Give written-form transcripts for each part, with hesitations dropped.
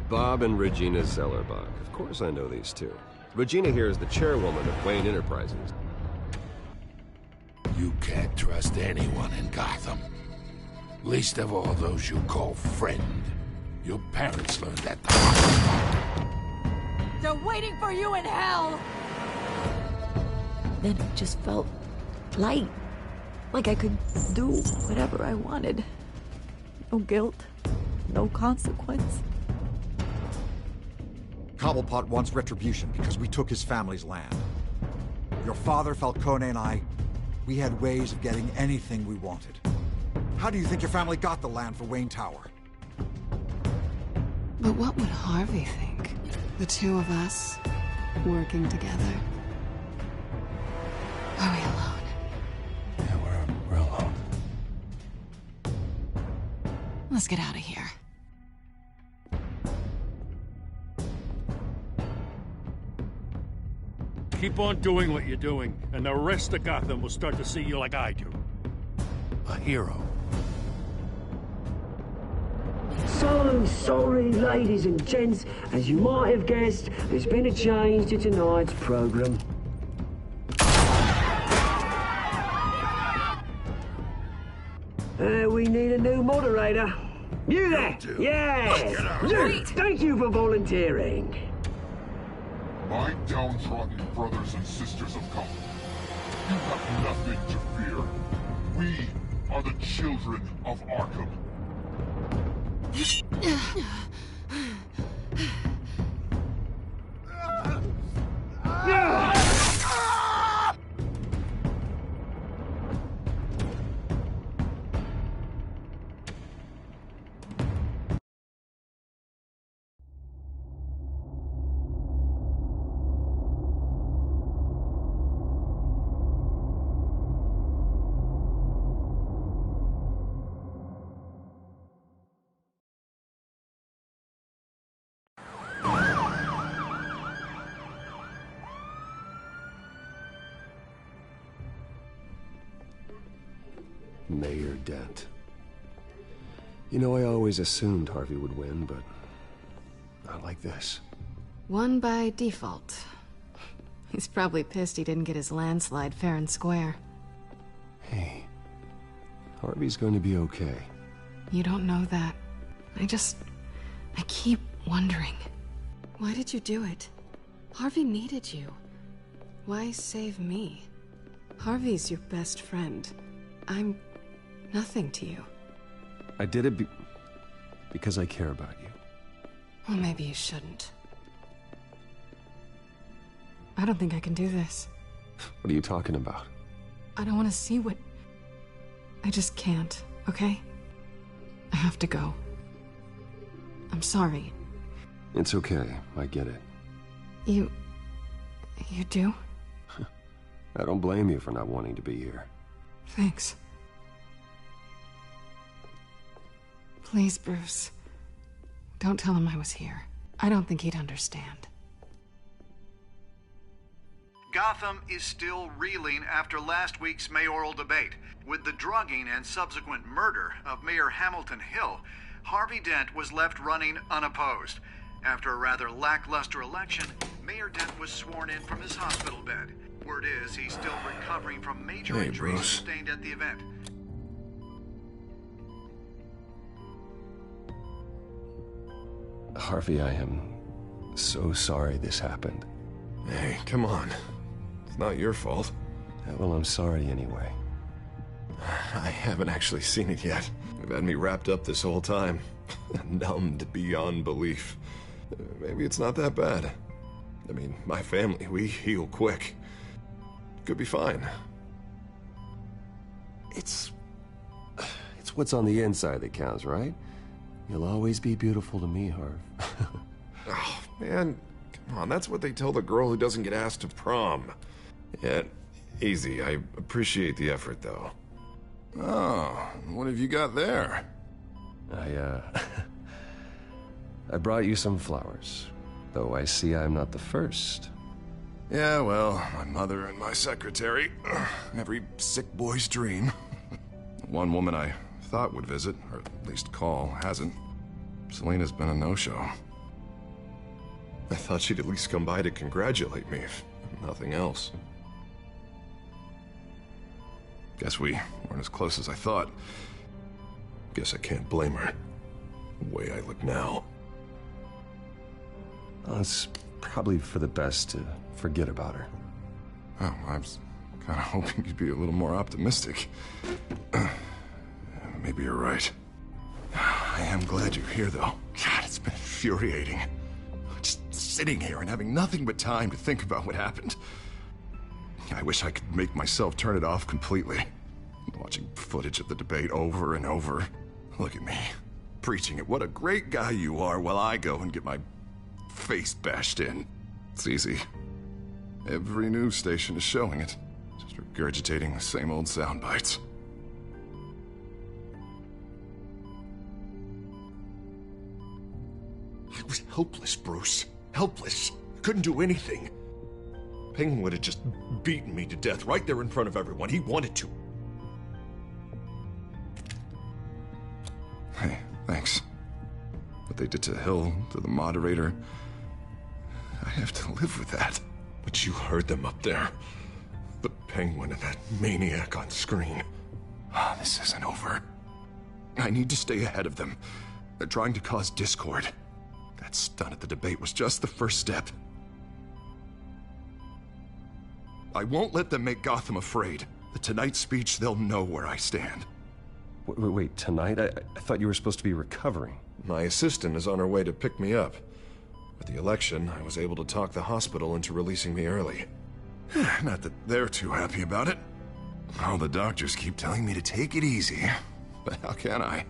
Bob and Regina Zellerbach. Of course I know these two. Regina here is the chairwoman of Wayne Enterprises. You can't trust anyone in Gotham. Least of all those you call friend. Your parents learned that the hard way. They're waiting for you in hell! Then it just felt light. Like I could do whatever I wanted. No guilt, no consequence. Cobblepot wants retribution because we took his family's land. Your father, Falcone, and I, we had ways of getting anything we wanted. How do you think your family got the land for Wayne Tower? But what would Harvey think? The two of us, working together. Are we alone? Yeah, we're alone. Let's get out of here. Keep on doing what you're doing, and the rest of Gotham will start to see you like I do. A hero. So sorry, ladies and gents. As you might have guessed, there's been a change to tonight's program. We need a new moderator. You there? Yeah! Luke, thank you for volunteering. My downtrodden brothers and sisters of Gotham, you have nothing to fear. We are the children of Arkham. Mayor Dent. You know, I always assumed Harvey would win, but not like this. Won by default. He's probably pissed he didn't get his landslide fair and square. Hey, Harvey's going to be okay. You don't know that. I keep wondering. Why did you do it? Harvey needed you. Why save me? Harvey's your best friend. I'm nothing to you. I did it because I care about you. Well, maybe you shouldn't. I don't think I can do this. What are you talking about? I don't want to see what... I just can't, okay? I have to go. I'm sorry. It's okay. I get it. You do? I don't blame you for not wanting to be here. Thanks. Please, Bruce. Don't tell him I was here. I don't think he'd understand. Gotham is still reeling after last week's mayoral debate. With the drugging and subsequent murder of Mayor Hamilton Hill, Harvey Dent was left running unopposed. After a rather lackluster election, Mayor Dent was sworn in from his hospital bed. Word is he's still recovering from major injuries sustained at the event. Harvey, I am so sorry this happened. Hey, come on. It's not your fault. Yeah, well, I'm sorry anyway. I haven't actually seen it yet. You've had me wrapped up this whole time. Numbed beyond belief. Maybe it's not that bad. I mean, my family, we heal quick. Could be fine. It's what's on the inside that counts, right? You'll always be beautiful to me, Harv. Oh, man. Come on, that's what they tell the girl who doesn't get asked to prom. Yeah, easy. I appreciate the effort, though. Oh, what have you got there? I brought you some flowers. Though I see I'm not the first. Yeah, well, my mother and my secretary. Every sick boy's dream. One woman I thought would visit, or at least call, hasn't. Selena's been a no-show. I thought she'd at least come by to congratulate me, if nothing else. Guess we weren't as close as I thought. Guess I can't blame her. The way I look now. Well, it's probably for the best to forget about her. Oh, I was kind of hoping you'd be a little more optimistic. Maybe you're right. I am glad you're here, though. God, it's been infuriating. Just sitting here and having nothing but time to think about what happened. I wish I could make myself turn it off completely. Watching footage of the debate over and over. Look at me, preaching at what a great guy you are while I go and get my face bashed in. It's easy. Every news station is showing it. Just regurgitating the same old sound bites. I was helpless, Bruce. Helpless. Couldn't do anything. Penguin would have just beaten me to death right there in front of everyone. He wanted to. Hey, thanks. What they did to Hill, to the moderator, I have to live with that. But you heard them up there. The Penguin and that maniac on screen. This isn't over. I need to stay ahead of them. They're trying to cause discord. That stunt at the debate was just the first step. I won't let them make Gotham afraid. The tonight's speech, they'll know where I stand. Wait, tonight? I thought you were supposed to be recovering. My assistant is on her way to pick me up. With the election, I was able to talk the hospital into releasing me early. Not that they're too happy about it. All the doctors keep telling me to take it easy. But how can I?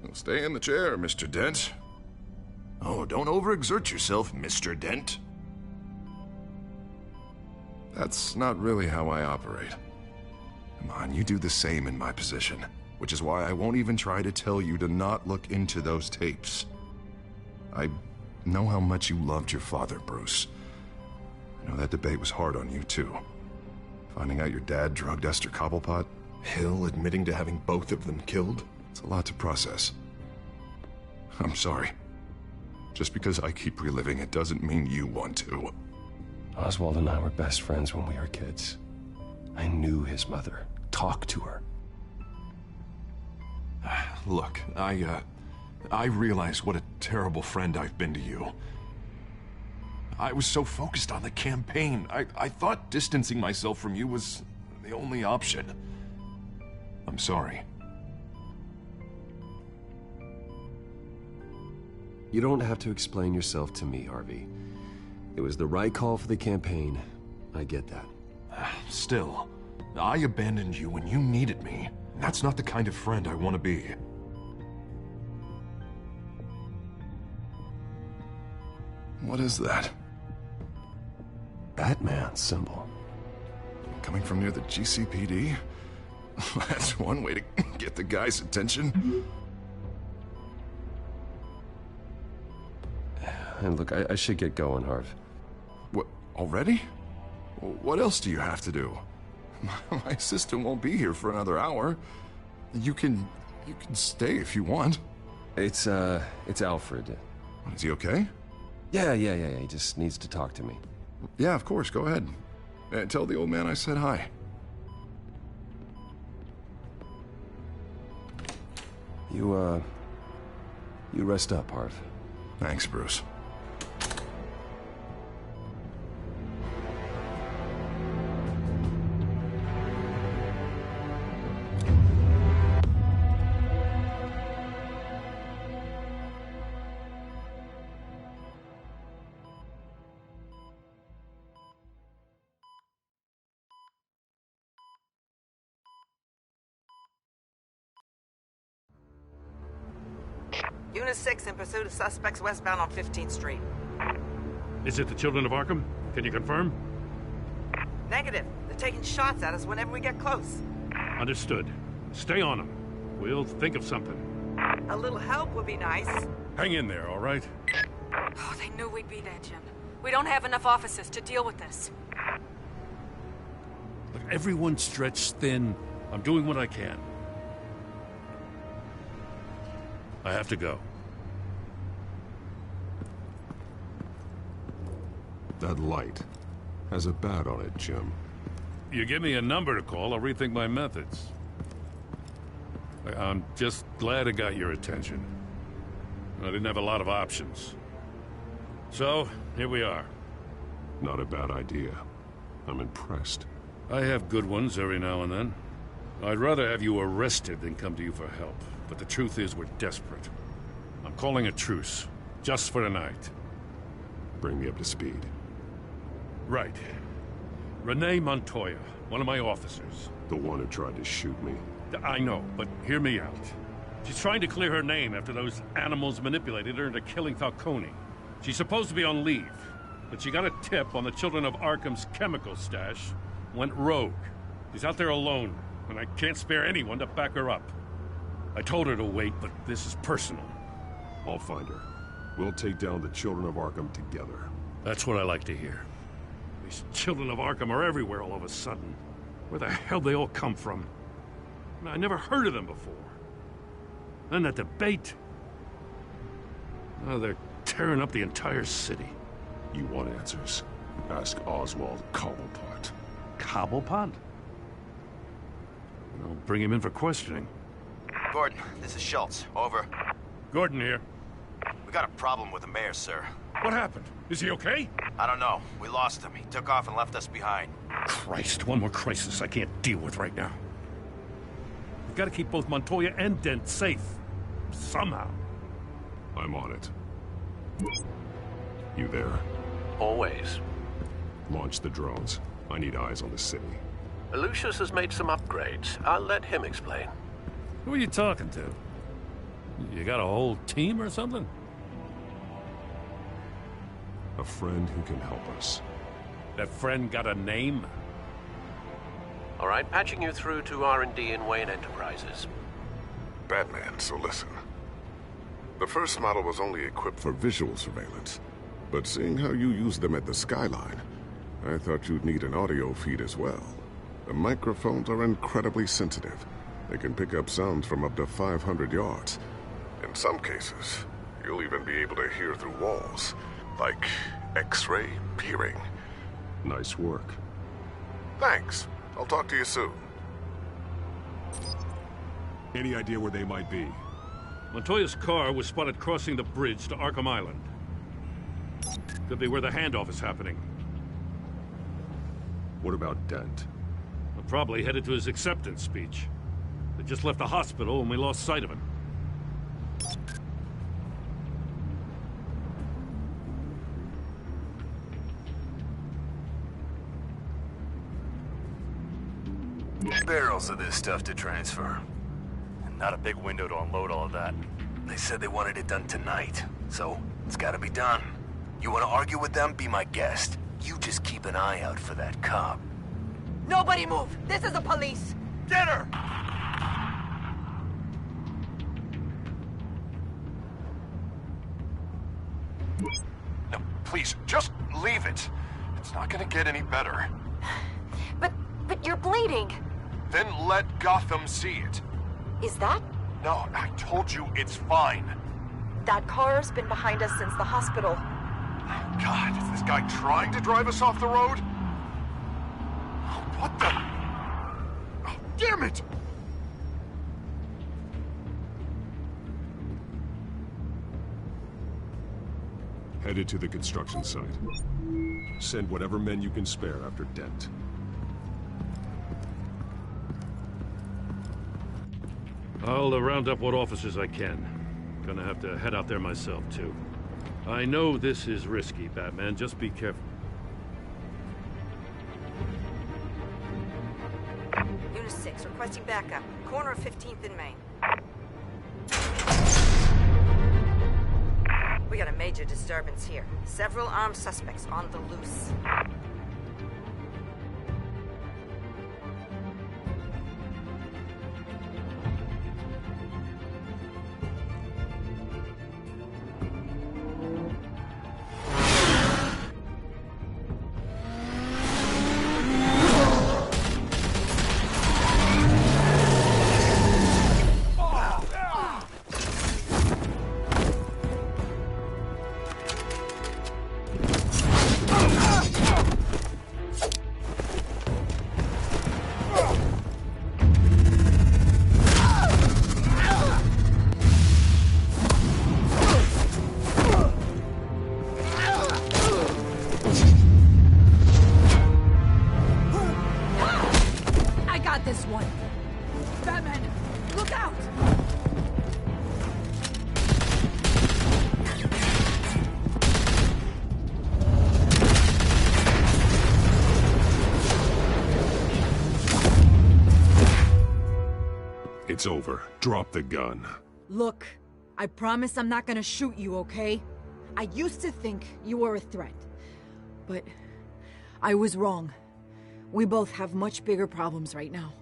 Well, stay in the chair, Mr. Dent. Oh, don't overexert yourself, Mr. Dent. That's not really how I operate. Come on, you do the same in my position. Which is why I won't even try to tell you to not look into those tapes. I know how much you loved your father, Bruce. I know that debate was hard on you, too. Finding out your dad drugged Esther Cobblepot. Hill admitting to having both of them killed. It's a lot to process. I'm sorry. Just because I keep reliving it doesn't mean you want to. Oswald and I were best friends when we were kids. I knew his mother. Talked to her. Look, I realize what a terrible friend I've been to you. I was so focused on the campaign. I thought distancing myself from you was the only option. I'm sorry. You don't have to explain yourself to me, Harvey. It was the right call for the campaign. I get that. Still, I abandoned you when you needed me. That's not the kind of friend I want to be. What is that? Batman symbol. Coming from near the GCPD? That's one way to get the guy's attention. And look, I should get going, Harv. What, already? What else do you have to do? My assistant won't be here for another hour. You can stay if you want. It's Alfred. Is he okay? Yeah. He just needs to talk to me. Yeah, of course. Go ahead. Tell the old man I said hi. You rest up, Harv. Thanks, Bruce. Unit 6 in pursuit of suspects westbound on 15th Street. Is it the Children of Arkham? Can you confirm? Negative. They're taking shots at us whenever we get close. Understood. Stay on them. We'll think of something. A little help would be nice. Hang in there, all right? Oh, they knew we'd be there, Jim. We don't have enough officers to deal with this. Look, everyone's stretched thin. I'm doing what I can. I have to go. That light has a bat on it, Jim. You give me a number to call, I'll rethink my methods. I'm just glad it got your attention. I didn't have a lot of options. So, here we are. Not a bad idea. I'm impressed. I have good ones every now and then. I'd rather have you arrested than come to you for help. But the truth is, we're desperate. I'm calling a truce. Just for tonight. Bring me up to speed. Right. Renee Montoya, one of my officers. The one who tried to shoot me. I know, but hear me out. She's trying to clear her name after those animals manipulated her into killing Falcone. She's supposed to be on leave, but she got a tip on the Children of Arkham's chemical stash, went rogue. She's out there alone, and I can't spare anyone to back her up. I told her to wait, but this is personal. I'll find her. We'll take down the Children of Arkham together. That's what I like to hear. These Children of Arkham are everywhere all of a sudden. Where the hell they all come from? I never heard of them before. Then that debate. Oh, they're tearing up the entire city. You want answers? Ask Oswald Cobblepot. Cobblepot? I'll bring him in for questioning. Gordon, this is Schultz. Over. Gordon here. We got a problem with the mayor, sir. What happened? Is he okay? I don't know. We lost him. He took off and left us behind. Christ, one more crisis I can't deal with right now. We've got to keep both Montoya and Dent safe. Somehow. I'm on it. You there? Always. Launch the drones. I need eyes on the city. Lucius has made some upgrades. I'll let him explain. Who are you talking to? You got a whole team or something? A friend who can help us. That friend got a name? All right, patching you through to R&D in Wayne Enterprises. Batman, so listen. The first model was only equipped for visual surveillance, but seeing how you use them at the Skyline, I thought you'd need an audio feed as well. The microphones are incredibly sensitive. They can pick up sounds from up to 500 yards. In some cases, you'll even be able to hear through walls, like X-ray peering. Nice work. Thanks. I'll talk to you soon. Any idea where they might be? Montoya's car was spotted crossing the bridge to Arkham Island. Could be where the handoff is happening. What about Dent? We're probably headed to his acceptance speech. They just left the hospital and we lost sight of him. Barrels of this stuff to transfer. And not a big window to unload all of that. They said they wanted it done tonight, so it's gotta be done. You wanna argue with them? Be my guest. You just keep an eye out for that cop. Nobody move! This is the police! Get her! No, please, just leave it. It's not gonna get any better. But you're bleeding. Then let Gotham see it. Is that? No, I told you it's fine. That car's been behind us since the hospital. God, is this guy trying to drive us off the road? What the? Oh, damn it! Headed to the construction site. Send whatever men you can spare after Dent. I'll round up what officers I can. Gonna have to head out there myself, too. I know this is risky, Batman. Just be careful. Unit 6, requesting backup. Corner of 15th and Main. We got a major disturbance here. Several armed suspects on the loose. Batman! Look out! It's over. Drop the gun. Look, I promise I'm not gonna shoot you, okay? I used to think you were a threat. But I was wrong. We both have much bigger problems right now.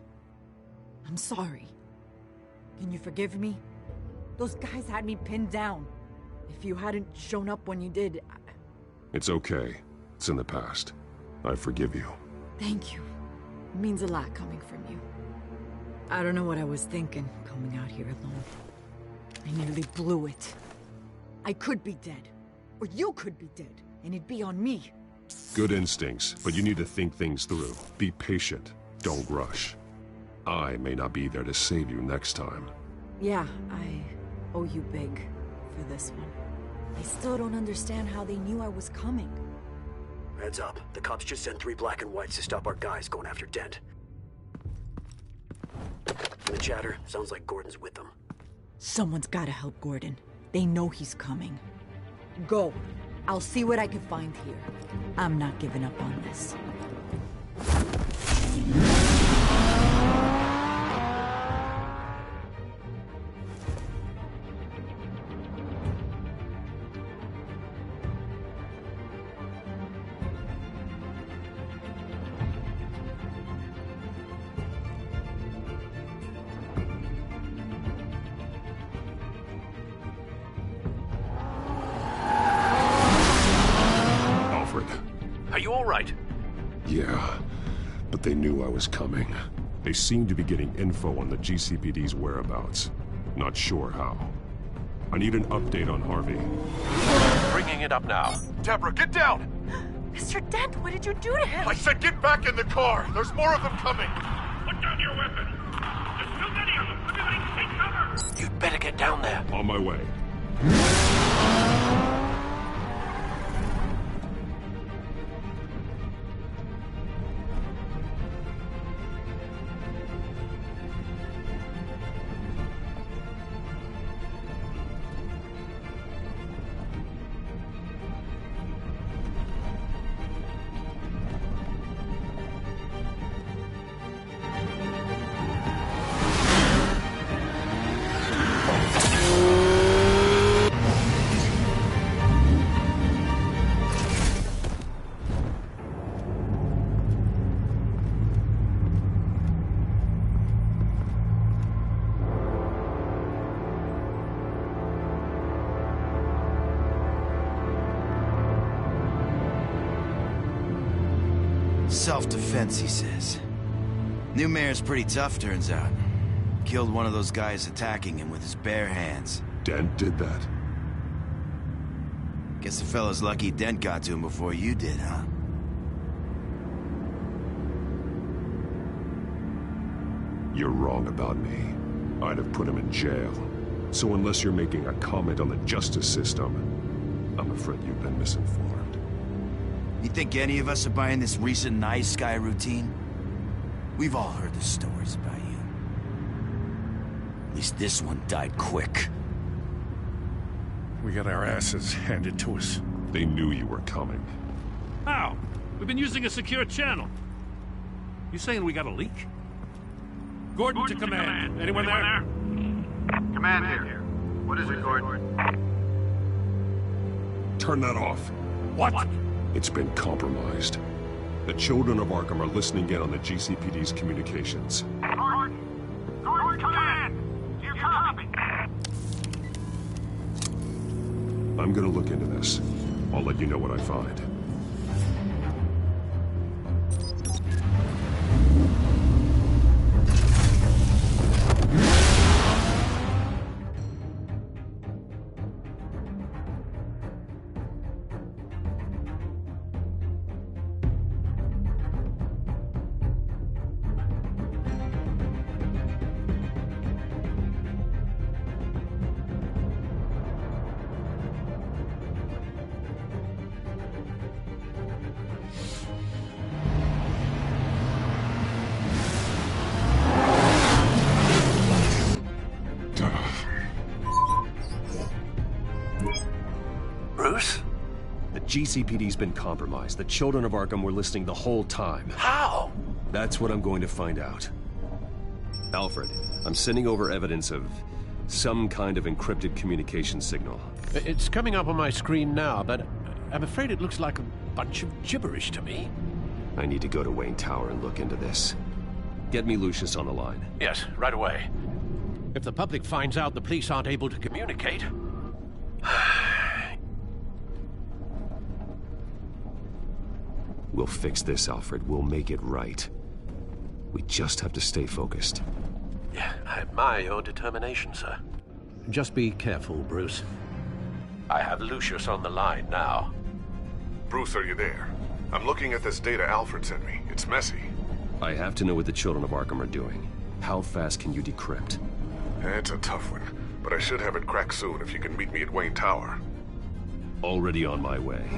I'm sorry. Can you forgive me? Those guys had me pinned down. If you hadn't shown up when you did... It's okay. It's in the past. I forgive you. Thank you. It means a lot coming from you. I don't know what I was thinking, coming out here alone. I nearly blew it. I could be dead. Or you could be dead, and it'd be on me. Good instincts, but you need to think things through. Be patient. Don't rush. I may not be there to save you next time. Yeah, I owe you big for this one. I still don't understand how they knew I was coming. Heads up. The cops just sent 3 black and whites to stop our guys going after Dent. The chatter sounds like Gordon's with them. Someone's gotta help Gordon. They know he's coming. Go. I'll see what I can find here. I'm not giving up on this. Are you all right? Yeah, but they knew I was coming. They seem to be getting info on the GCPD's whereabouts. Not sure how. I need an update on Harvey. Bringing it up now. Deborah, get down! Mr. Dent, what did you do to him? I said get back in the car! There's more of them coming! Put down your weapon! There's too many of them! Everybody take cover! You'd better get down there. On my way. Self-defense, he says. New mayor's pretty tough, turns out. Killed one of those guys attacking him with his bare hands. Dent did that? Guess the fella's lucky Dent got to him before you did, huh? You're wrong about me. I'd have put him in jail. So unless you're making a comment on the justice system, I'm afraid you've been misinformed. You think any of us are buying this recent nice guy routine? We've all heard the stories about you. At least this one died quick. We got our asses handed to us. They knew you were coming. How? We've been using a secure channel. You saying we got a leak? Gordon to command. Anyone there? Command here. What is it, Gordon? Turn that off. What? It's been compromised. The children of Arkham are listening in on the GCPD's communications. Gordon, command! Do you copy? I'm gonna look into this. I'll let you know what I find. GCPD's been compromised. The children of Arkham were listening the whole time. How? That's what I'm going to find out. Alfred, I'm sending over evidence of some kind of encrypted communication signal. It's coming up on my screen now, but I'm afraid it looks like a bunch of gibberish to me. I need to go to Wayne Tower and look into this. Get me Lucius on the line. Yes, right away. If the public finds out the police aren't able to communicate... We'll fix this, Alfred. We'll make it right. We just have to stay focused. Yeah, I admire your determination, sir. Just be careful, Bruce. I have Lucius on the line now. Bruce, are you there? I'm looking at this data Alfred sent me. It's messy. I have to know what the children of Arkham are doing. How fast can you decrypt? It's a tough one, but I should have it cracked soon if you can meet me at Wayne Tower. Already on my way.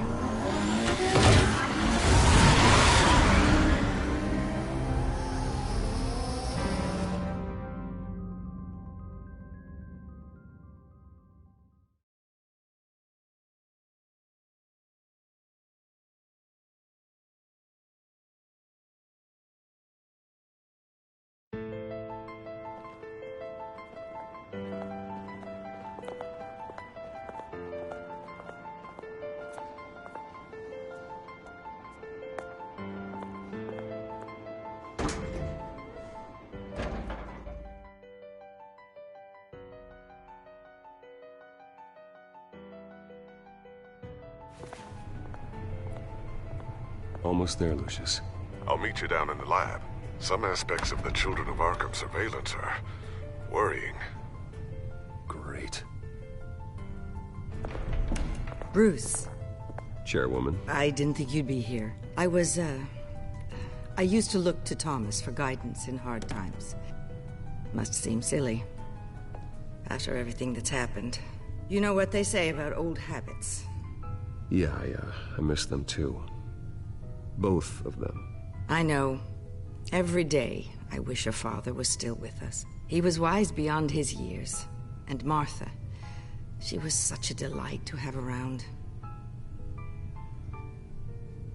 Almost there, Lucius. I'll meet you down in the lab. Some aspects of the Children of Arkham surveillance are worrying. Great. Bruce. Chairwoman. I didn't think you'd be here. I used to look to Thomas for guidance in hard times. Must seem silly. After everything that's happened. You know what they say about old habits. Yeah, I miss them too. Both of them. I know. Every day, I wish your father was still with us. He was wise beyond his years. And Martha, she was such a delight to have around.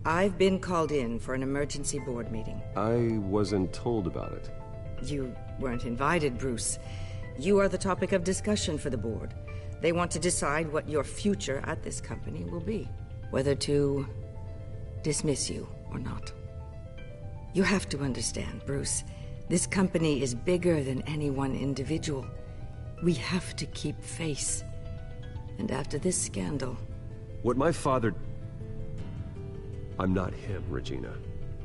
I've been called in for an emergency board meeting. I wasn't told about it. You weren't invited, Bruce. You are the topic of discussion for the board. They want to decide what your future at this company will be. Whether to dismiss you or not. You have to understand, Bruce. This company is bigger than any one individual. We have to keep face. And after this scandal... What my father... I'm not him, Regina.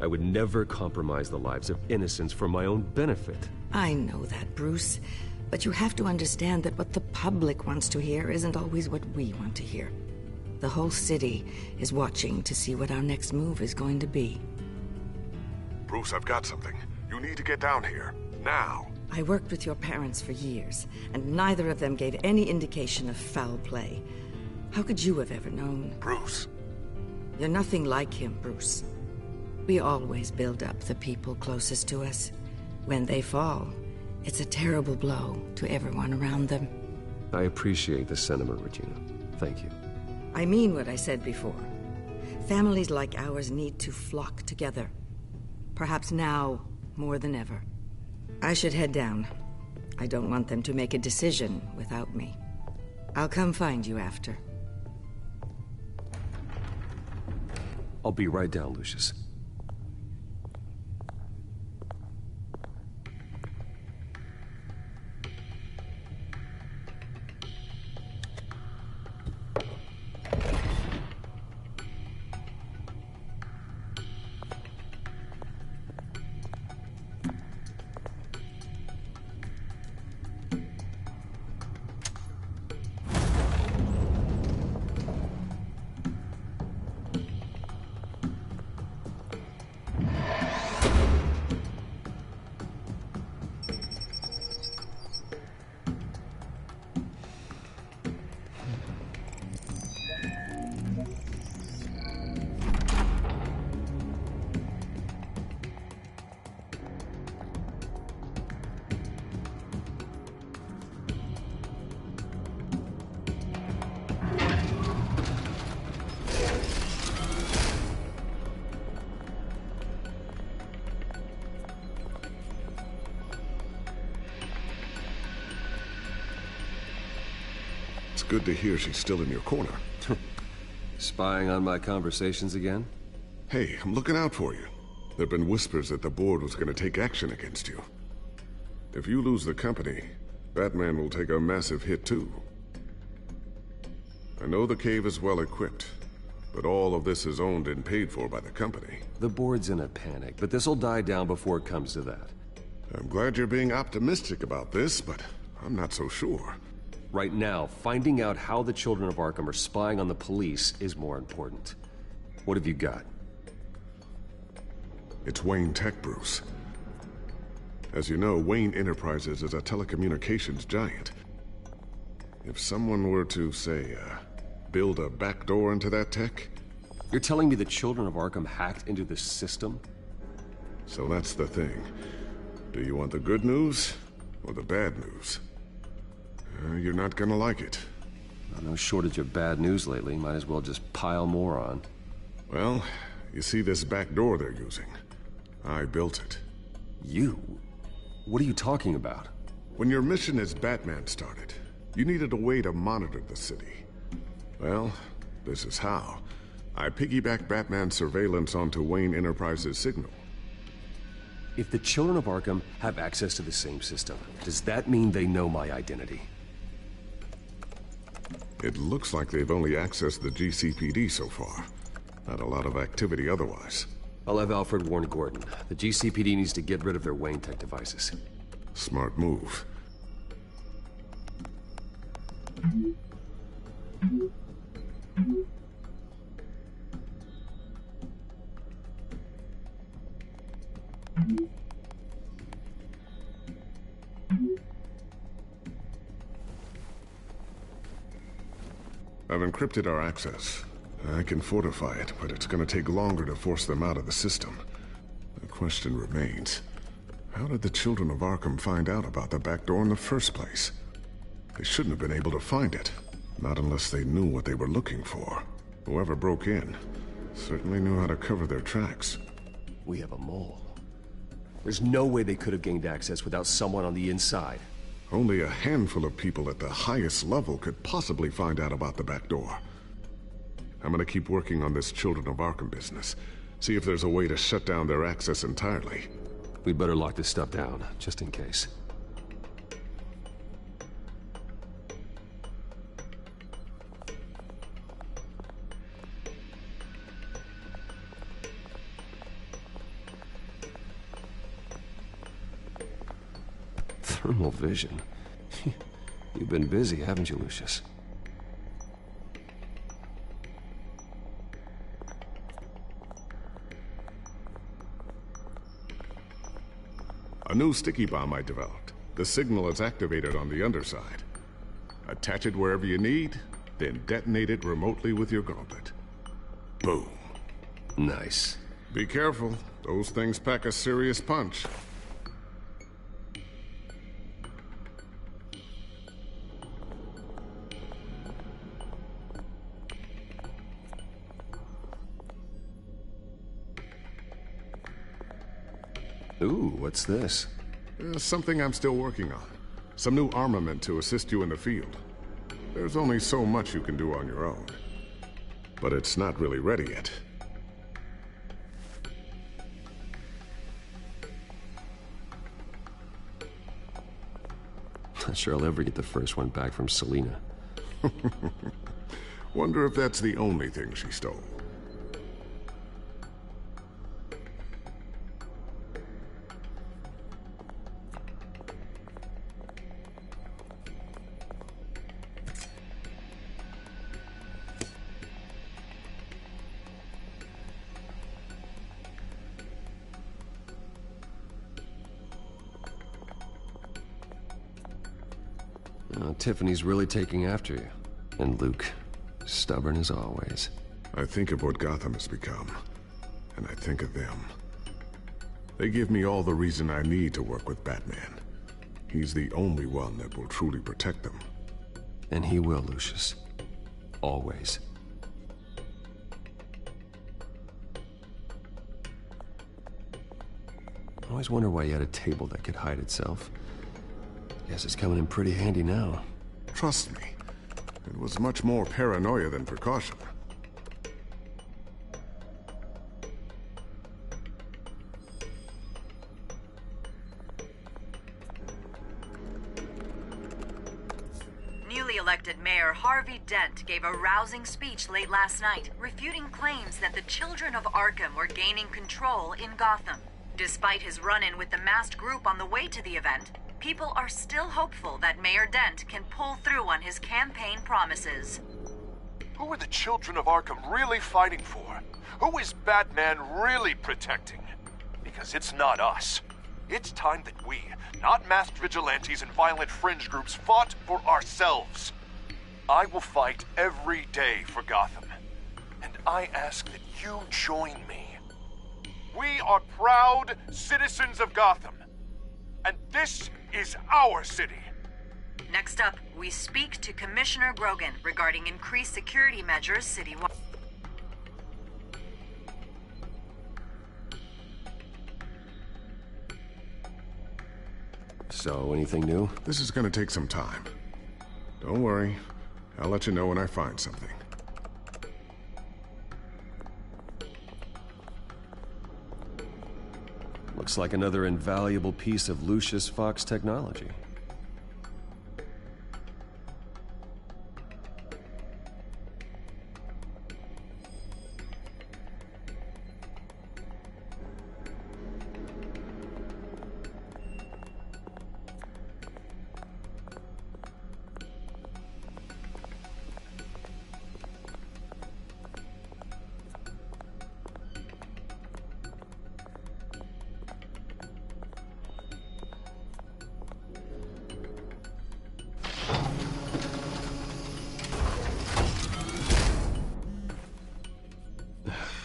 I would never compromise the lives of innocents for my own benefit. I know that, Bruce. But you have to understand that what the public wants to hear isn't always what we want to hear. The whole city is watching to see what our next move is going to be. Bruce, I've got something. You need to get down here. Now. I worked with your parents for years, and neither of them gave any indication of foul play. How could you have ever known? Bruce. You're nothing like him, Bruce. We always build up the people closest to us. When they fall, it's a terrible blow to everyone around them. I appreciate the sentiment, Regina. Thank you. I mean what I said before. Families like ours need to flock together. Perhaps now, more than ever. I should head down. I don't want them to make a decision without me. I'll come find you after. I'll be right down, Lucius. good to hear she's still in your corner. Spying on my conversations again? Hey, I'm looking out for you. There've been whispers that the board was going to take action against you. If you lose the company, Batman will take a massive hit too. I know the cave is well equipped, but all of this is owned and paid for by the company. The board's in a panic, but this'll die down before it comes to that. I'm glad you're being optimistic about this, but I'm not so sure. Right now, finding out how the children of Arkham are spying on the police is more important. What have you got? It's Wayne Tech, Bruce. As you know, Wayne Enterprises is a telecommunications giant. If someone were to, say, build a backdoor into that tech... You're telling me the children of Arkham hacked into this system? So that's the thing. Do you want the good news or the bad news? You're not gonna like it. No shortage of bad news lately. Might as well just pile more on. Well, you see this back door they're using? I built it. You? What are you talking about? When your mission as Batman started, you needed a way to monitor the city. Well, this is how. I piggybacked Batman's surveillance onto Wayne Enterprises' signal. If the children of Arkham have access to the same system, does that mean they know my identity? It looks like they've only accessed the GCPD so far. Not a lot of activity otherwise. I'll have Alfred warn Gordon. The GCPD needs to get rid of their Wayne Tech devices. Smart move. I've encrypted our access. I can fortify it, but it's going to take longer to force them out of the system. The question remains, how did the children of Arkham find out about the back door in the first place? They shouldn't have been able to find it. Not unless they knew what they were looking for. Whoever broke in certainly knew how to cover their tracks. We have a mole. There's no way they could have gained access without someone on the inside. Only a handful of people at the highest level could possibly find out about the back door. I'm gonna keep working on this Children of Arkham business. See if there's a way to shut down their access entirely. We'd better lock this stuff down, just in case. Thermal vision. You've been busy, haven't you, Lucius? A new sticky bomb I developed. The signal is activated on the underside. Attach it wherever you need, then detonate it remotely with your gauntlet. Boom. Nice. Be careful. Those things pack a serious punch. Ooh, what's this? Something I'm still working on. Some new armament to assist you in the field. There's only so much you can do on your own. But it's not really ready yet. Not sure I'll ever get the first one back from Selina. Wonder if that's the only thing she stole. Tiffany's really taking after you. And Luke, stubborn as always. I think of what Gotham has become, and I think of them. They give me all the reason I need to work with Batman. He's the only one that will truly protect them. And he will, Lucius. Always. I always wonder why you had a table that could hide itself. Guess it's coming in pretty handy now. Trust me. It was much more paranoia than precaution. Newly elected Mayor Harvey Dent gave a rousing speech late last night, refuting claims that the children of Arkham were gaining control in Gotham. Despite his run-in with the masked group on the way to the event, people are still hopeful that Mayor Dent can pull through on his campaign promises. Who are the children of Arkham really fighting for? Who is Batman really protecting? Because it's not us. It's time that we, not masked vigilantes and violent fringe groups, fought for ourselves. I will fight every day for Gotham. And I ask that you join me. We are proud citizens of Gotham. And this is our city. Next up, we speak to Commissioner Grogan regarding increased security measures citywide. So, anything new? This is gonna take some time. Don't worry. I'll let you know when I find something. Looks like another invaluable piece of Lucius Fox technology.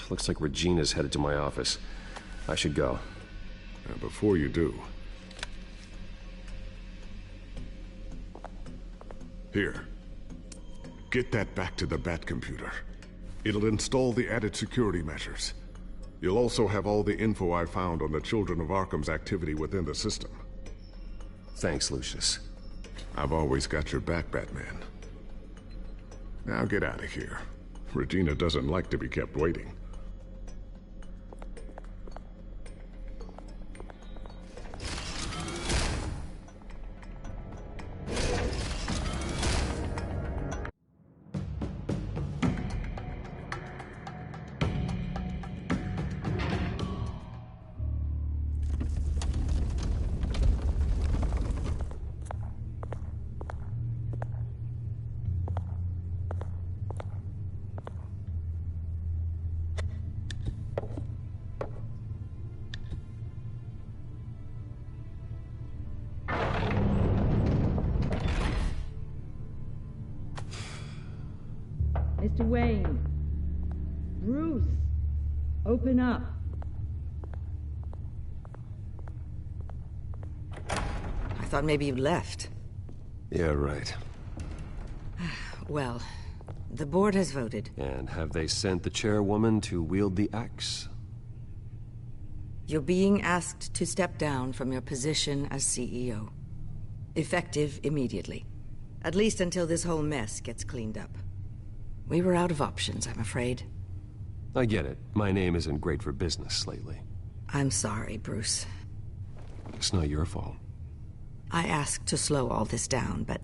Looks like Regina's headed to my office. I should go. Now, before you do... Here. Get that back to the Bat computer. It'll install the added security measures. You'll also have all the info I found on the Children of Arkham's activity within the system. Thanks, Lucius. I've always got your back, Batman. Now get out of here. Regina doesn't like to be kept waiting. Mr. Wayne. Bruce. Open up. I thought maybe you left. Yeah, right. Well, the board has voted. And have they sent the chairwoman to wield the axe? You're being asked to step down from your position as CEO. Effective immediately. At least until this whole mess gets cleaned up. We were out of options, I'm afraid. I get it. My name isn't great for business lately. I'm sorry, Bruce. It's not your fault. I asked to slow all this down, but...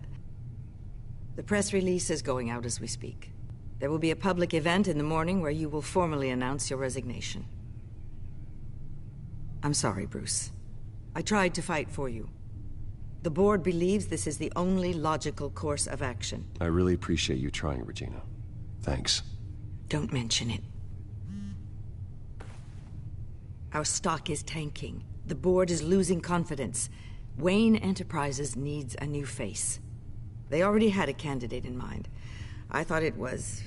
The press release is going out as we speak. There will be a public event in the morning where you will formally announce your resignation. I'm sorry, Bruce. I tried to fight for you. The board believes this is the only logical course of action. I really appreciate you trying, Regina. Thanks. Don't mention it. Our stock is tanking. The board is losing confidence. Wayne Enterprises needs a new face. They already had a candidate in mind. I thought it was...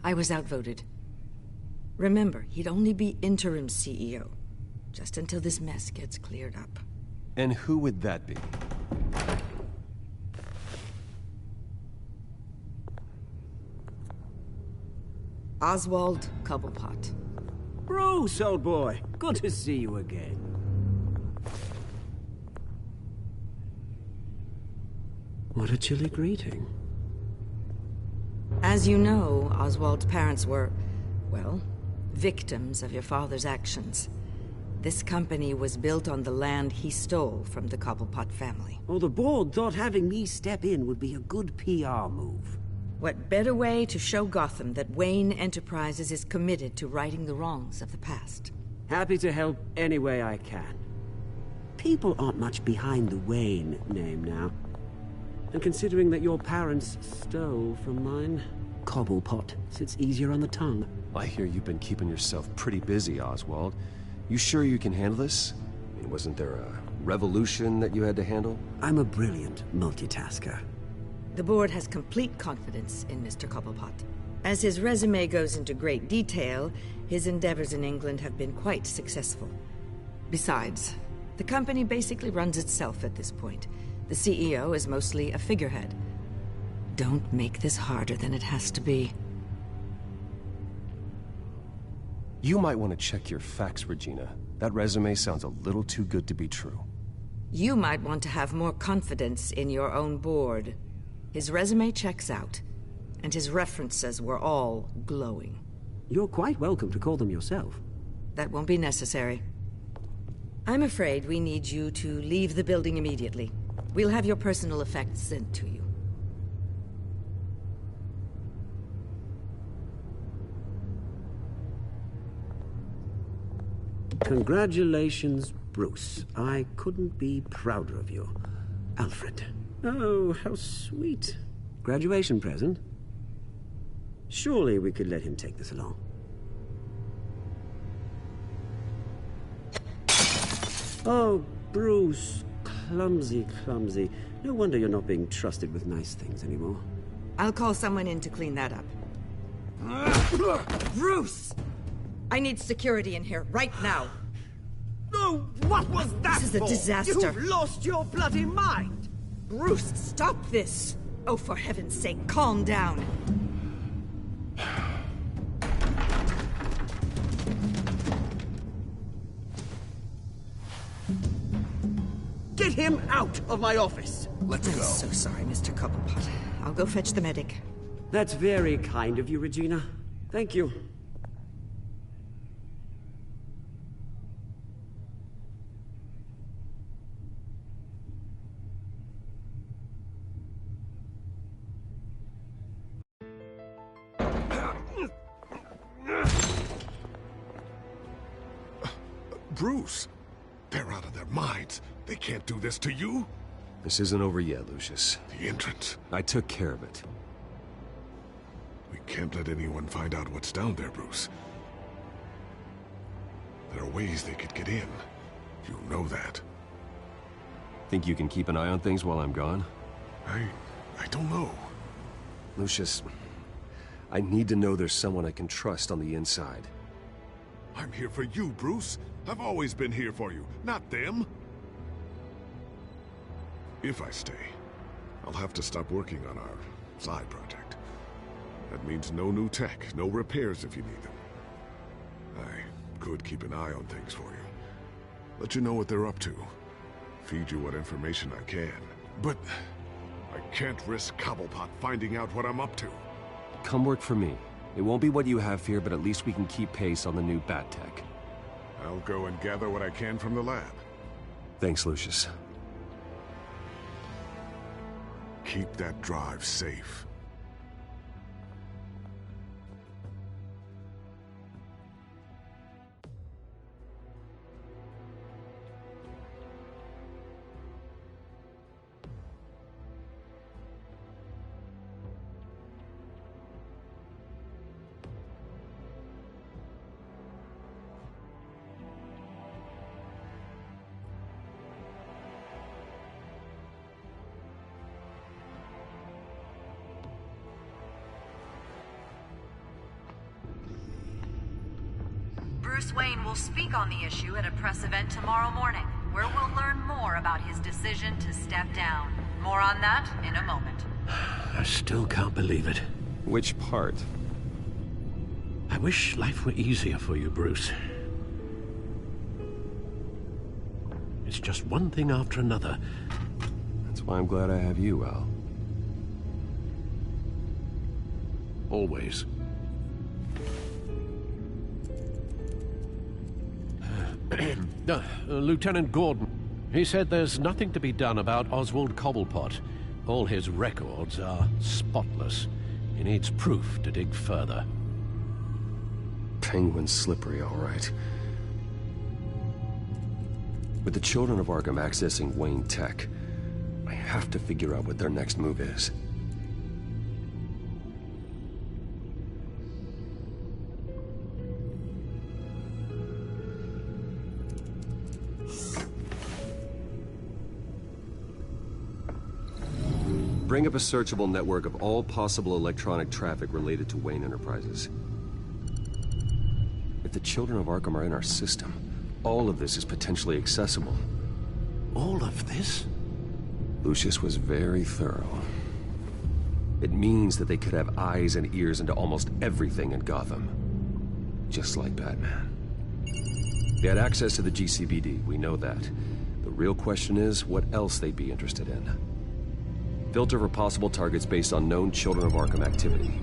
I was outvoted. Remember, he'd only be interim CEO. Just until this mess gets cleared up. And who would that be? Oswald Cobblepot. Bruce, old boy. Good to see you again. What a chilly greeting. As you know, Oswald's parents were, well, victims of your father's actions. This company was built on the land he stole from the Cobblepot family. Oh, the board thought having me step in would be a good PR move. What better way to show Gotham that Wayne Enterprises is committed to righting the wrongs of the past? Happy to help any way I can. People aren't much behind the Wayne name now. And considering that your parents stole from mine, Cobblepot sits easier on the tongue. I hear you've been keeping yourself pretty busy, Oswald. You sure you can handle this? I mean, wasn't there a revolution that you had to handle? I'm a brilliant multitasker. The board has complete confidence in Mr. Cobblepot. As his resume goes into great detail, his endeavors in England have been quite successful. Besides, the company basically runs itself at this point. The CEO is mostly a figurehead. Don't make this harder than it has to be. You might want to check your facts, Regina. That resume sounds a little too good to be true. You might want to have more confidence in your own board. His resume checks out, and his references were all glowing. You're quite welcome to call them yourself. That won't be necessary. I'm afraid we need you to leave the building immediately. We'll have your personal effects sent to you. Congratulations, Bruce. I couldn't be prouder of you. Alfred. Oh, how sweet. Graduation present? Surely we could let him take this along. Oh, Bruce. Clumsy, clumsy. No wonder you're not being trusted with nice things anymore. I'll call someone in to clean that up. Bruce! I need security in here, right now. Oh, what was that This is a disaster. You've lost your bloody mind! Bruce, stop this! Oh, for heaven's sake, calm down. Get him out of my office! Let's go. I'm so sorry, Mr. Cobblepot. I'll go fetch the medic. That's very kind of you, Regina. Thank you. Bruce, they're out of their minds. They can't do this to you. This isn't over yet, Lucius. The entrance. I took care of it. We can't let anyone find out what's down there, Bruce. There are ways they could get in. You know that. Think you can keep an eye on things while I'm gone? I don't know. Lucius, I need to know there's someone I can trust on the inside. I'm here for you, Bruce. I've always been here for you, not them. If I stay, I'll have to stop working on our side project. That means no new tech, no repairs if you need them. I could keep an eye on things for you. Let you know what they're up to. Feed you what information I can. But I can't risk Cobblepot finding out what I'm up to. Come work for me. It won't be what you have here, but at least we can keep pace on the new bat tech. I'll go and gather what I can from the lab. Thanks, Lucius. Keep that drive safe. Bruce Wayne will speak on the issue at a press event tomorrow morning, where we'll learn more about his decision to step down. More on that in a moment. I still can't believe it. Which part? I wish life were easier for you, Bruce. It's just one thing after another. That's why I'm glad I have you, Al. always. Lieutenant Gordon, he said there's nothing to be done about Oswald Cobblepot. All his records are spotless. He needs proof to dig further. Penguin's slippery, all right. With the children of Arkham accessing Wayne Tech, I have to figure out what their next move is. Bring up a searchable network of all possible electronic traffic related to Wayne Enterprises. If the children of Arkham are in our system, all of this is potentially accessible. All of this? Lucius was very thorough. It means that they could have eyes and ears into almost everything in Gotham. Just like Batman. They had access to the GCPD, we know that. The real question is, what else they'd be interested in. Filter for possible targets based on known Children of Arkham activity.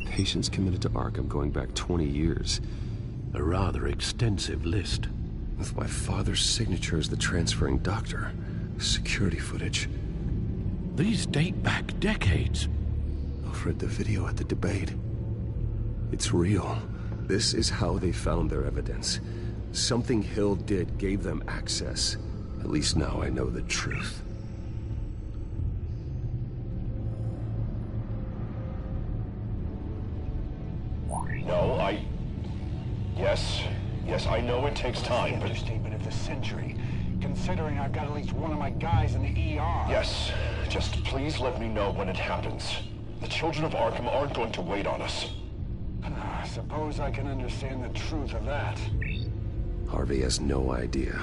Patients committed to Arkham going back 20 years. A rather extensive list. With my father's signature as the transferring doctor. Security footage. These date back decades. I've read the video at the debate. It's real. This is how they found their evidence. Something Hill did gave them access. At least now I know the truth. No, Yes, I know it takes time, but... Understatement of the century, considering I've got at least one of my guys in the ER. Yes, just please let me know when it happens. The children of Arkham aren't going to wait on us. I suppose I can understand the truth of that. Harvey has no idea.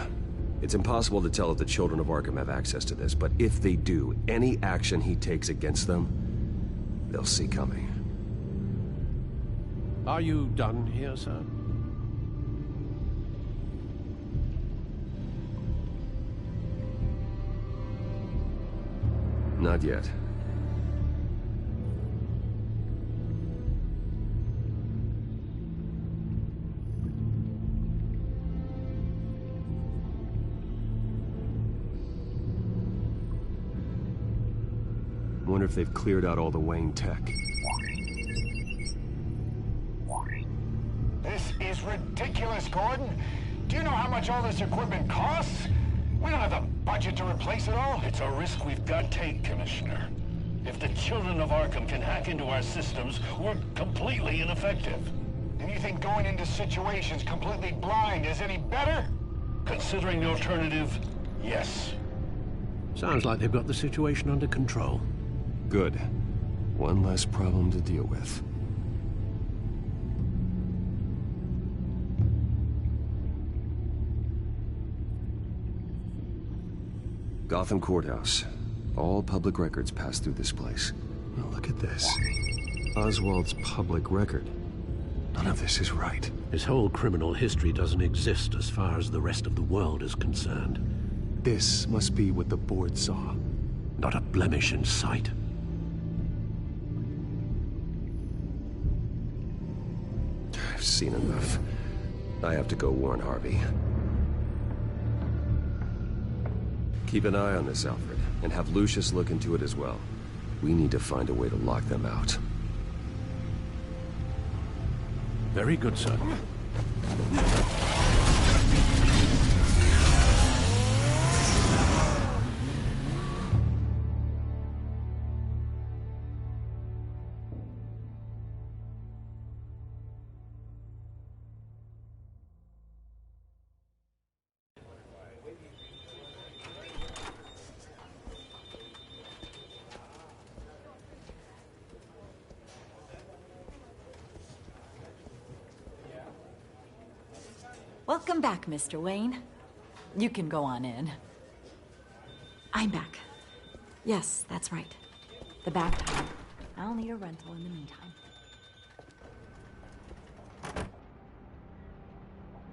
It's impossible to tell if the children of Arkham have access to this, but if they do, any action he takes against them, they'll see coming. Are you done here, sir? Not yet. Wonder if they've cleared out all the Wayne tech. This is ridiculous, Gordon. Do you know how much all this equipment costs? We don't have the budget to replace it all. It's a risk we've got to take, Commissioner. If the children of Arkham can hack into our systems, we're completely ineffective. And you think going into situations completely blind is any better? Considering the alternative, yes. Sounds like they've got the situation under control. Good. One less problem to deal with. Gotham Courthouse. All public records pass through this place. Oh, look at this. Oswald's public record. None of this is right. His whole criminal history doesn't exist as far as the rest of the world is concerned. This must be what the board saw. Not a blemish in sight. I've seen enough. I have to go warn Harvey. Keep an eye on this, Alfred, and have Lucius look into it as well. We need to find a way to lock them out. Very good, sir. Welcome back, Mr. Wayne. You can go on in. I'm back. Yes, that's right. The back time. I'll need a rental in the meantime.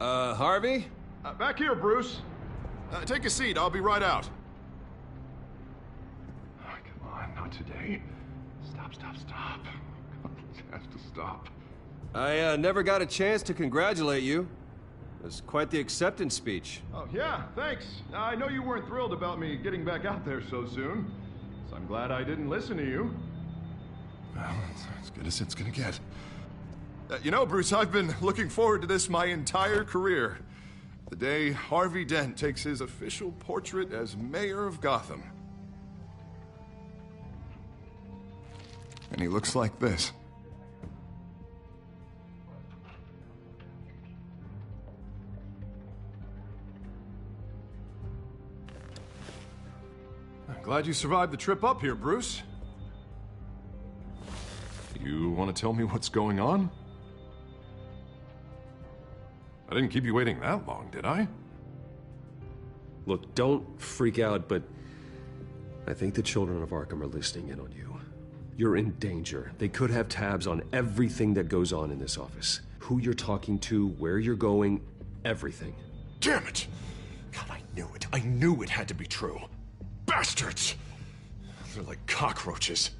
Harvey? Back here, Bruce. Take a seat. I'll be right out. Oh, come on, not today. Stop. It has to stop. I never got a chance to congratulate you. It was quite the acceptance speech. Oh, yeah, thanks. I know you weren't thrilled about me getting back out there so soon, so I'm glad I didn't listen to you. Well, it's as good as it's gonna get. You know, Bruce, I've been looking forward to this my entire career. The day Harvey Dent takes his official portrait as mayor of Gotham. And he looks like this. I'm glad you survived the trip up here, Bruce. You want to tell me what's going on? I didn't keep you waiting that long, did I? Look, don't freak out, but I think the children of Arkham are listening in on you. You're in danger. They could have tabs on everything that goes on in this office. Who you're talking to, where you're going, everything. Damn it! God, I knew it. I knew it had to be true. Bastards! They're like cockroaches.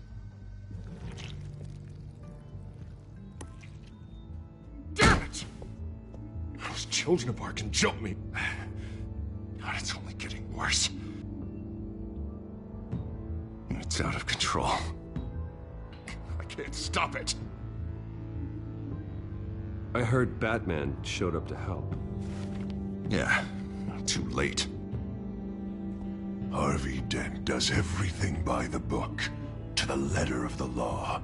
Damn it! Those children of Arkham jumped me. God, it's only getting worse. And it's out of control. I can't stop it. I heard Batman showed up to help. Yeah, too late. Harvey Dent does everything by the book, to the letter of the law.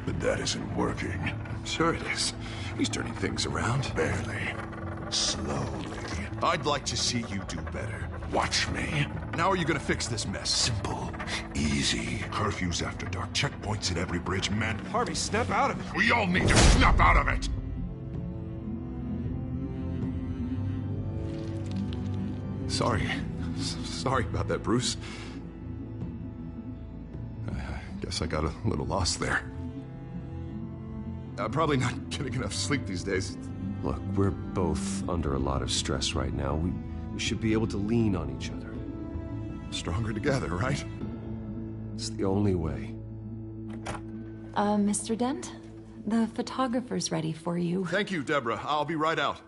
But that isn't working. Sure it is. He's turning things around. Barely. Slowly. I'd like to see you do better. Watch me. Now are you gonna fix this mess? Simple. Easy. Curfews after dark. Checkpoints at every bridge. Men. Harvey, snap out of it. We all need to snap out of it! Sorry about that, Bruce. I guess I got a little lost there. I'm probably not getting enough sleep these days. Look, we're both under a lot of stress right now. We should be able to lean on each other. Stronger together, right? It's the only way. Mr. Dent? The photographer's ready for you. Thank you, Deborah. I'll be right out.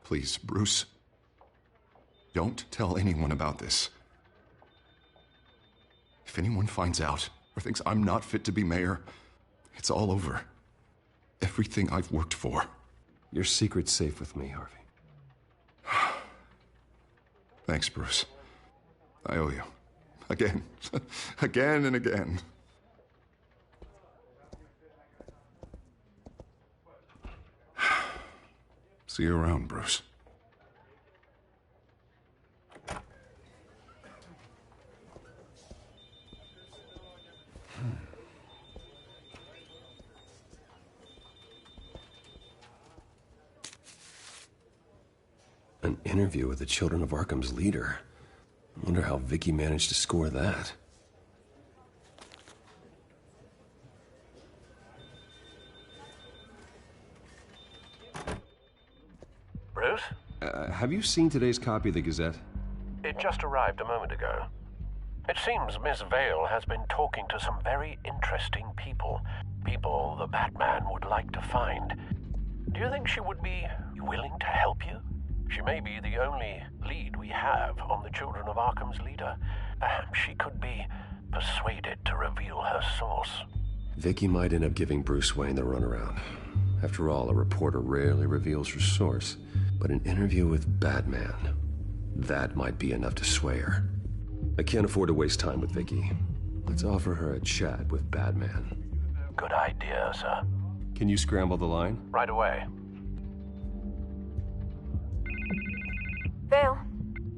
Please, Bruce. Don't tell anyone about this. If anyone finds out or thinks I'm not fit to be mayor, it's all over. Everything I've worked for. Your secret's safe with me, Harvey. Thanks, Bruce. I owe you. Again. Again and again. See you around, Bruce. An interview with the Children of Arkham's leader. I wonder how Vicky managed to score that. Bruce? Have you seen today's copy of the Gazette? It just arrived a moment ago. It seems Miss Vale has been talking to some very interesting people. People the Batman would like to find. Do you think she would be willing to help you? She may be the only lead we have on the Children of Arkham's leader. Perhaps she could be persuaded to reveal her source. Vicky might end up giving Bruce Wayne the runaround. After all, a reporter rarely reveals her source. But an interview with Batman, that might be enough to sway her. I can't afford to waste time with Vicky. Let's offer her a chat with Batman. Good idea, sir. Can you scramble the line? Right away. Vale.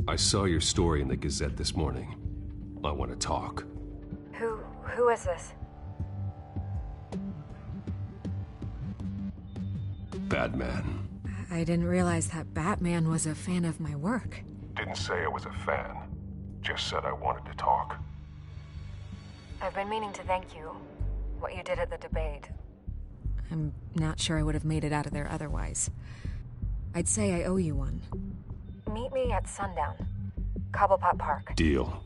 I saw your story in the Gazette this morning. I want to talk. Who is this? Batman. I didn't realize that Batman was a fan of my work. Didn't say I was a fan. Just said I wanted to talk. I've been meaning to thank you. What you did at the debate. I'm not sure I would have made it out of there otherwise. I'd say I owe you one. Meet me at sundown. Cobblepot Park. Deal.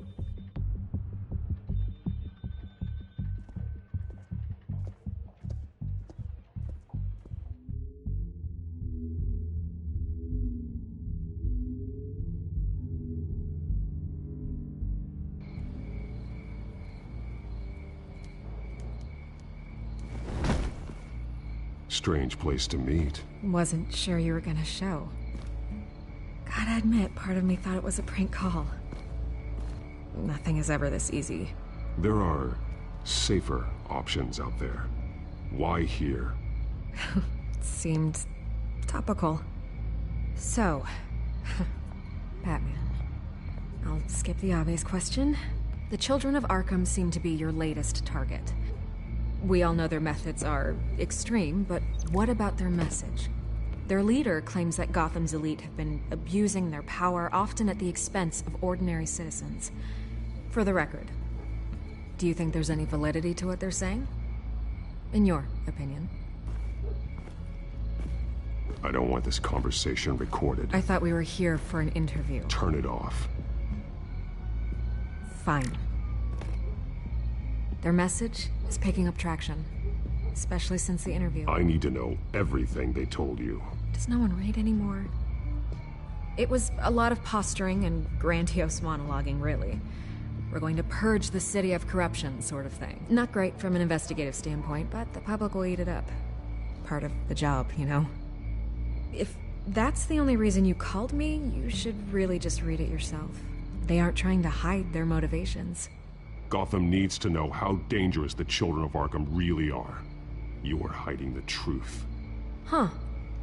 Strange place to meet. Wasn't sure you were gonna show. Gotta admit, part of me thought it was a prank call. Nothing is ever this easy. There are safer options out there. Why here? Seemed topical. So, Batman. I'll skip the obvious question. The children of Arkham seem to be your latest target. We all know their methods are extreme, but what about their message? Their leader claims that Gotham's elite have been abusing their power, often at the expense of ordinary citizens. For the record, do you think there's any validity to what they're saying? In your opinion? I don't want this conversation recorded. I thought we were here for an interview. Turn it off. Fine. Their message is picking up traction, especially since the interview. I need to know everything they told you. Does no one read anymore? It was a lot of posturing and grandiose monologuing, really. We're going to purge the city of corruption, sort of thing. Not great from an investigative standpoint, but the public will eat it up. Part of the job, you know? If that's the only reason you called me, you should really just read it yourself. They aren't trying to hide their motivations. Gotham needs to know how dangerous the children of Arkham really are. You are hiding the truth. Huh.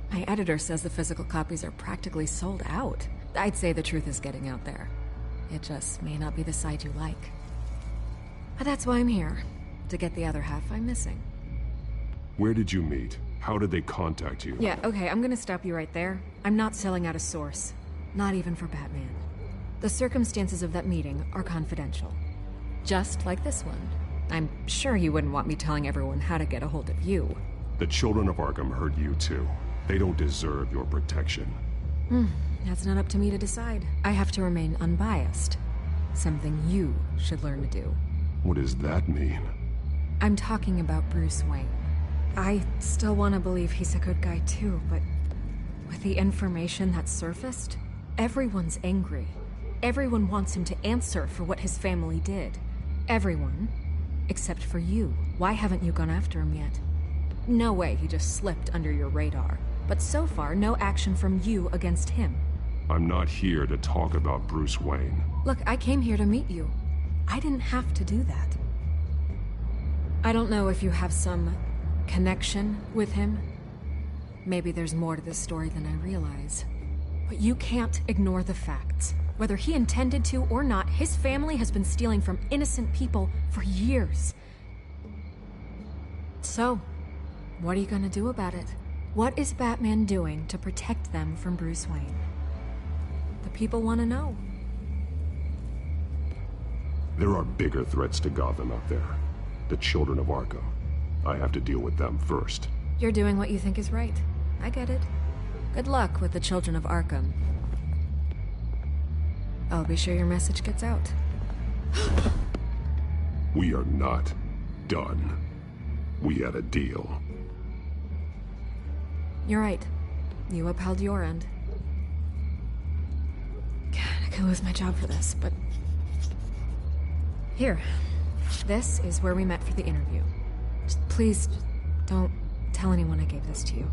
My editor says the physical copies are practically sold out. I'd say the truth is getting out there. It just may not be the side you like. But that's why I'm here. To get the other half I'm missing. Where did you meet? How did they contact you? Yeah, okay, I'm gonna stop you right there. I'm not selling out a source. Not even for Batman. The circumstances of that meeting are confidential. Just like this one. I'm sure you wouldn't want me telling everyone how to get a hold of you. The children of Arkham heard you too. They don't deserve your protection. That's not up to me to decide. I have to remain unbiased. Something you should learn to do. What does that mean? I'm talking about Bruce Wayne. I still want to believe he's a good guy too, but with the information that surfaced, everyone's angry. Everyone wants him to answer for what his family did. Everyone, except for you. Why haven't you gone after him yet? No way he just slipped under your radar. But so far, no action from you against him. I'm not here to talk about Bruce Wayne. Look, I came here to meet you. I didn't have to do that. I don't know if you have some connection with him. Maybe there's more to this story than I realize. But you can't ignore the facts. Whether he intended to or not, his family has been stealing from innocent people for years. So, what are you gonna do about it? What is Batman doing to protect them from Bruce Wayne? The people want to know. There are bigger threats to Gotham out there. The children of Arkham. I have to deal with them first. You're doing what you think is right. I get it. Good luck with the children of Arkham. I'll be sure your message gets out. We are not done. We had a deal. You're right. You upheld your end. God, I could lose my job for this, but... Here. This is where we met for the interview. Just please, don't tell anyone I gave this to you.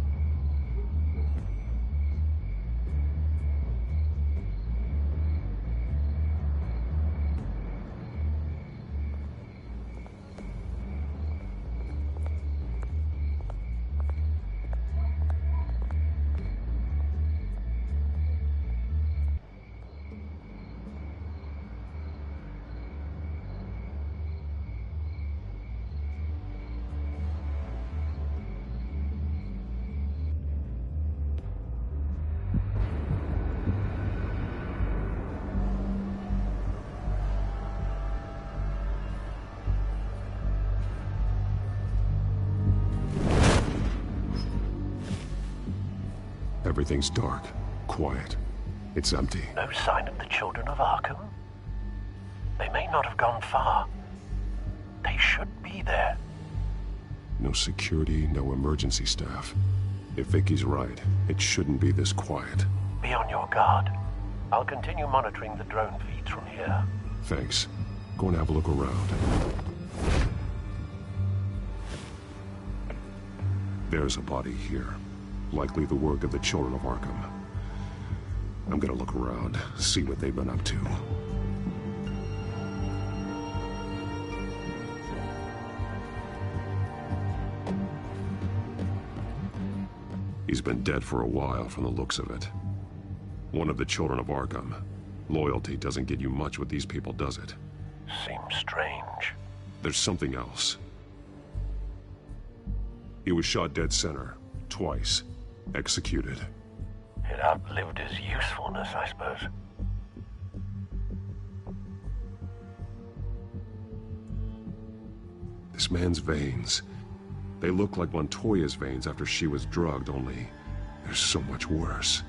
Everything's dark, quiet. It's empty. No sign of the children of Arkham? They may not have gone far. They should be there. No security, no emergency staff. If Vicky's right, it shouldn't be this quiet. Be on your guard. I'll continue monitoring the drone feeds from here. Thanks. Go and have a look around. There's a body here. Likely the work of the children of Arkham. I'm gonna look around, see what they've been up to. He's been dead for a while from the looks of it. One of the children of Arkham. Loyalty doesn't get you much with these people, does it? Seems strange. There's something else. He was shot dead center, twice, executed. It outlived his usefulness, I suppose. This man's veins. They look like Montoya's veins after she was drugged, only they're so much worse.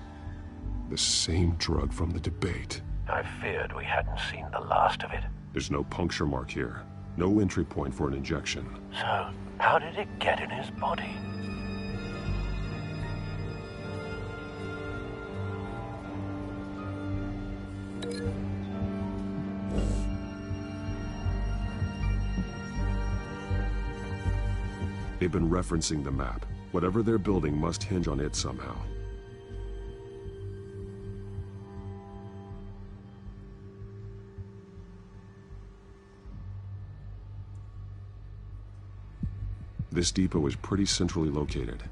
The same drug from the debate. I feared we hadn't seen the last of it. There's no puncture mark here. No entry point for an injection. So, how did it get in his body? They've been referencing the map. Whatever they're building must hinge on it somehow. This depot is pretty centrally located.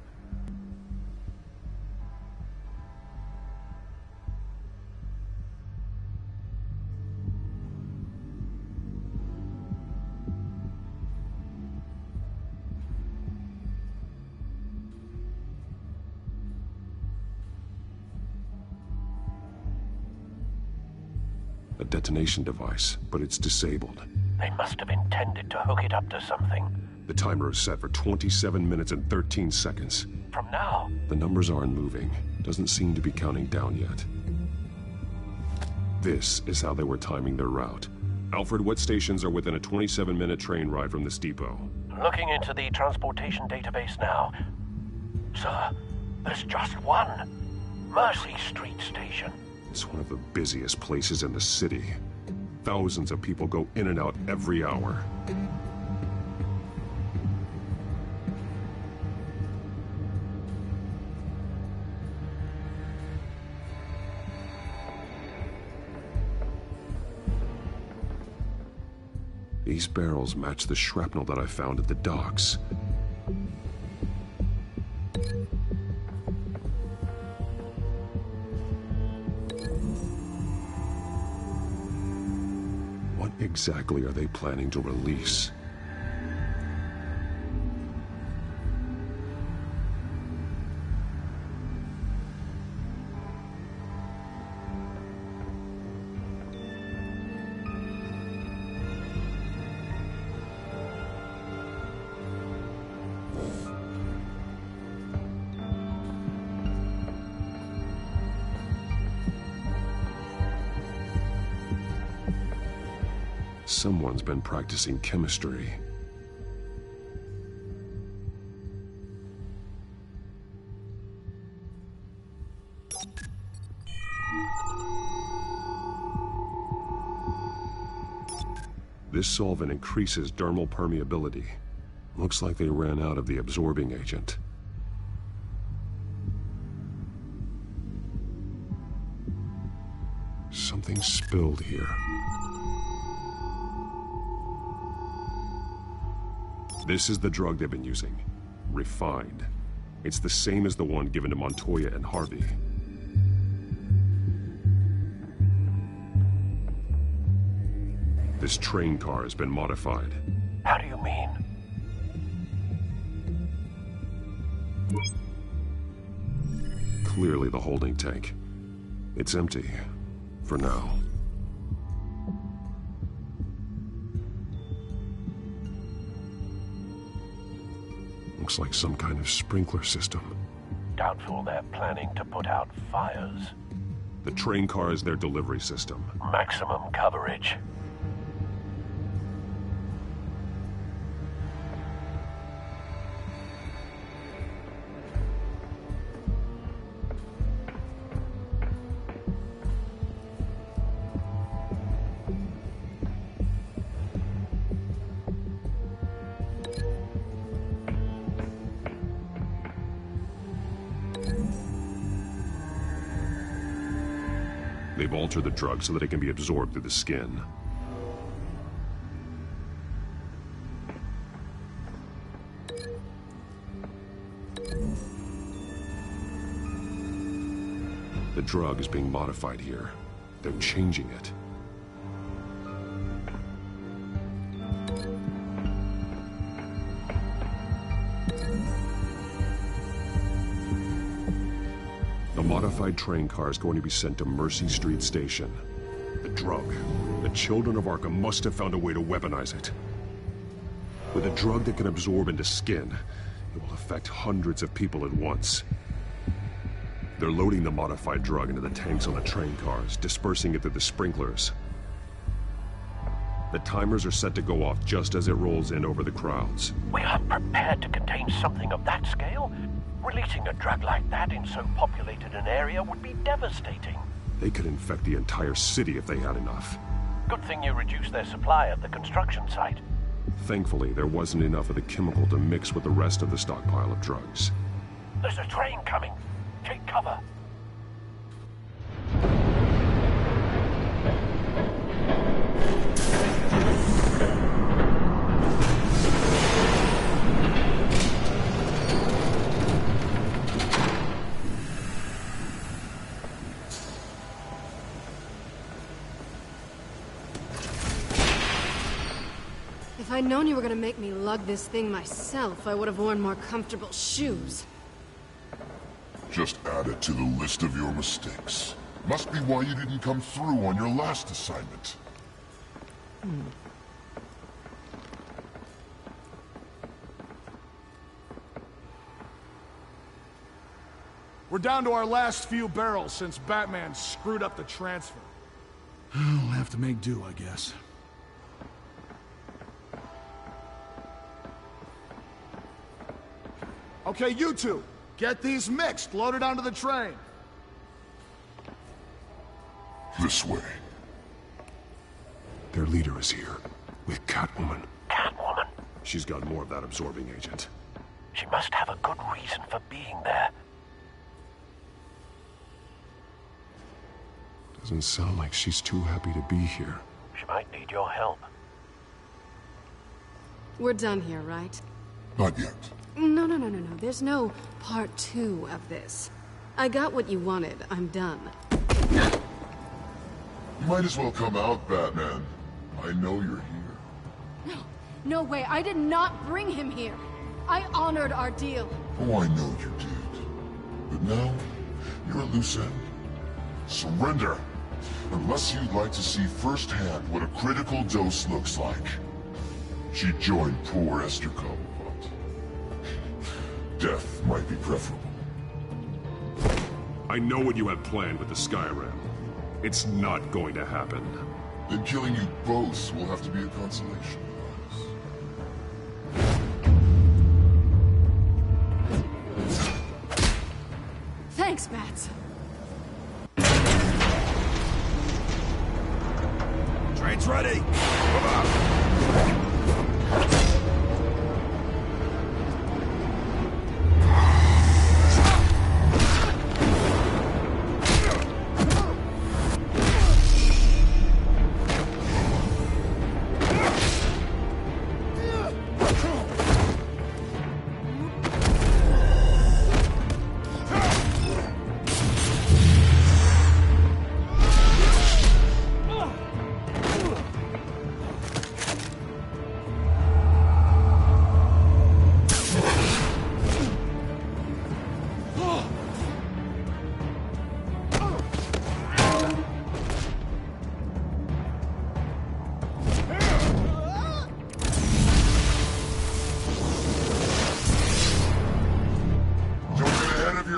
A detonation device, but it's disabled. They must have intended to hook it up to something. The timer is set for 27 minutes and 13 seconds. From now? The numbers aren't moving. Doesn't seem to be counting down yet. This is how they were timing their route. Alfred, what stations are within a 27-minute train ride from this depot? Looking into the transportation database now. Sir, there's just one. Mercy Street Station. It's one of the busiest places in the city. Thousands of people go in and out every hour. These barrels match the shrapnel that I found at the docks. What exactly are they planning to release? Someone's been practicing chemistry. This solvent increases dermal permeability. Looks like they ran out of the absorbing agent. Something spilled here. This is the drug they've been using. Refined. It's the same as the one given to Montoya and Harvey. This train car has been modified. How do you mean? Clearly the holding tank. It's empty. For now. Looks like some kind of sprinkler system. doubtful they're planning to put out fires. The train car is their delivery system. Maximum coverage. They've altered the drug so that it can be absorbed through the skin. The drug is being modified here. They're changing it. The modified train car is going to be sent to Mercy Street Station. The drug. The children of Arkham must have found a way to weaponize it. With a drug that can absorb into skin, it will affect hundreds of people at once. They're loading the modified drug into the tanks on the train cars, dispersing it through the sprinklers. The timers are set to go off just as it rolls in over the crowds. We aren't prepared to contain something of that scale. Releasing a drug like that in so populated an area would be devastating. They could infect the entire city if they had enough. Good thing you reduced their supply at the construction site. Thankfully, there wasn't enough of the chemical to mix with the rest of the stockpile of drugs. There's a train coming. Take cover. If I'd known you were gonna make me lug this thing myself, I would have worn more comfortable shoes. Just add it to the list of your mistakes. Must be why you didn't come through on your last assignment. We're down to our last few barrels since Batman screwed up the transfer. We'll have to make do, I guess. Okay, you two, get these mixed, loaded onto the train. This way. Their leader is here, with Catwoman. Catwoman? She's got more of that absorbing agent. She must have a good reason for being there. Doesn't sound like she's too happy to be here. She might need your help. We're done here, right? Not yet. No. There's no part 2 of this. I got what you wanted. I'm done. You might as well come out, Batman. I know you're here. No way. I did not bring him here. I honored our deal. Oh, I know you did. But now, you're a loose end. Surrender. Unless you'd like to see firsthand what a critical dose looks like. She joined poor Esther Cobblepot. Death might be preferable. I know what you had planned with the Skyrim. It's not going to happen. Then killing you both will have to be a consolation prize. Thanks, Bats. Train's ready! Come on!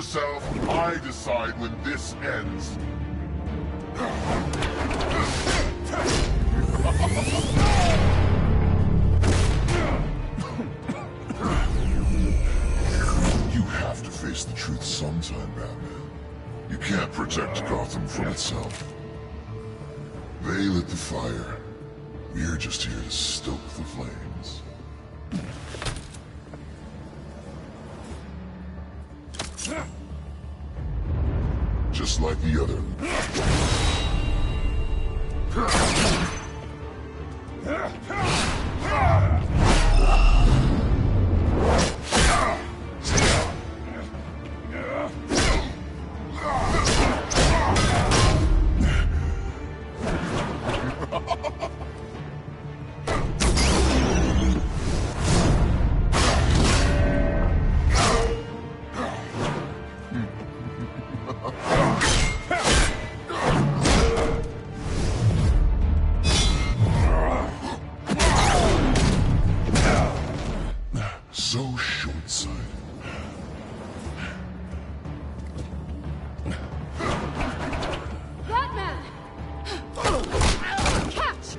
yourself. I decide when this ends. You have to face the truth sometime, Batman. You can't protect Gotham from itself. They lit the fire. We're just here to stoke the flames. Just like the other. So short-sighted. Batman! Catch!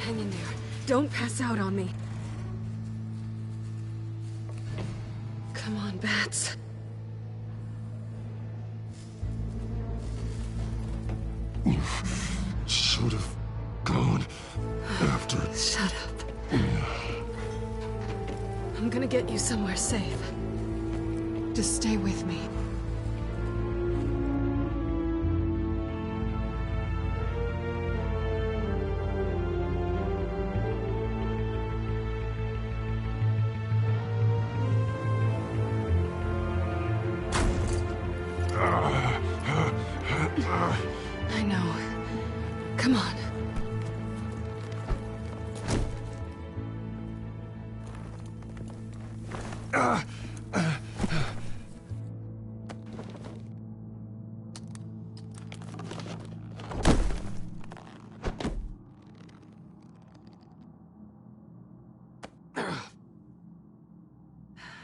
Hang in there. Don't pass out on me. Come on, Bats. You should have gone after. Shut up. I'm gonna get you somewhere safe. Just stay with me. I know. Come on.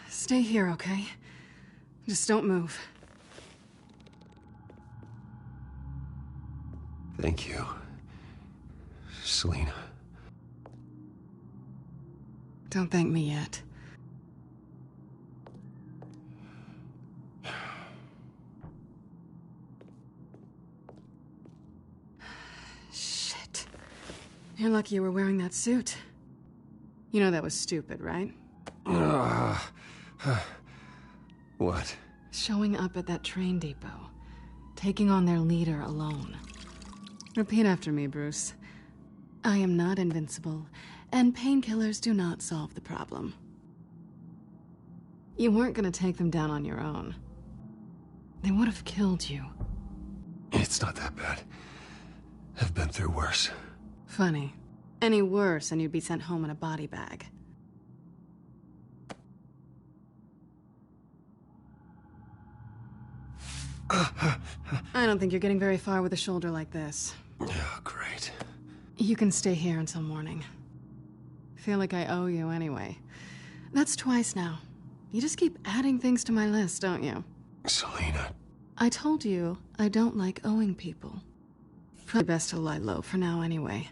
Stay here, okay? Just don't move. Thank you, Selina. Don't thank me yet. Shit. You're lucky you were wearing that suit. You know that was stupid, right? What? Showing up at that train depot. Taking on their leader alone. Repeat after me, Bruce. I am not invincible, and painkillers do not solve the problem. You weren't gonna take them down on your own. They would have killed you. It's not that bad. I've been through worse. Funny. Any worse, and you'd be sent home in a body bag. I don't think you're getting very far with a shoulder like this. Oh, great. You can stay here until morning. Feel like I owe you anyway. That's twice now. You just keep adding things to my list, don't you? Selina. I told you I don't like owing people. Probably best to lie low for now anyway.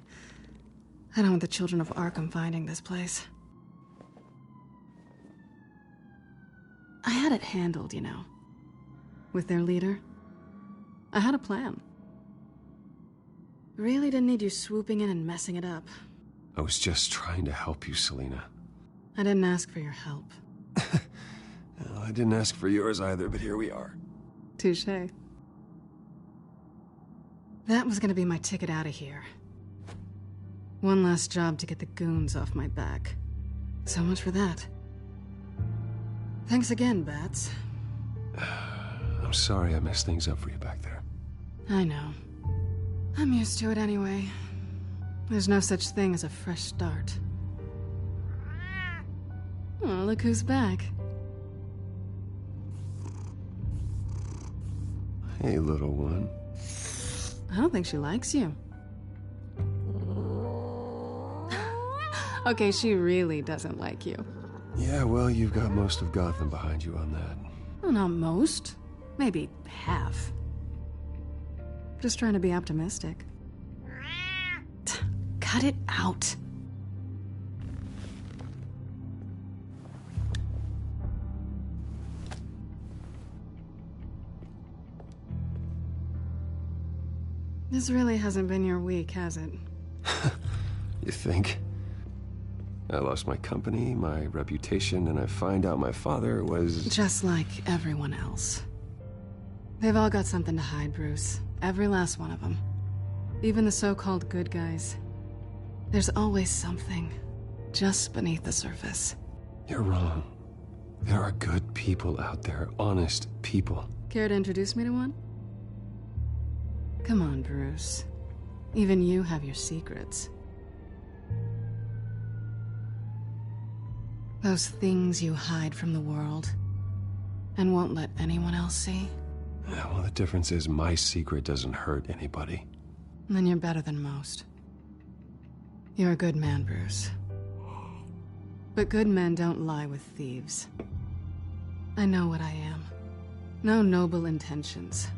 I don't want the children of Arkham finding this place. I had it handled, you know. With their leader. I had a plan. Really didn't need you swooping in and messing it up. I was just trying to help you, Selina. I didn't ask for your help. Well, I didn't ask for yours either, but here we are. Touché. That was gonna be my ticket out of here. One last job to get the goons off my back. So much for that. Thanks again, Bats. I'm sorry I messed things up for you back there. I know. I'm used to it anyway. There's no such thing as a fresh start. Oh, look who's back. Hey, little one. I don't think she likes you. Okay, she really doesn't like you. Yeah, well, you've got most of Gotham behind you on that. Well, not most. Maybe half. Just trying to be optimistic. Cut it out. This really hasn't been your week, has it? You think? I lost my company, my reputation, and I find out my father was... Just like everyone else. They've all got something to hide, Bruce. Every last one of them. Even the so-called good guys. There's always something just beneath the surface. You're wrong. There are good people out there, honest people. Care to introduce me to one? Come on, Bruce. Even you have your secrets. Those things you hide from the world and won't let anyone else see. Yeah, well, the difference is my secret doesn't hurt anybody. Then you're better than most. You're a good man, Bruce. But good men don't lie with thieves. I know what I am. No noble intentions.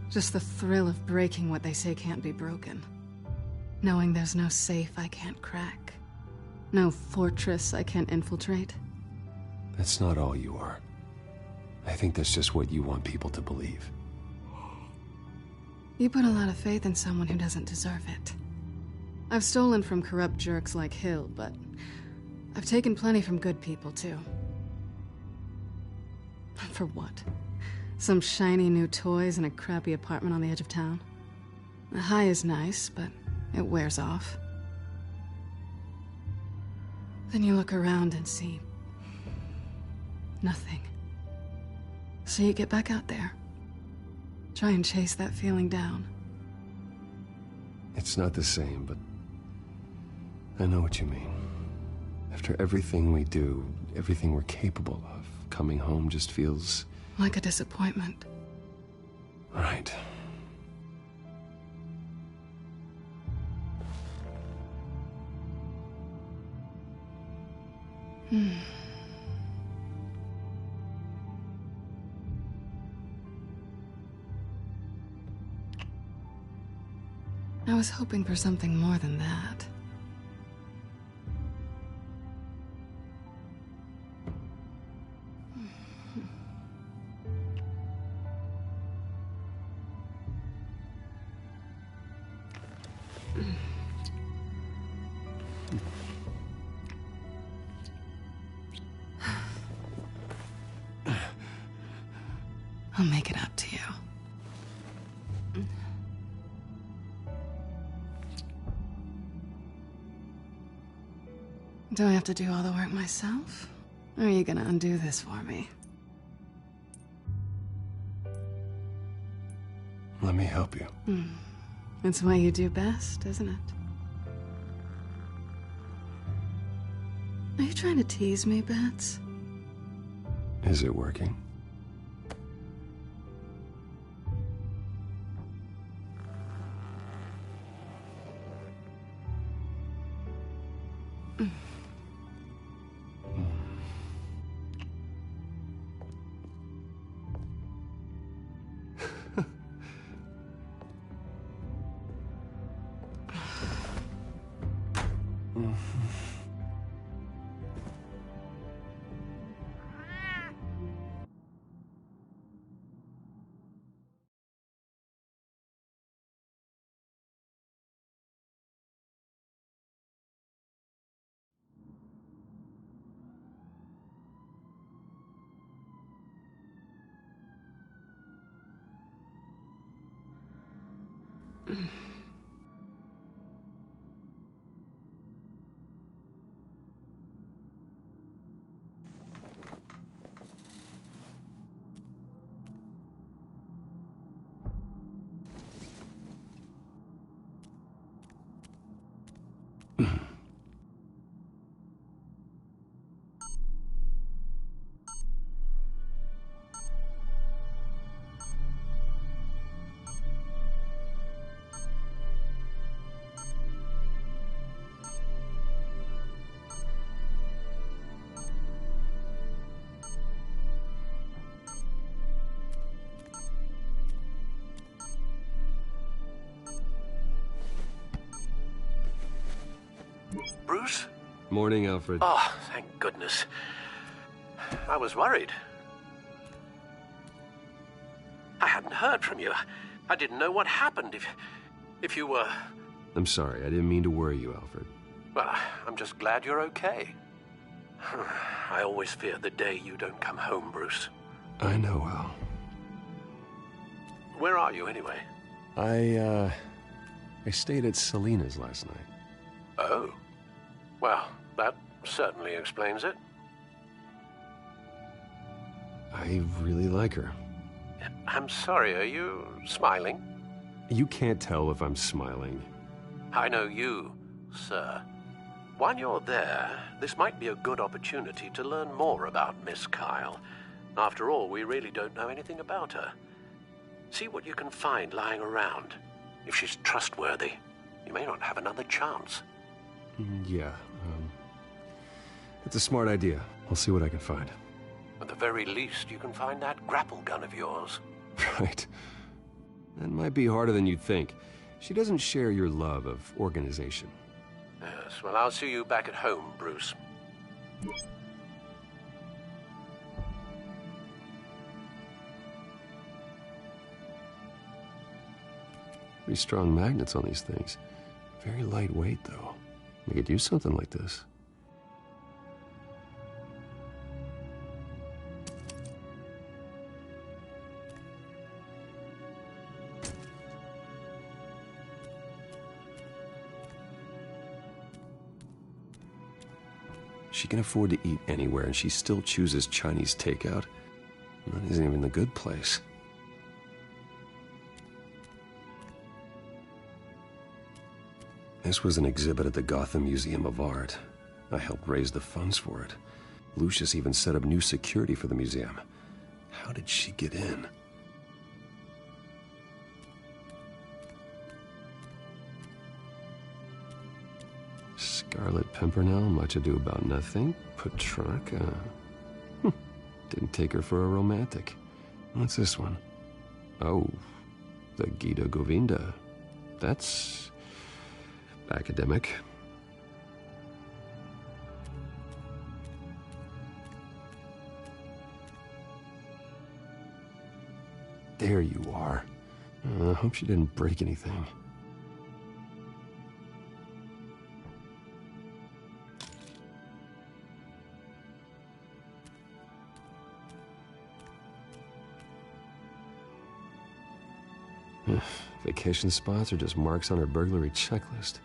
Just the thrill of breaking what they say can't be broken. Knowing there's no safe I can't crack. No fortress I can't infiltrate. That's not all you are. I think that's just what you want people to believe. You put a lot of faith in someone who doesn't deserve it. I've stolen from corrupt jerks like Hill, but I've taken plenty from good people, too. For what? Some shiny new toys and a crappy apartment on the edge of town? The high is nice, but it wears off. Then you look around and see nothing. So you get back out there. Try and chase that feeling down. It's not the same, but I know what you mean. After everything we do, everything we're capable of, coming home just feels... like a disappointment. Right. I was hoping for something more than that. I'll make it up to you. Do I have to do all the work myself? Or are you gonna undo this for me? Let me help you. It's what you do best, isn't it? Are you trying to tease me, Bats? Is it working? Bruce? Morning, Alfred. Oh, thank goodness. I was worried. I hadn't heard from you. I didn't know what happened if you were... I'm sorry, I didn't mean to worry you, Alfred. Well, I'm just glad you're okay. I always fear the day you don't come home, Bruce. I know, Al. Where are you, anyway? I stayed at Selena's last night. Oh. Well, that certainly explains it. I really like her. I'm sorry, are you smiling? You can't tell if I'm smiling. I know you, sir. While you're there, this might be a good opportunity to learn more about Miss Kyle. After all, we really don't know anything about her. See what you can find lying around. If she's trustworthy, you may not have another chance. Yeah, it's a smart idea. I'll see what I can find. At the very least, you can find that grapple gun of yours. Right. That might be harder than you'd think. She doesn't share your love of organization. Yes, well, I'll see you back at home, Bruce. Pretty strong magnets on these things. Very lightweight, though. We could use something like this. She can afford to eat anywhere, and she still chooses Chinese takeout. That isn't even the good place. This was an exhibit at the Gotham Museum of Art. I helped raise the funds for it. Lucius even set up new security for the museum. How did she get in? Scarlet Pimpernel, Much Ado About Nothing, Petrarca. Didn't take her for a romantic. What's this one? Oh, the Gita Govinda. That's academic. There you are. I hope she didn't break anything. Vacation spots are just marks on her burglary checklist.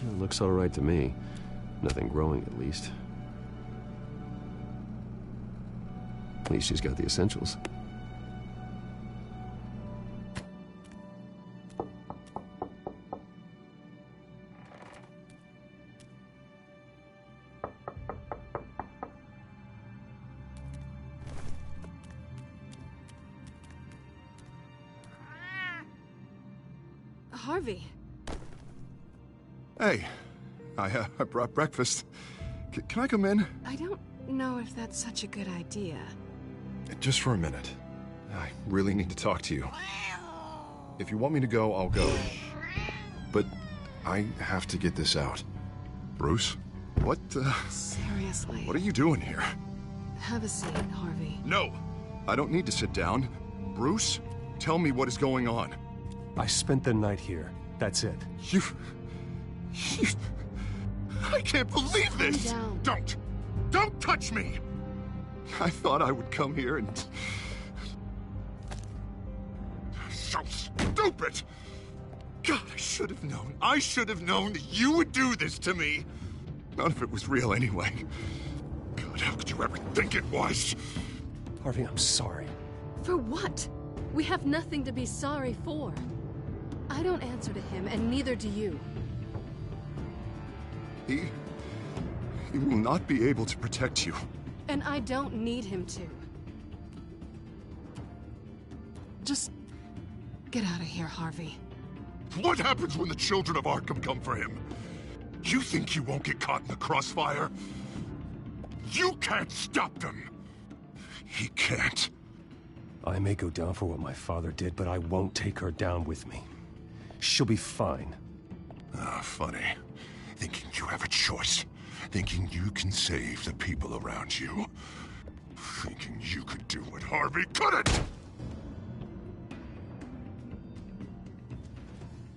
It looks all right to me. Nothing growing, at least. At least she's got the essentials. Harvey. Hey, I brought breakfast. Can I come in? I don't know if that's such a good idea. Just for a minute. I really need to talk to you. If you want me to go, I'll go. But I have to get this out. Bruce? What, Seriously. What are you doing here? Have a seat, Harvey. No! I don't need to sit down. Bruce, tell me what is going on. I spent the night here. That's it. I can't believe this! Calm down. Don't touch me! I thought I would come here and... So stupid! God, I should have known. I should have known that you would do this to me. None of it was real anyway. God, how could you ever think it was? Harvey, I'm sorry. For what? We have nothing to be sorry for. I don't answer to him, and neither do you. He will not be able to protect you. And I don't need him to. Just get out of here, Harvey. What happens when the children of Arkham come for him? You think you won't get caught in the crossfire? You can't stop them! He can't. I may go down for what my father did, but I won't take her down with me. She'll be fine. Ah, funny. Thinking you have a choice. Thinking you can save the people around you. Thinking you could do what Harvey couldn't!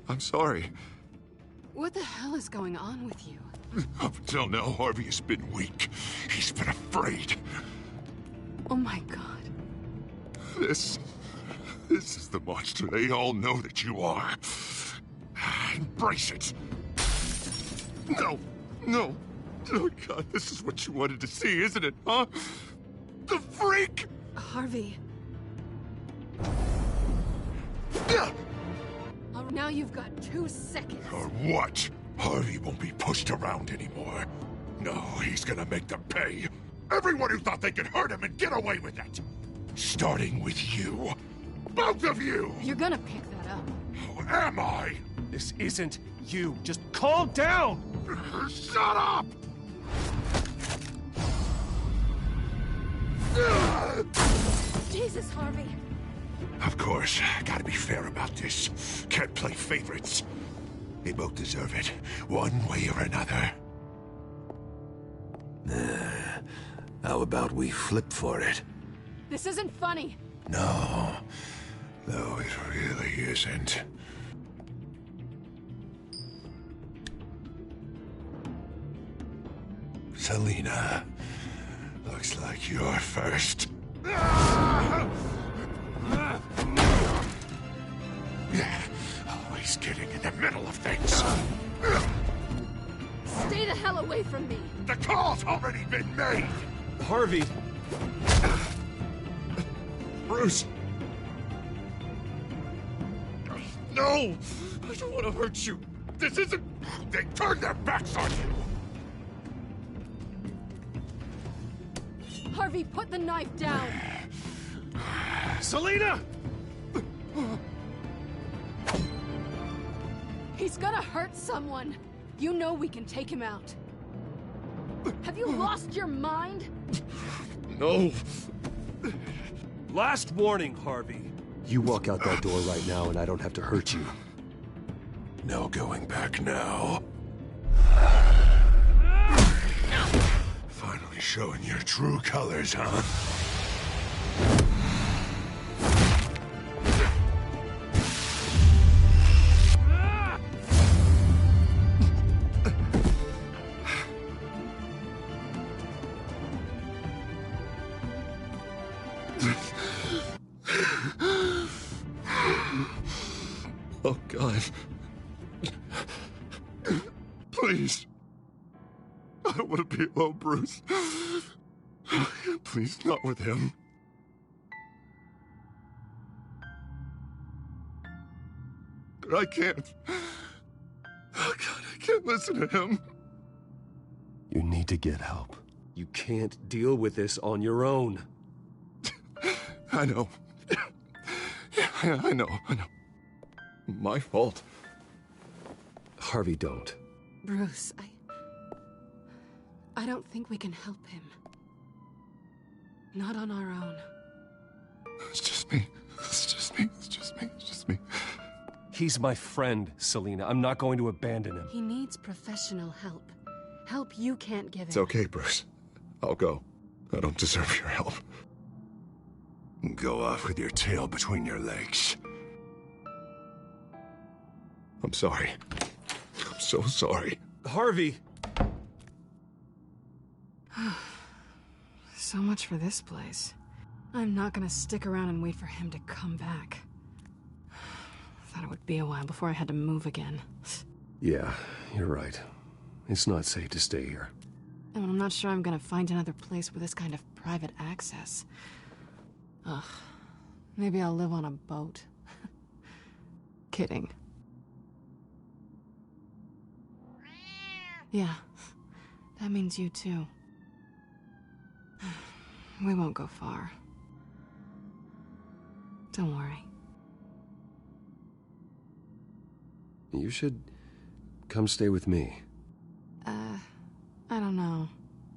I'm sorry. What the hell is going on with you? Up until now, Harvey has been weak. He's been afraid. Oh my God. This is the monster they all know that you are. Embrace it. No. Oh God, this is what you wanted to see, isn't it, huh? The freak! Harvey. Now you've got 2 seconds. Or what? Harvey won't be pushed around anymore. No, he's gonna make them pay. Everyone who thought they could hurt him and get away with it. Starting with you. Both of you! You're gonna pick that up. Who am I? This isn't you. Just calm down! Shut up! Jesus, Harvey. Of course, gotta be fair about this. Can't play favorites. They both deserve it, one way or another. How about we flip for it? This isn't funny. No, it really isn't. Selina, looks like you're first. Always getting in the middle of things. Stay the hell away from me. The call's already been made. Harvey. Bruce. No! I don't want to hurt you. This isn't... They turned their backs on you. Harvey, put the knife down. Selina! He's gonna hurt someone. You know we can take him out. Have you lost your mind? No. Last warning, Harvey. You walk out that door right now and I don't have to hurt you. No going back now. Finally showing your true colors, huh? Oh, God. Please. I don't want to be alone, Bruce. Please, not with him. But I can't. Oh, God, I can't listen to him. You need to get help. You can't deal with this on your own. I know. Yeah, I know. My fault. Harvey, don't. Bruce, I don't think we can help him. Not on our own. It's just me. He's my friend, Selina. I'm not going to abandon him. He needs professional help. Help you can't give him. It's okay, Bruce. I'll go. I don't deserve your help. Go off with your tail between your legs. I'm sorry. I'm so sorry. Harvey! So much for this place. I'm not gonna stick around and wait for him to come back. Thought it would be a while before I had to move again. Yeah, you're right. It's not safe to stay here. And I'm not sure I'm gonna find another place with this kind of private access. Ugh. Maybe I'll live on a boat. Kidding. Yeah. That means you too. We won't go far. Don't worry. You should come stay with me. I don't know.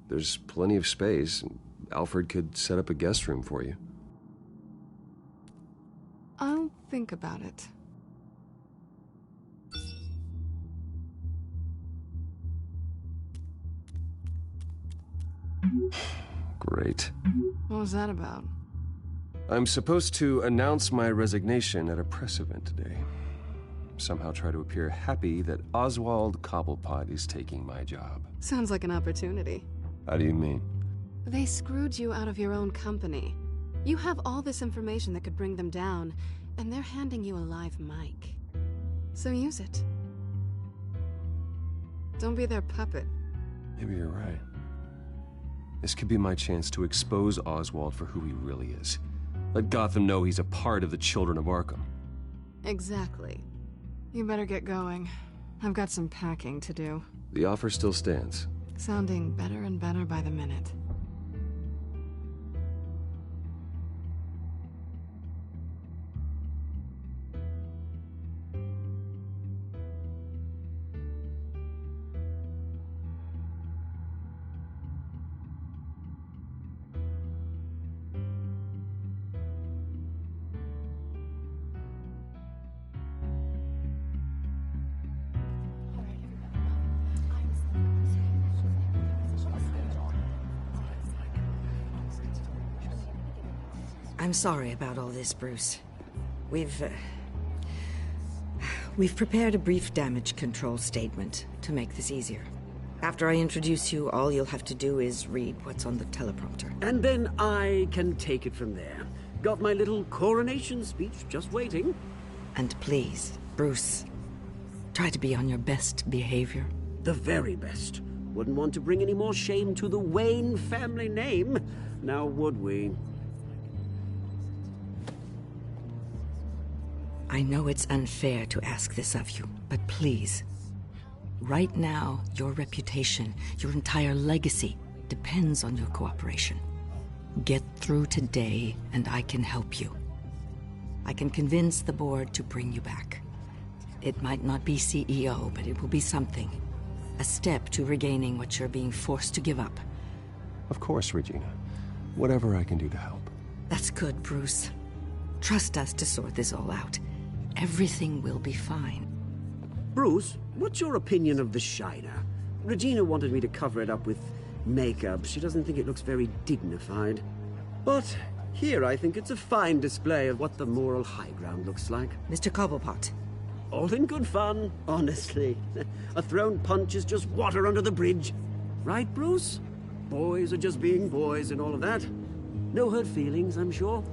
There's plenty of space. Alfred could set up a guest room for you. I'll think about it. Great. What was that about? I'm supposed to announce my resignation at a press event today. Somehow try to appear happy that Oswald Cobblepot is taking my job. Sounds like an opportunity. How do you mean? They screwed you out of your own company. You have all this information that could bring them down, and they're handing you a live mic. So use it. Don't be their puppet. Maybe you're right. This could be my chance to expose Oswald for who he really is. Let Gotham know he's a part of the Children of Arkham. Exactly. You better get going. I've got some packing to do. The offer still stands. Sounding better and better by the minute. I'm sorry about all this, Bruce. We've prepared a brief damage control statement to make this easier. After I introduce you, all you'll have to do is read what's on the teleprompter. And then I can take it from there. Got my little coronation speech just waiting. And please, Bruce, try to be on your best behavior. The very best. Wouldn't want to bring any more shame to the Wayne family name, now would we? I know it's unfair to ask this of you, but please. Right now, your reputation, your entire legacy, depends on your cooperation. Get through today, and I can help you. I can convince the board to bring you back. It might not be CEO, but it will be something. A step to regaining what you're being forced to give up. Of course, Regina. Whatever I can do to help. That's good, Bruce. Trust us to sort this all out. Everything will be fine. Bruce, what's your opinion of the Shiner? Regina wanted me to cover it up with makeup. She doesn't think it looks very dignified. But here I think it's a fine display of what the moral high ground looks like. Mr. Cobblepot. All in good fun, honestly. A thrown punch is just water under the bridge. Right, Bruce? Boys are just being boys and all of that. No hurt feelings, I'm sure.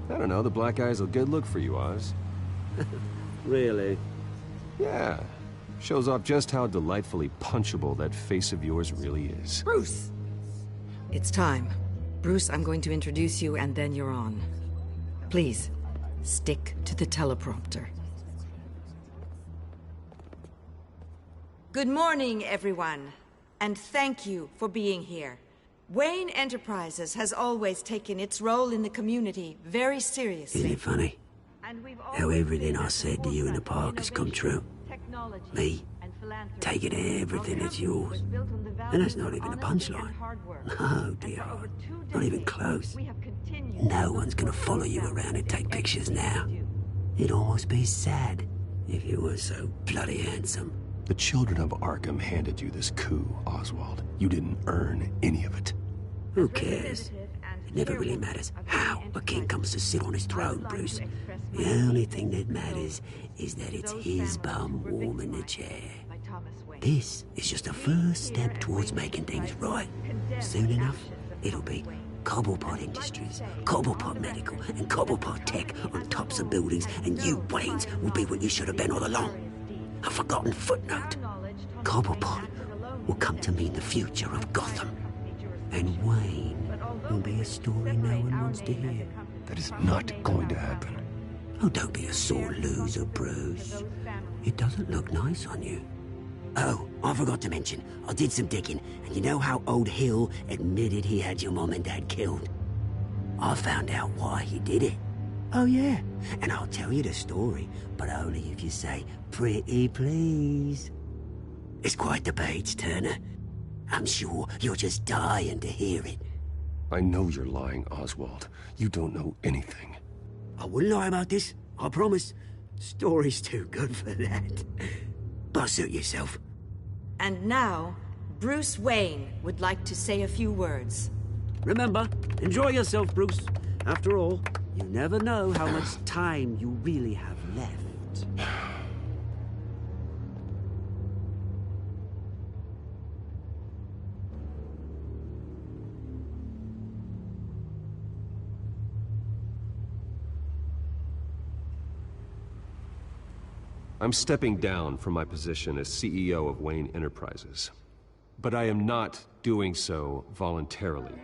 I don't know, the black eye's a good look for you, Oz. Really? Yeah. Shows off just how delightfully punchable that face of yours really is. Bruce! It's time. Bruce, I'm going to introduce you and then you're on. Please, stick to the teleprompter. Good morning, everyone. And thank you for being here. Wayne Enterprises has always taken its role in the community very seriously. Isn't it funny? How everything I said to you in the park has come true. Me, taking everything that's yours. And that's not even a punchline. No, dear. Not even close. No one's gonna follow you around and take pictures now. It'd almost be sad if you were so bloody handsome. The Children of Arkham handed you this coup, Oswald. You didn't earn any of it. Who cares? It never really matters how a king comes to sit on his throne, Bruce. The only thing that matters is that it's his bum warming the chair. This is just a first step towards making things right. Soon enough, it'll be Cobblepot Industries, Cobblepot Medical, and Cobblepot Tech on tops of buildings, and you, Waynes, will be what you should have been all along. A forgotten footnote. Cobblepot will come to mean the future of Gotham. And Wayne will be a story no one wants to hear. That is not going to happen. Oh, don't be a sore loser, Bruce. It doesn't look nice on you. Oh, I forgot to mention, I did some digging, and you know how old Hill admitted he had your mom and dad killed? I found out why he did it. Oh, yeah, and I'll tell you the story, but only if you say, pretty please. It's quite the page, Turner. I'm sure you're just dying to hear it. I know you're lying, Oswald. You don't know anything. I wouldn't lie about this, I promise. Story's too good for that. But suit yourself. And now, Bruce Wayne would like to say a few words. Remember, enjoy yourself, Bruce. After all, you never know how much time you really have left. I'm stepping down from my position as CEO of Wayne Enterprises. But I am not doing so voluntarily.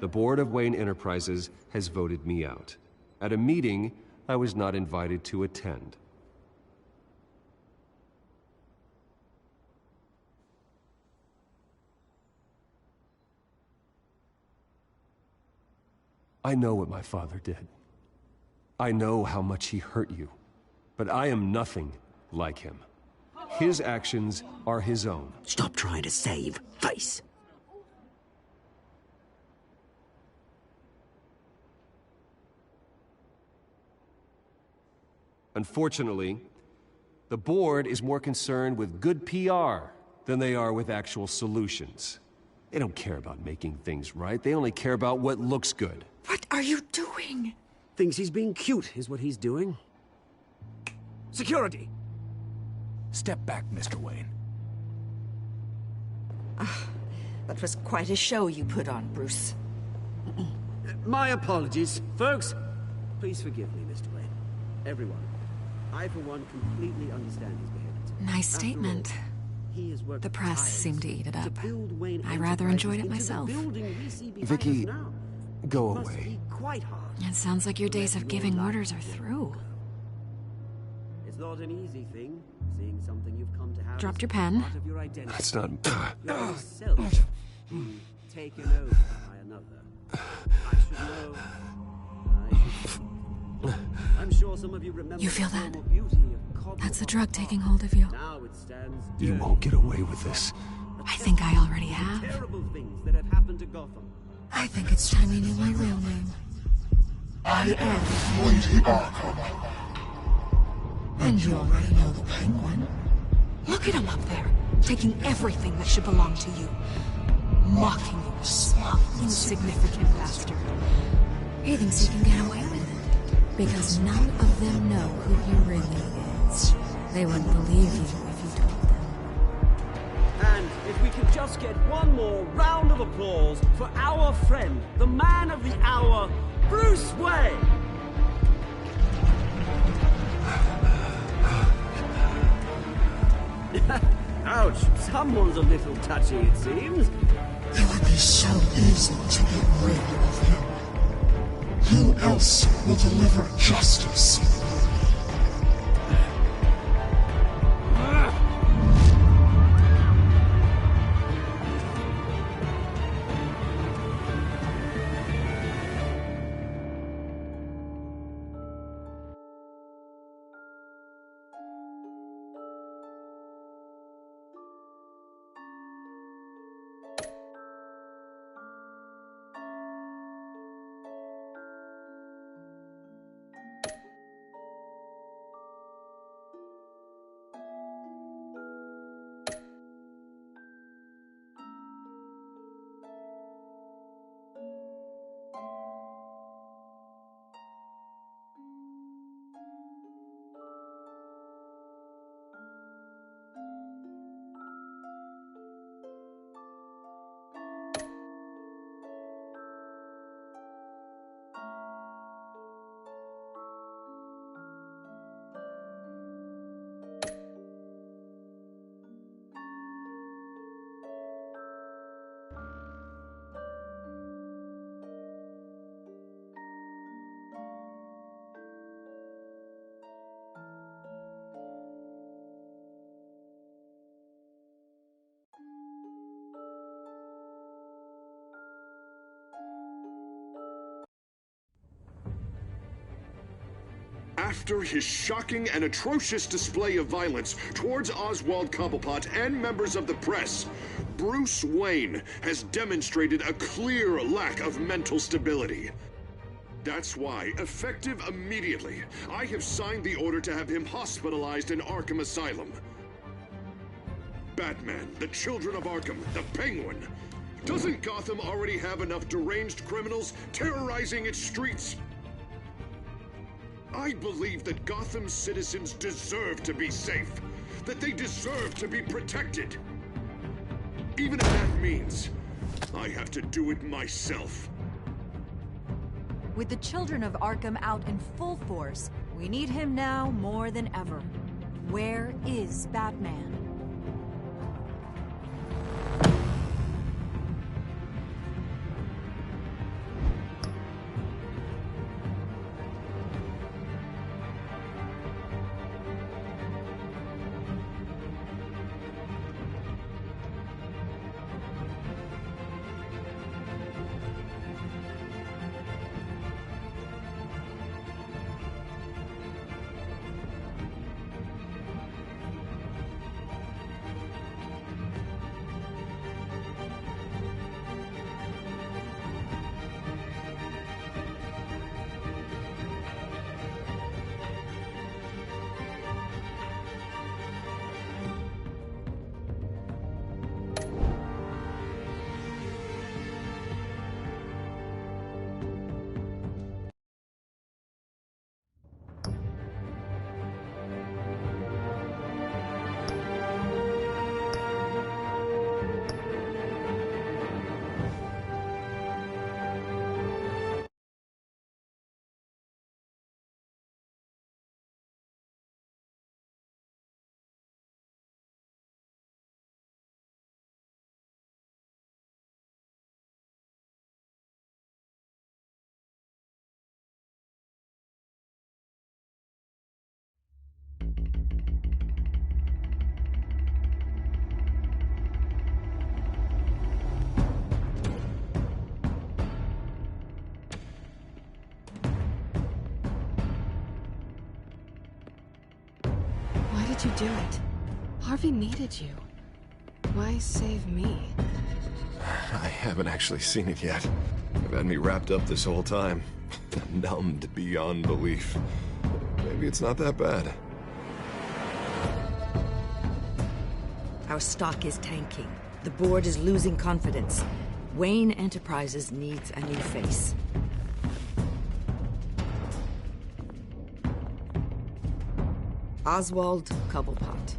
The board of Wayne Enterprises has voted me out, at a meeting I was not invited to attend. I know what my father did. I know how much he hurt you. But I am nothing like him. His actions are his own. Stop trying to save face. Unfortunately, the board is more concerned with good PR than they are with actual solutions. They don't care about making things right. They only care about what looks good. What are you doing? Thinks he's being cute, is what he's doing. Security! Step back, Mr. Wayne. That was quite a show you put on, Bruce. My apologies. Folks, please forgive me, Mr. Wayne. Everyone. I, for one, completely understand his behavior. Nice statement. The press seemed to eat it up. I rather enjoyed it myself. Vicky, go away. It sounds like your days of giving orders are through. It's not an easy thing, seeing something you've come to have. Dropped your pen. That's not... Yourself being taken over by another. I should know. I'm sure some of you remember. You feel that? That's the drug taking hold of you. You won't get away with this. I think I already have. Terrible things that have happened to Gotham. I think it's time you knew my real name. I am Lady Arkham. And you already know the Penguin. Look at him up there, taking everything that should belong to you. Mocking you, smug, insignificant bastard. He thinks he can get away with it, because none of them know who he really is. They wouldn't believe you if you told them. And if we could just get one more round of applause for our friend, the man of the hour, Bruce Wayne! Ouch, someone's a little touchy, it seems. It would be so easy to get rid of him. Who else will deliver justice? After his shocking and atrocious display of violence towards Oswald Cobblepot and members of the press, Bruce Wayne has demonstrated a clear lack of mental stability. That's why, effective immediately, I have signed the order to have him hospitalized in Arkham Asylum. Batman, the Children of Arkham, the Penguin. Doesn't Gotham already have enough deranged criminals terrorizing its streets? I believe that Gotham's citizens deserve to be safe, that they deserve to be protected. Even if that means I have to do it myself. With the Children of Arkham out in full force, we need him now more than ever. Where is Batman? Why did you do it? Harvey needed you. Why save me? I haven't actually seen it yet. They've had me wrapped up this whole time. Numbed beyond belief. Maybe it's not that bad. Our stock is tanking. The board is losing confidence. Wayne Enterprises needs a new face. Oswald Cobblepot.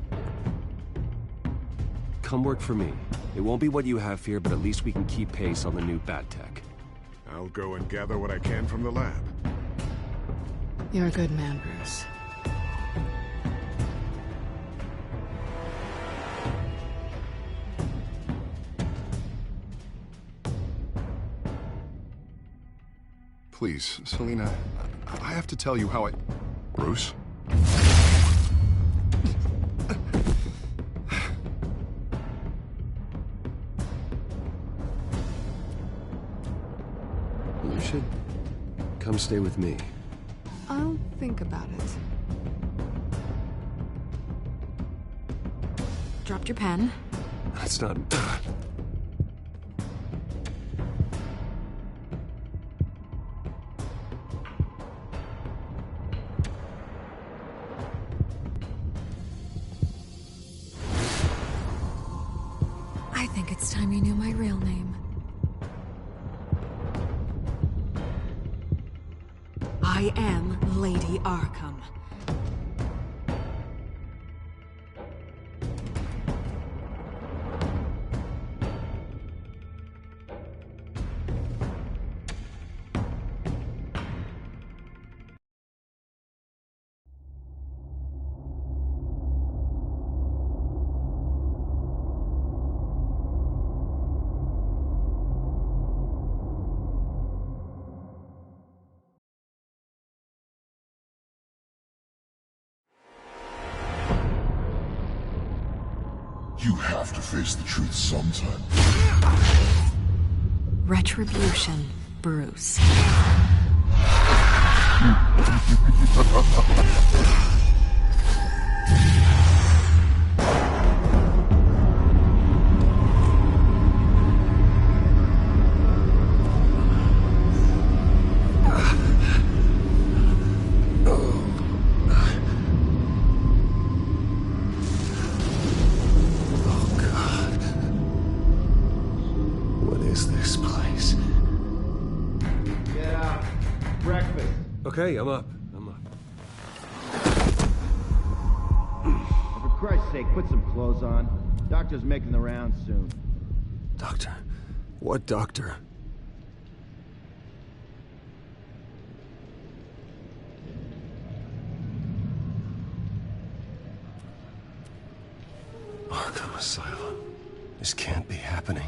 Come work for me. It won't be what you have here, but at least we can keep pace on the new bat tech. I'll go and gather what I can from the lab. You're a good man, Bruce. Please, Selina, I have to tell you how I... Bruce? You should come stay with me. I'll think about it. Dropped your pen. That's not... I think it's time you knew my real name. I am Lady Arkham. You have to face the truth sometime. Retribution, Bruce. Okay, I'm up. For Christ's sake, put some clothes on. Doctor's making the rounds soon. Doctor? What doctor? Arkham Asylum. This can't be happening.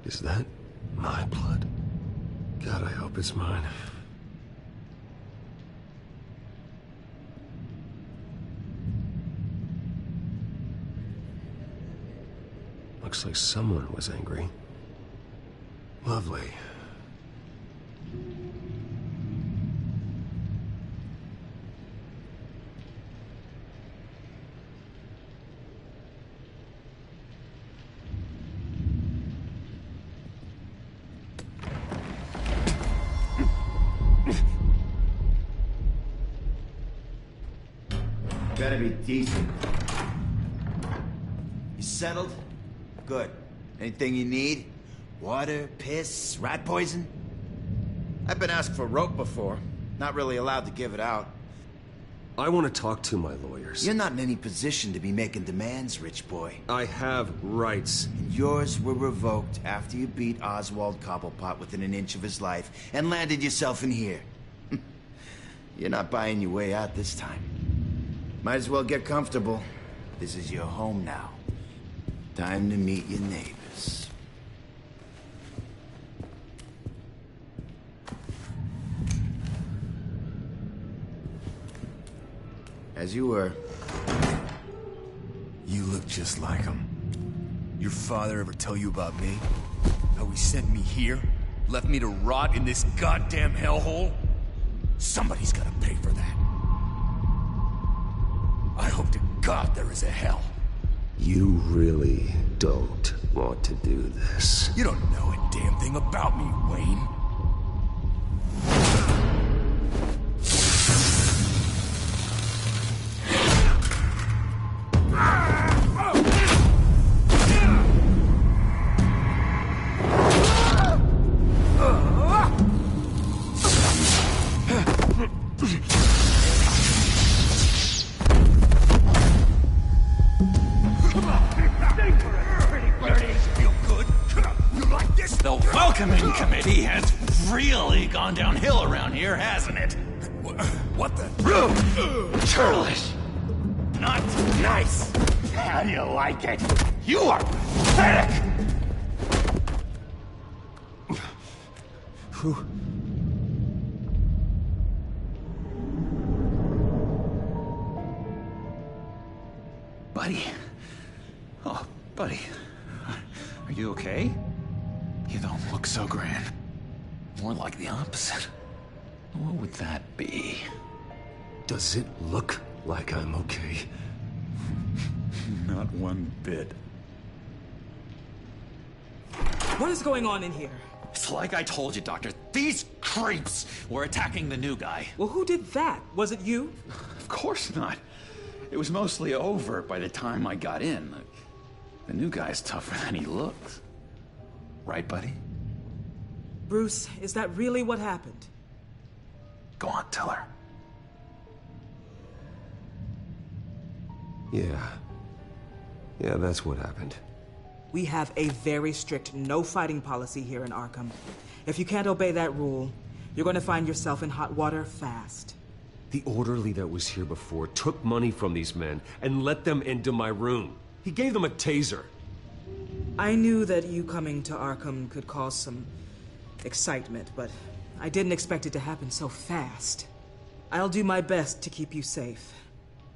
Is that my blood? God, I hope it's mine. Looks like someone was angry. Lovely. Better be decent. You settled? Good. Anything you need? Water, piss, rat poison? I've been asked for rope before. Not really allowed to give it out. I want to talk to my lawyers. You're not in any position to be making demands, rich boy. I have rights. And yours were revoked after you beat Oswald Cobblepot within an inch of his life and landed yourself in here. You're not buying your way out this time. Might as well get comfortable. This is your home now. Time to meet your neighbors. As you were. You look just like him. Your father ever tell you about me? How he sent me here? Left me to rot in this goddamn hellhole? Somebody's gotta pay for that. I hope to God there is a hell. You really don't want to do this. You don't know a damn thing about me, Wayne. Committee has really gone downhill around here, hasn't it? What the? Churlish. Not nice. How do you like it? You are pathetic. Buddy. Oh, buddy. Are you okay? You don't look so grand. More like the opposite. What would that be? Does it look like I'm okay? Not one bit. What is going on in here? It's like I told you, Doctor. These creeps were attacking the new guy. Well, who did that? Was it you? Of course not. It was mostly over by the time I got in. The new guy's tougher than he looks. Right, buddy? Bruce, is that really what happened? Go on, tell her. Yeah, that's what happened. We have a very strict no-fighting policy here in Arkham. If you can't obey that rule, you're going to find yourself in hot water fast. The orderly that was here before took money from these men and let them into my room. He gave them a taser. I knew that you coming to Arkham could cause some excitement, but I didn't expect it to happen so fast. I'll do my best to keep you safe.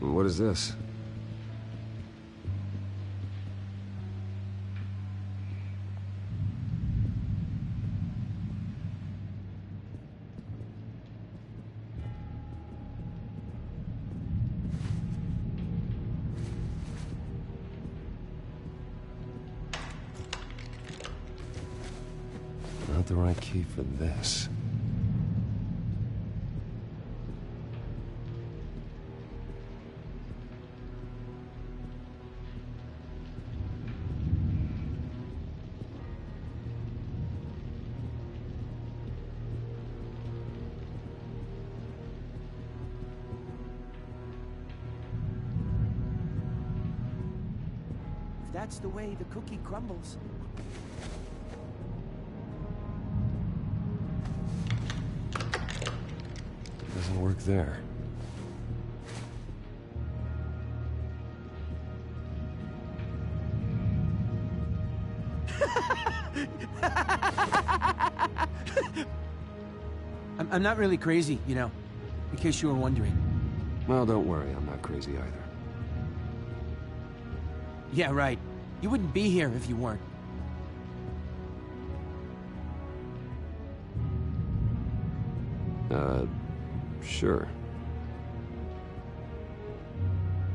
What is this? Not the right key for this. If that's the way the cookie crumbles. Doesn't work there. I'm not really crazy, you know, in case you were wondering. Well, don't worry, I'm not crazy either. Yeah, right. You wouldn't be here if you weren't. Sure.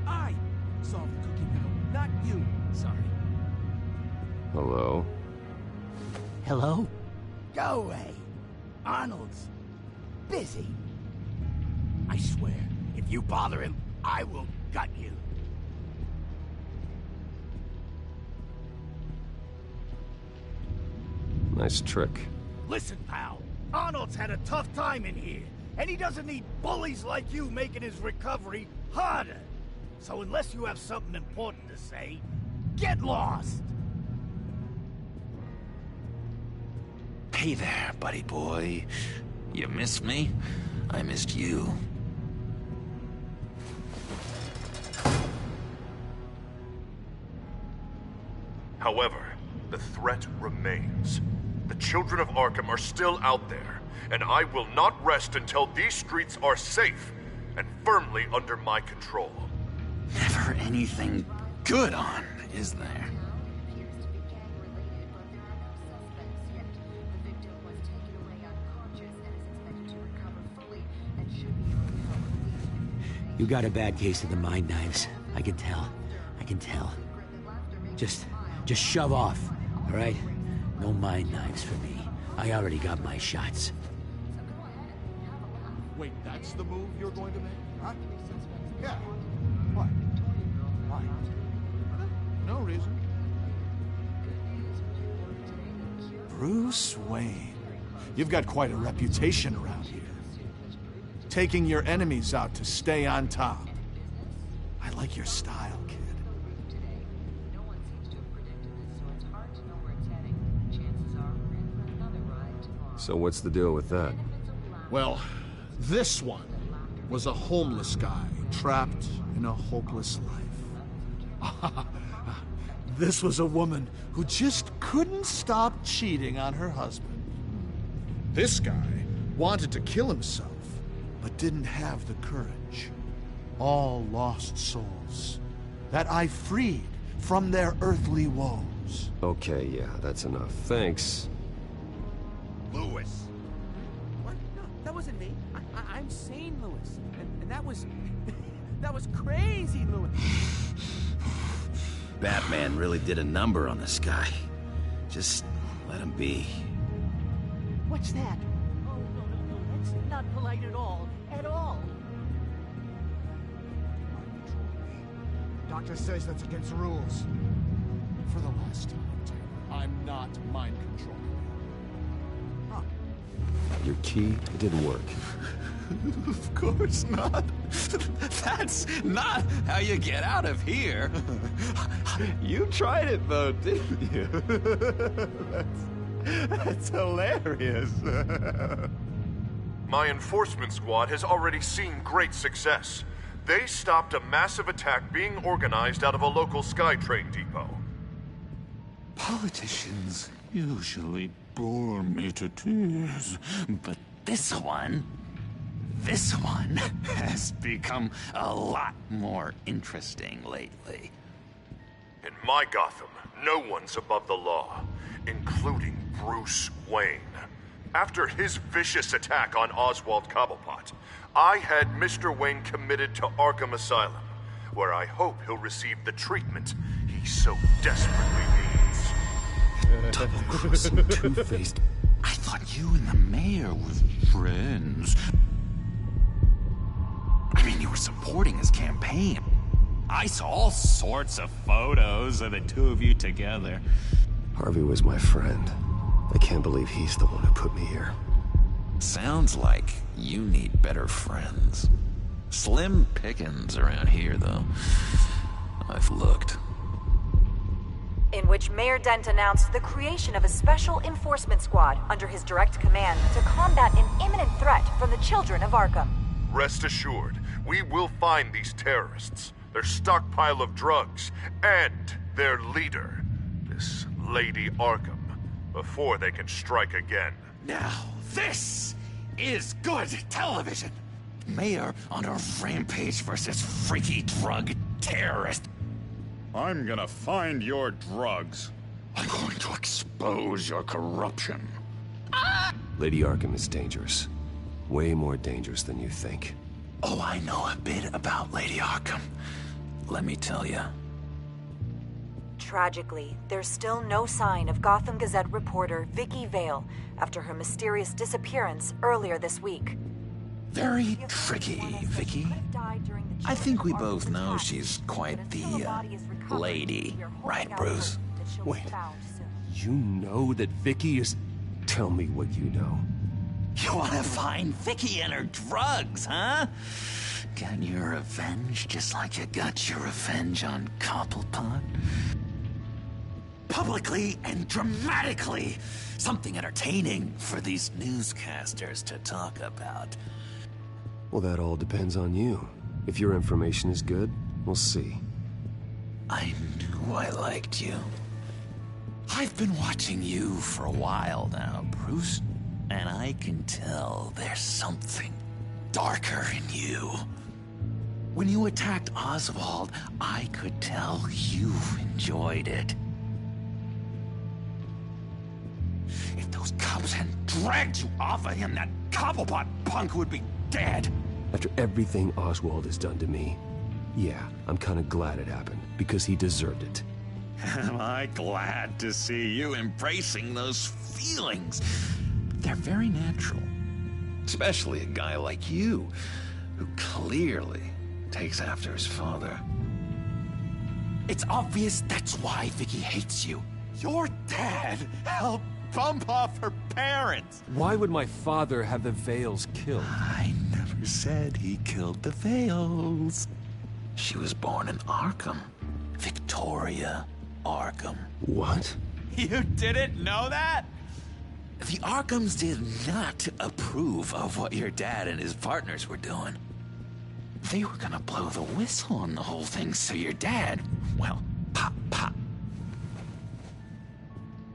I solved the cookie riddle, not you. Sorry. Hello? Hello? Go away. Arnold's busy. I swear, if you bother him, I will gut you. Nice trick. Listen, pal. Arnold's had a tough time in here, and he doesn't need bullies like you making his recovery harder. So unless you have something important to say, get lost. Hey there, buddy boy. You missed me? I missed you. However, the threat remains. The children of Arkham are still out there, and I will not rest until these streets are safe and firmly under my control. Never anything good on, is there? You got a bad case of the mind knives. I can tell. I can tell. Just shove off, all right? No mind knives for me. I already got my shots. Wait, that's the move you're going to make? Huh? Yeah. What? Why? No reason. Bruce Wayne. You've got quite a reputation around here. Taking your enemies out to stay on top. I like your style, kid. So what's the deal with that? Well, this one was a homeless guy trapped in a hopeless life. This was a woman who just couldn't stop cheating on her husband. This guy wanted to kill himself, but didn't have the courage. All lost souls that I freed from their earthly woes. Okay, yeah, that's enough. Thanks. Lewis. What? No, that wasn't me. I'm sane, Lewis. And that was... that was crazy, Lewis. Batman really did a number on this guy. Just let him be. What's that? Oh, no. That's not polite at all. At all. Doctor says that's against the rules. For the last time, Taylor, I'm not mind controlling you. Huh. Your key, it didn't work. Of course not. That's not how you get out of here. You tried it though, didn't you? That's hilarious. My enforcement squad has already seen great success. They stopped a massive attack being organized out of a local SkyTrain depot. Politicians usually bore me to tears, but this one... This one has become a lot more interesting lately. In my Gotham, no one's above the law, including Bruce Wayne. After his vicious attack on Oswald Cobblepot, I had Mr. Wayne committed to Arkham Asylum, where I hope he'll receive the treatment he so desperately needs. Double-crossing, two-faced. I thought you and the mayor were friends. I mean, you were supporting his campaign. I saw all sorts of photos of the two of you together. Harvey was my friend. I can't believe he's the one who put me here. Sounds like you need better friends. Slim pickings around here, though. I've looked. In which Mayor Dent announced the creation of a special enforcement squad under his direct command to combat an imminent threat from the children of Arkham. Rest assured, we will find these terrorists, their stockpile of drugs, and their leader, this Lady Arkham, before they can strike again. Now, this is good television. Mayor on a rampage versus freaky drug terrorist. I'm gonna find your drugs. I'm going to expose your corruption. Lady Arkham is dangerous. Way more dangerous than you think. Oh, I know a bit about Lady Arkham. Let me tell you. Tragically, there's still no sign of Gotham Gazette reporter Vicky Vale after her mysterious disappearance earlier this week. Very tricky, Vicky. I think we both know she's quite the, lady. Right, Bruce? Wait. You know that Vicky is... Tell me what you know. You want to find Vicky and her drugs, huh? Get your revenge just like you got your revenge on Cobblepot? Publicly and dramatically. Something entertaining for these newscasters to talk about. Well, that all depends on you. If your information is good, we'll see. I knew I liked you. I've been watching you for a while now, Bruce. And I can tell there's something darker in you. When you attacked Oswald, I could tell you enjoyed it. If those cops hadn't dragged you off of him, that Cobblepot punk would be dead. After everything Oswald has done to me, yeah, I'm kind of glad it happened, because he deserved it. Am I glad to see you embracing those feelings? They're very natural. Especially a guy like you, who clearly takes after his father. It's obvious that's why Vicky hates you. Your dad helped bump off her parents. Why would my father have the Vales killed? I never said he killed the Vales. She was born in Arkham. Victoria Arkham. What? You didn't know that? The Arkhams did not approve of what your dad and his partners were doing. They were gonna blow the whistle on the whole thing, so your dad, well, pop.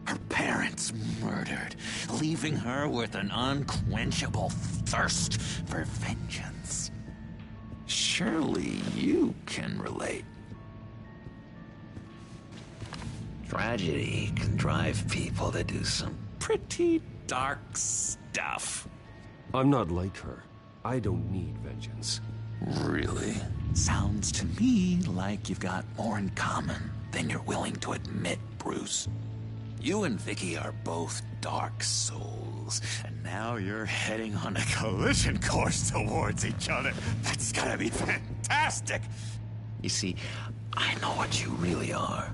Her parents murdered, leaving her with an unquenchable thirst for vengeance. Surely you can relate. Tragedy can drive people to do some pretty dark stuff. I'm not like her. I don't need vengeance. Really? Sounds to me like you've got more in common than you're willing to admit, Bruce. You and Vicky are both dark souls, and now you're heading on a collision course towards each other. That's gonna be fantastic! You see, I know what you really are.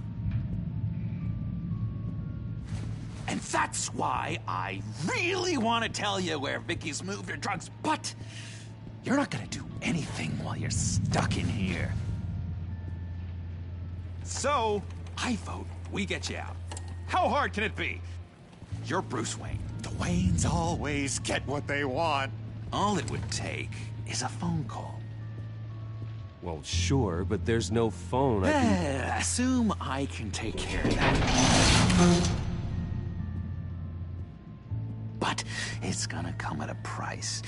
And that's why I really want to tell you where Vicky's moved her drugs, but you're not gonna do anything while you're stuck in here. So, I vote we get you out. How hard can it be? You're Bruce Wayne. The Waynes always get what they want. All it would take is a phone call. Well, sure, but there's no phone. Assume I can take care of that. But it's gonna come at a price.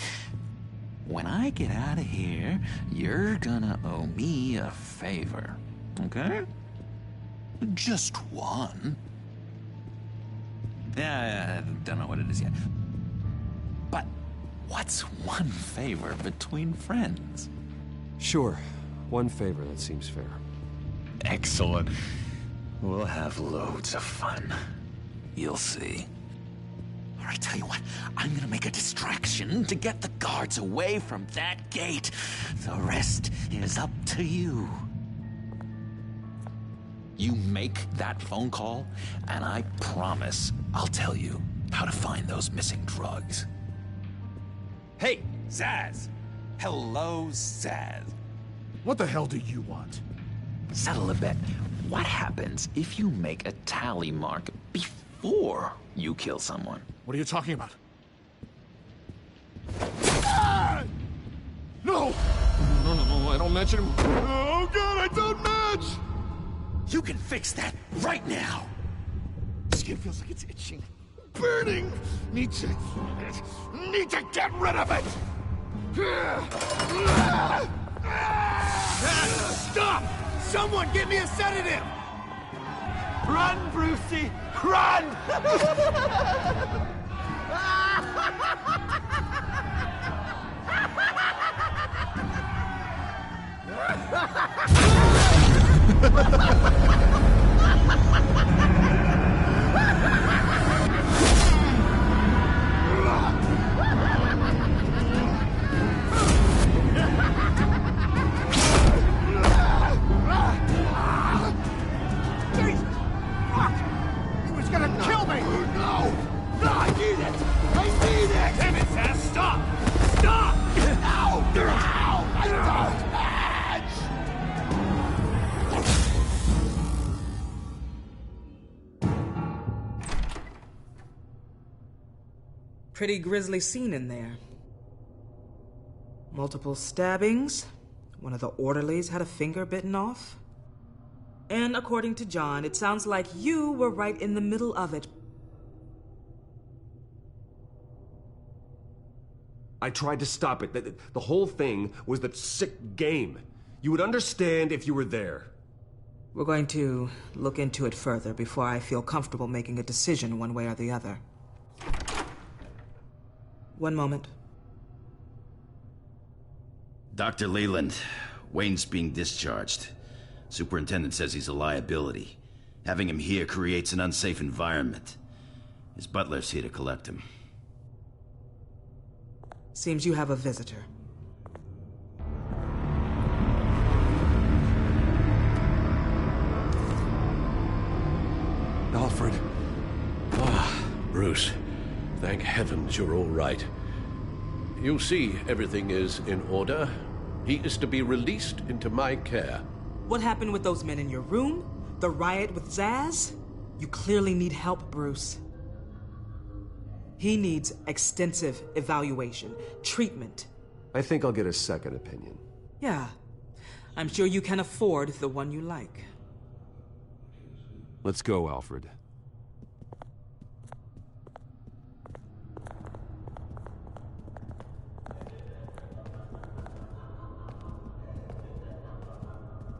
when I get out of here, you're gonna owe me a favor, okay? Just one. Yeah, I don't know what it is yet. But what's one favor between friends? Sure. One favor, that seems fair. Excellent. We'll have loads of fun. You'll see. All right, tell you what, I'm gonna make a distraction to get the guards away from that gate. The rest is up to you. You make that phone call, and I promise I'll tell you how to find those missing drugs. Hey, Zaz! Hello, Zaz. What the hell do you want? Settle a bet. What happens if you make a tally mark before you kill someone? What are you talking about? Ah! No! No, I don't match him. Oh, God, I don't match! You can fix that right now. Skin feels like it's itching. Burning! Need to get rid of it! Stop! Someone get me a sedative! Run, Brucey! Run! Pretty grisly scene in there. Multiple stabbings. One of the orderlies had a finger bitten off. And according to John, it sounds like you were right in the middle of it. I tried to stop it. The whole thing was that sick game. You would understand if you were there. We're going to look into it further before I feel comfortable making a decision one way or the other. One moment. Dr. Leland, Wayne's being discharged. Superintendent says he's a liability. Having him here creates an unsafe environment. His butler's here to collect him. Seems you have a visitor. Alfred. Ah, Bruce. Thank heavens you're all right. You see, everything is in order. He is to be released into my care. What happened with those men in your room? The riot with Zaz? You clearly need help, Bruce. He needs extensive evaluation, treatment. I think I'll get a second opinion. Yeah. I'm sure you can afford the one you like. Let's go, Alfred.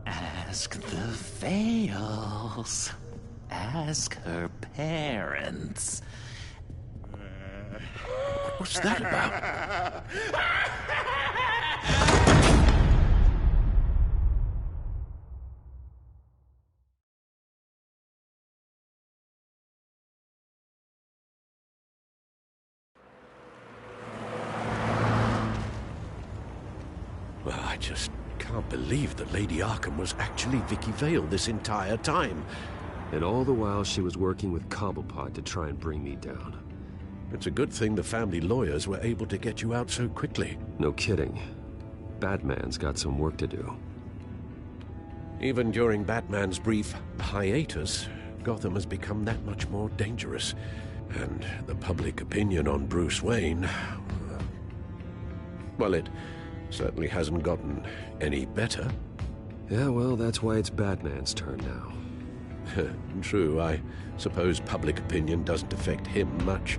Ask the Vales. Ask her parents. What's that about? Well, I just can't believe that Lady Arkham was actually Vicky Vale this entire time. And all the while she was working with Cobblepot to try and bring me down. It's a good thing the family lawyers were able to get you out so quickly. No kidding. Batman's got some work to do. Even during Batman's brief hiatus, Gotham has become that much more dangerous. And the public opinion on Bruce Wayne... well, it certainly hasn't gotten any better. Yeah, well, that's why it's Batman's turn now. True, I suppose public opinion doesn't affect him much.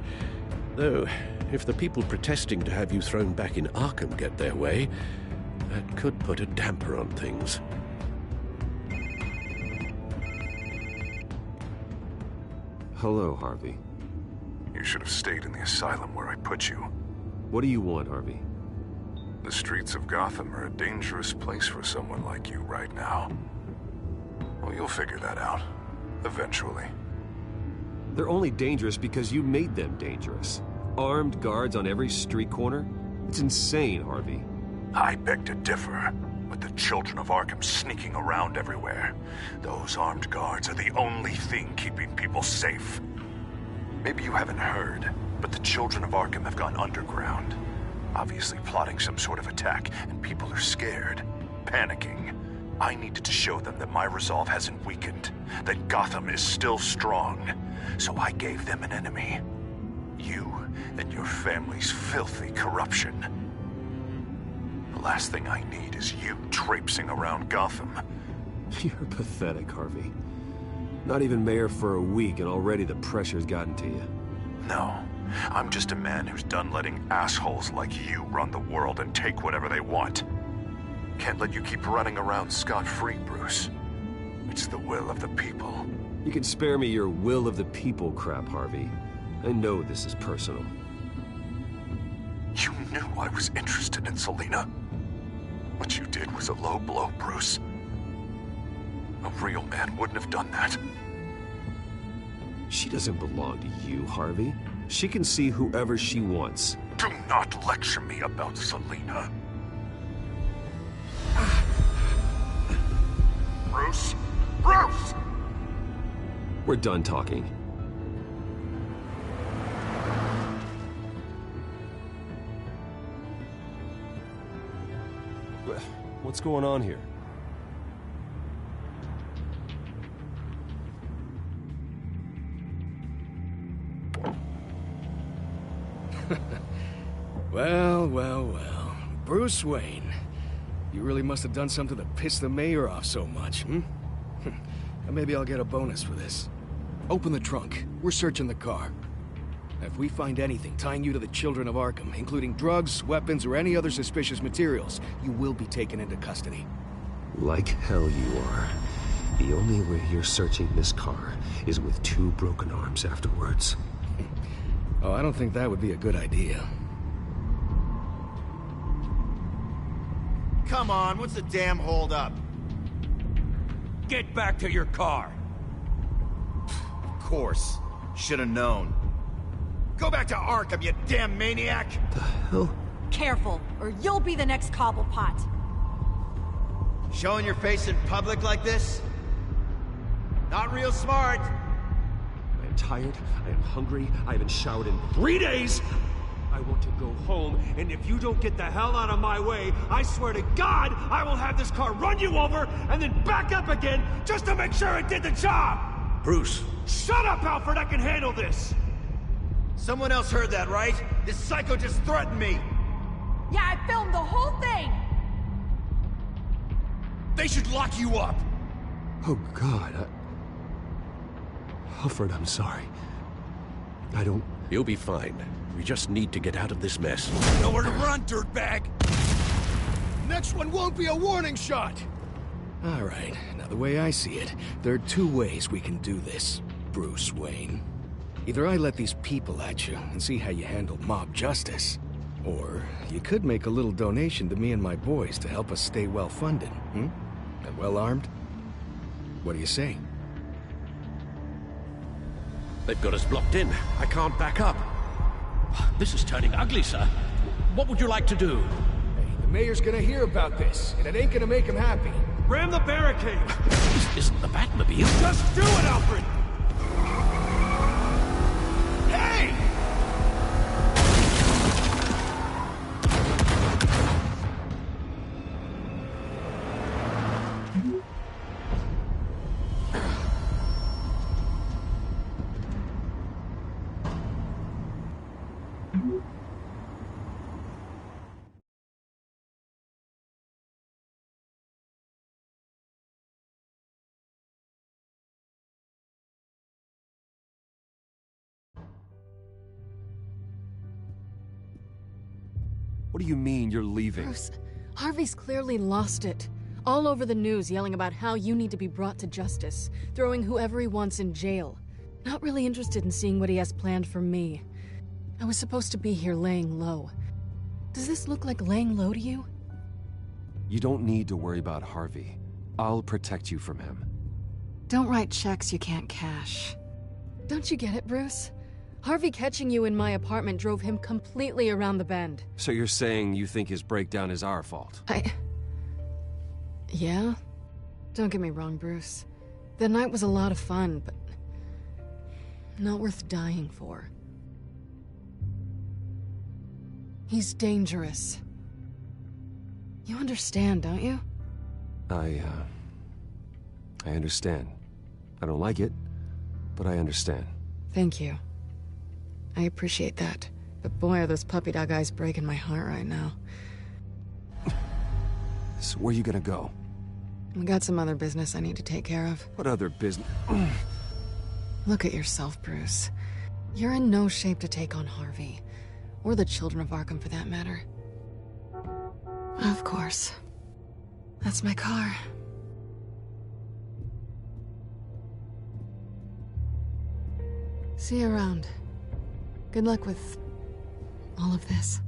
Though, if the people protesting to have you thrown back in Arkham get their way, that could put a damper on things. Hello, Harvey. You should have stayed in the asylum where I put you. What do you want, Harvey? The streets of Gotham are a dangerous place for someone like you right now. Well, you'll figure that out. Eventually. They're only dangerous because you made them dangerous. Armed guards on every street corner? It's insane, Harvey. I beg to differ. With the children of Arkham sneaking around everywhere, those armed guards are the only thing keeping people safe. Maybe you haven't heard, but the children of Arkham have gone underground. Obviously plotting some sort of attack, and people are scared, panicking. I needed to show them that my resolve hasn't weakened, that Gotham is still strong. So I gave them an enemy. You and your family's filthy corruption. The last thing I need is you traipsing around Gotham. You're pathetic, Harvey. Not even mayor for a week and already the pressure's gotten to you. No, I'm just a man who's done letting assholes like you run the world and take whatever they want. Can't let you keep running around scot-free, Bruce. It's the will of the people. You can spare me your will of the people crap, Harvey. I know this is personal. You knew I was interested in Selina. What you did was a low blow, Bruce. A real man wouldn't have done that. She doesn't belong to you, Harvey. She can see whoever she wants. Do not lecture me about Selina. Bruce? Bruce! We're done talking. What's going on here? Well. Bruce Wayne. You really must have done something to piss the mayor off so much, hmm? Maybe I'll get a bonus for this. Open the trunk. We're searching the car. If we find anything tying you to the children of Arkham, including drugs, weapons, or any other suspicious materials, you will be taken into custody. Like hell you are. The only way you're searching this car is with 2 broken arms afterwards. Oh, I don't think that would be a good idea. Come on, what's the damn holdup? Get back to your car! Of course. Should have known. Go back to Arkham, you damn maniac! The hell? Careful, or you'll be the next Cobblepot. Showing your face in public like this? Not real smart. I am tired, I am hungry, I haven't showered in 3 days! I want to go home, and if you don't get the hell out of my way, I swear to God, I will have this car run you over, and then back up again, just to make sure it did the job! Bruce! Shut up, Alfred, I can handle this! Someone else heard that, right? This psycho just threatened me! Yeah, I filmed the whole thing! They should lock you up! Oh, God, Alfred, I'm sorry. I don't... You'll be fine. We just need to get out of this mess. Nowhere to run, dirtbag! Next one won't be a warning shot! All right, now the way I see it, there are 2 ways we can do this, Bruce Wayne. Either I let these people at you and see how you handle mob justice, or you could make a little donation to me and my boys to help us stay well-funded, And well-armed? What do you say? They've got us blocked in. I can't back up. This is turning ugly, sir. What would you like to do? Hey, the mayor's gonna hear about this, and it ain't gonna make him happy. Ram the barricade! This isn't the Batmobile. Just do it, Alfred! What do you mean you're leaving? Bruce, Harvey's clearly lost it. All over the news yelling about how you need to be brought to justice, throwing whoever he wants in jail. Not really interested in seeing what he has planned for me. I was supposed to be here laying low. Does this look like laying low to you? You don't need to worry about Harvey. I'll protect you from him. Don't write checks you can't cash. Don't you get it, Bruce? Harvey catching you in my apartment drove him completely around the bend. So you're saying you think his breakdown is our fault? Yeah? Don't get me wrong, Bruce. The night was a lot of fun, but not worth dying for. He's dangerous. You understand, don't you? I understand. I don't like it, but I understand. Thank you. I appreciate that. But boy, are those puppy dog eyes breaking my heart right now. So where are you gonna go? We got some other business I need to take care of. What other business? Look at yourself, Bruce. You're in no shape to take on Harvey. Or the children of Arkham, for that matter. Of course. That's my car. See you around. Good luck with all of this.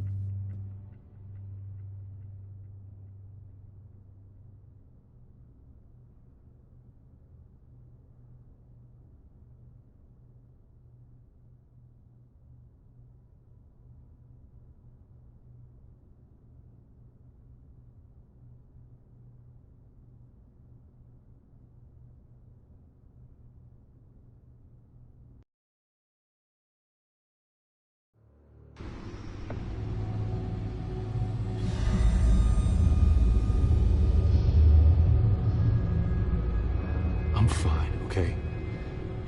I'm fine, okay?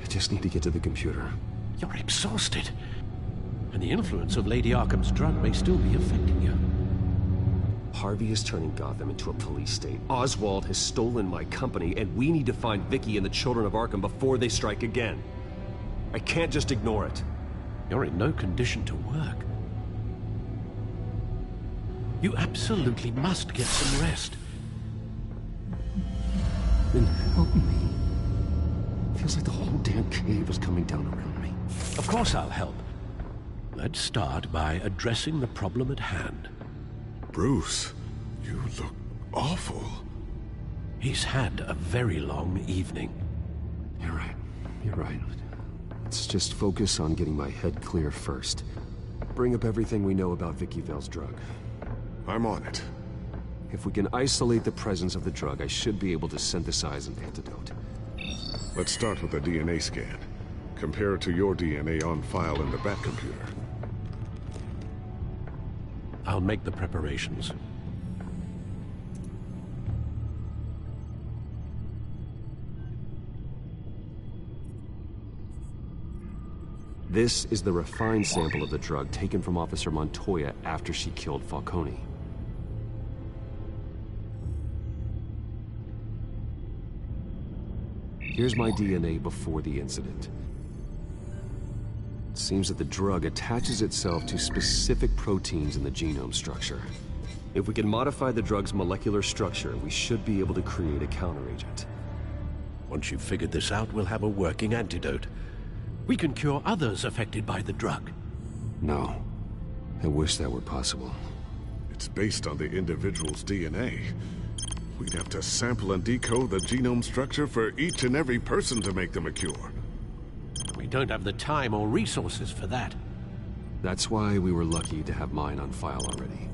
I just need to get to the computer. You're exhausted. And the influence of Lady Arkham's drug may still be affecting you. Harvey is turning Gotham into a police state. Oswald has stolen my company, and we need to find Vicky and the children of Arkham before they strike again. I can't just ignore it. You're in no condition to work. You absolutely must get some rest. Then help me. Feels like the whole damn cave is coming down around me. Of course I'll help. Let's start by addressing the problem at hand. Bruce, you look awful. He's had a very long evening. You're right. You're right. Let's just focus on getting my head clear first. Bring up everything we know about Vicky Vale's drug. I'm on it. If we can isolate the presence of the drug, I should be able to synthesize an antidote. Let's start with a DNA scan. Compare it to your DNA on file in the Batcomputer. I'll make the preparations. This is the refined sample of the drug taken from Officer Montoya after she killed Falcone. Here's my DNA before the incident. It seems that the drug attaches itself to specific proteins in the genome structure. If we can modify the drug's molecular structure, we should be able to create a counteragent. Once you've figured this out, we'll have a working antidote. We can cure others affected by the drug. No. I wish that were possible. It's based on the individual's DNA. We'd have to sample and decode the genome structure for each and every person to make them a cure. We don't have the time or resources for that. That's why we were lucky to have mine on file already.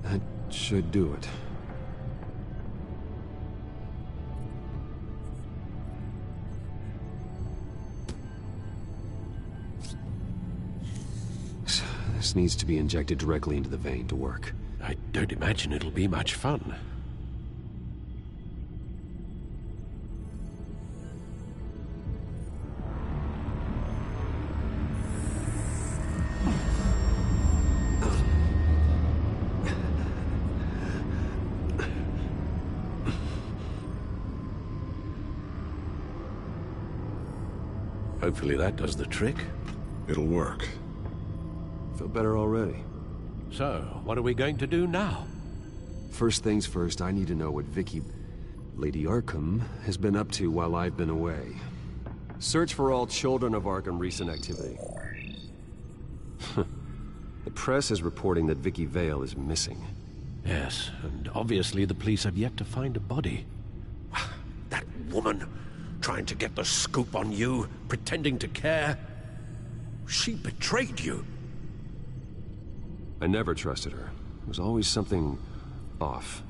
That should do it. This needs to be injected directly into the vein to work. I don't imagine it'll be much fun. Hopefully that does the trick. It'll work. Feel better already. So, what are we going to do now? First things first, I need to know what Lady Arkham, has been up to while I've been away. Search for all children of Arkham recent activity. The press is reporting that Vicky Vale is missing. Yes, and obviously the police have yet to find a body. That woman, trying to get the scoop on you, pretending to care. She betrayed you. I never trusted her. There was always something off.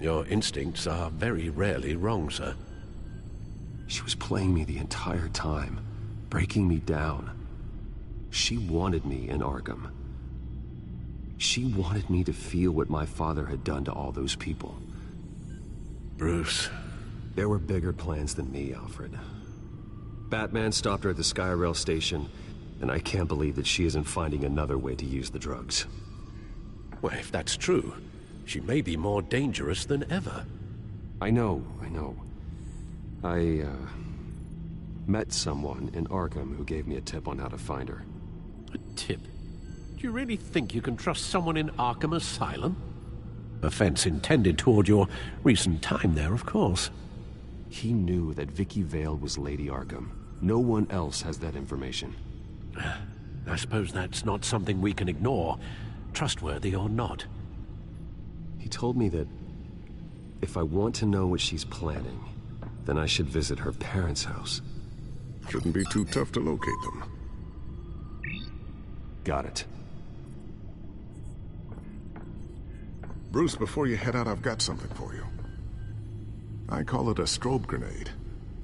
Your instincts are very rarely wrong, sir. She was playing me the entire time, breaking me down. She wanted me in Arkham. She wanted me to feel what my father had done to all those people. Bruce. There were bigger plans than me, Alfred. Batman stopped her at the Skyrail station, and I can't believe that she isn't finding another way to use the drugs. Well, if that's true, she may be more dangerous than ever. I know. I met someone in Arkham who gave me a tip on how to find her. A tip? Do you really think you can trust someone in Arkham Asylum? Offense intended toward your recent time there, of course. He knew that Vicky Vale was Lady Arkham. No one else has that information. I suppose that's not something we can ignore, trustworthy or not. He told me that if I want to know what she's planning, then I should visit her parents' house. Shouldn't be too tough to locate them. Got it. Bruce, before you head out, I've got something for you. I call it a strobe grenade.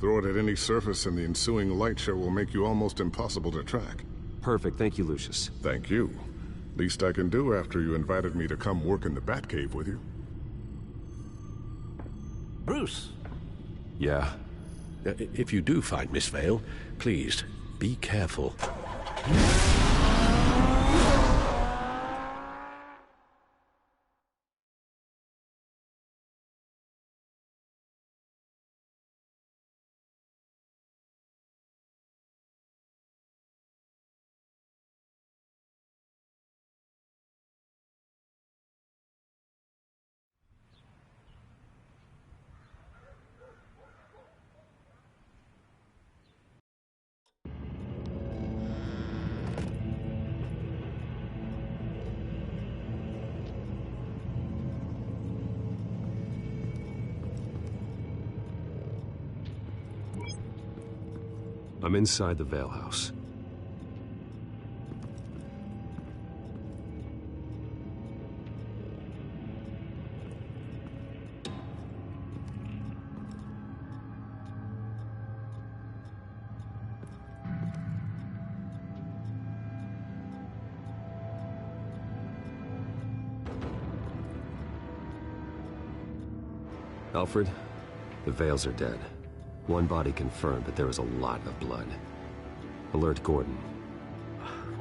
Throw it at any surface and the ensuing light show will make you almost impossible to track. Perfect. Thank you, Lucius. Thank you. Least I can do after you invited me to come work in the Batcave with you. Bruce! Yeah? If you do find Miss Vale, please, be careful. I'm inside the Vale house. Alfred, the Vales are dead. One body confirmed, but there is a lot of blood. Alert Gordon.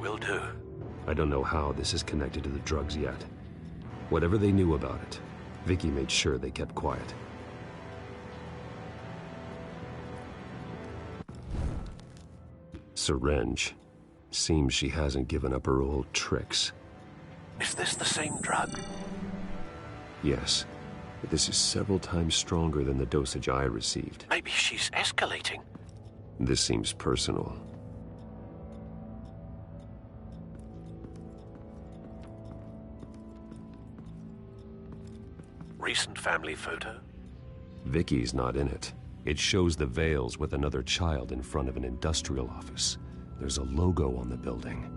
Will do. I don't know how this is connected to the drugs yet. Whatever they knew about it, Vicky made sure they kept quiet. Syringe. Seems she hasn't given up her old tricks. Is this the same drug? Yes. But this is several times stronger than the dosage I received. Maybe she's escalating. This seems personal. Recent family photo? Vicky's not in it. It shows the Vales with another child in front of an industrial office. There's a logo on the building.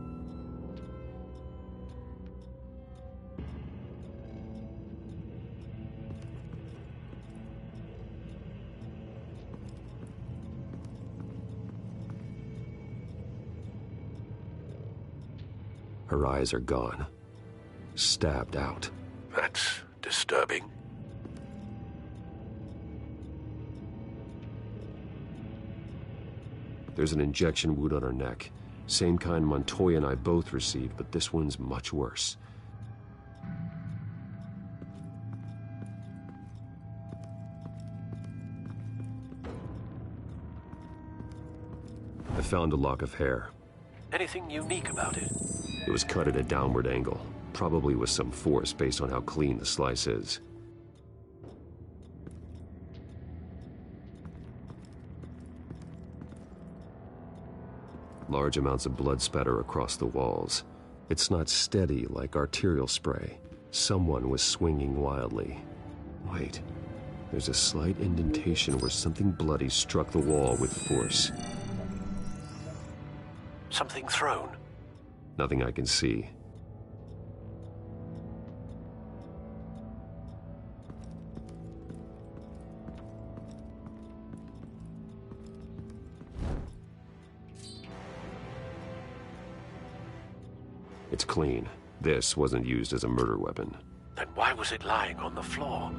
Her eyes are gone. Stabbed out. That's disturbing. There's an injection wound on her neck. Same kind Montoya and I both received, but this one's much worse. found a lock of hair. Anything unique about it? It was cut at a downward angle, probably with some force based on how clean the slice is. Large amounts of blood spatter across the walls. It's not steady like arterial spray. Someone was swinging wildly. Wait, there's a slight indentation where something bloody struck the wall with force. Something thrown? Nothing I can see. It's clean. This wasn't used as a murder weapon. Then why was it lying on the floor?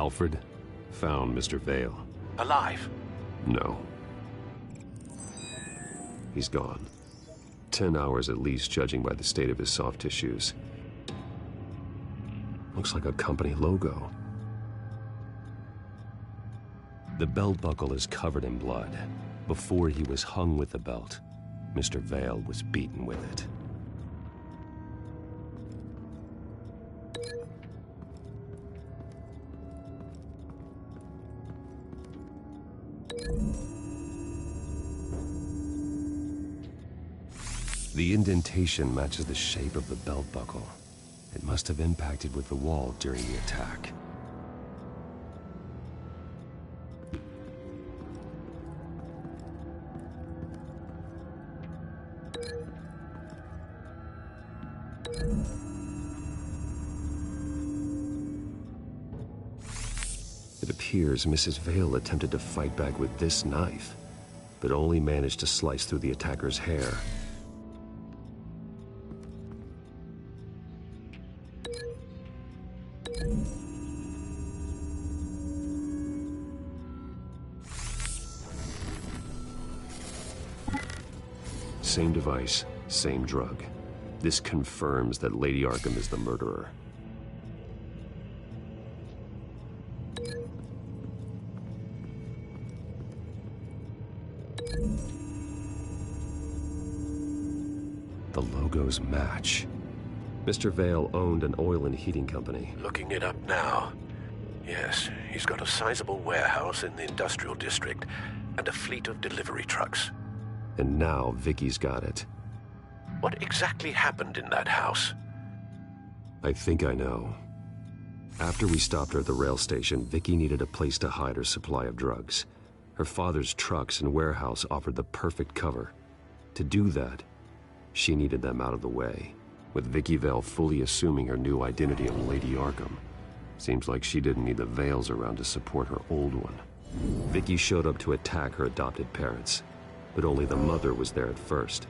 Alfred found Mr. Vale. Alive? No. He's gone. 10 hours at least, judging by the state of his soft tissues. Looks like a company logo. The belt buckle is covered in blood. Before he was hung with the belt, Mr. Vale was beaten with it. The indentation matches the shape of the belt buckle. It must have impacted with the wall during the attack. It appears Mrs. Vale attempted to fight back with this knife, but only managed to slice through the attacker's hair. Same device, same drug. This confirms that Lady Arkham is the murderer. The logos match. Mr. Vale owned an oil and heating company. Looking it up now. Yes, he's got a sizable warehouse in the industrial district and a fleet of delivery trucks. And now Vicky's got it. What exactly happened in that house? I think I know. After we stopped her at the rail station, Vicky needed a place to hide her supply of drugs. Her father's trucks and warehouse offered the perfect cover. To do that, she needed them out of the way, with Vicky Vale fully assuming her new identity of Lady Arkham. Seems like she didn't need the Vales around to support her old one. Vicky showed up to attack her adopted parents, but only the mother was there at first.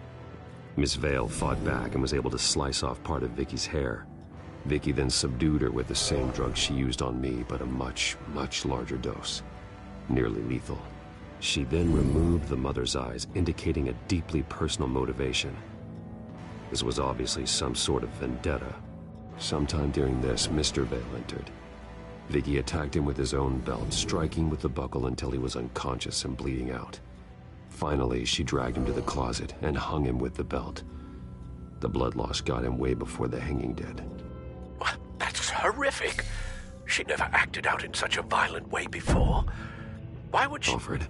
Miss Vale fought back and was able to slice off part of Vicky's hair. Vicky then subdued her with the same drug she used on me, but a much, much larger dose. Nearly lethal. She then removed the mother's eyes, indicating a deeply personal motivation. This was obviously some sort of vendetta. Sometime during this, Mr. Vale entered. Vicky attacked him with his own belt, striking with the buckle until he was unconscious and bleeding out. Finally, she dragged him to the closet and hung him with the belt. The blood loss got him way before the hanging did. That's horrific. She never acted out in such a violent way before. Why would she... Alfred,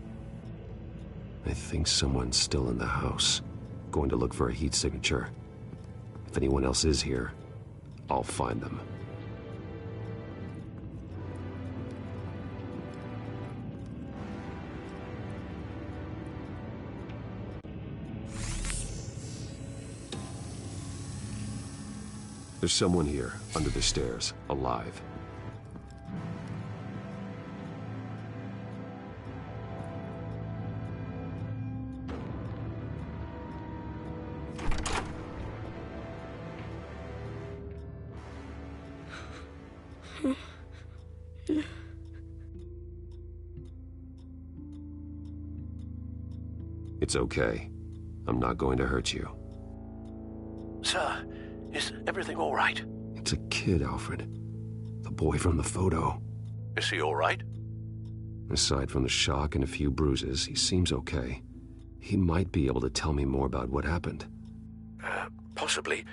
I think someone's still in the house. Going to look for a heat signature. If anyone else is here, I'll find them. There's someone here, under the stairs, alive. It's okay. I'm not going to hurt you. Sir, is everything all right? It's a kid, Alfred. The boy from the photo. Is he all right? Aside from the shock and a few bruises, he seems okay. He might be able to tell me more about what happened. Possibly.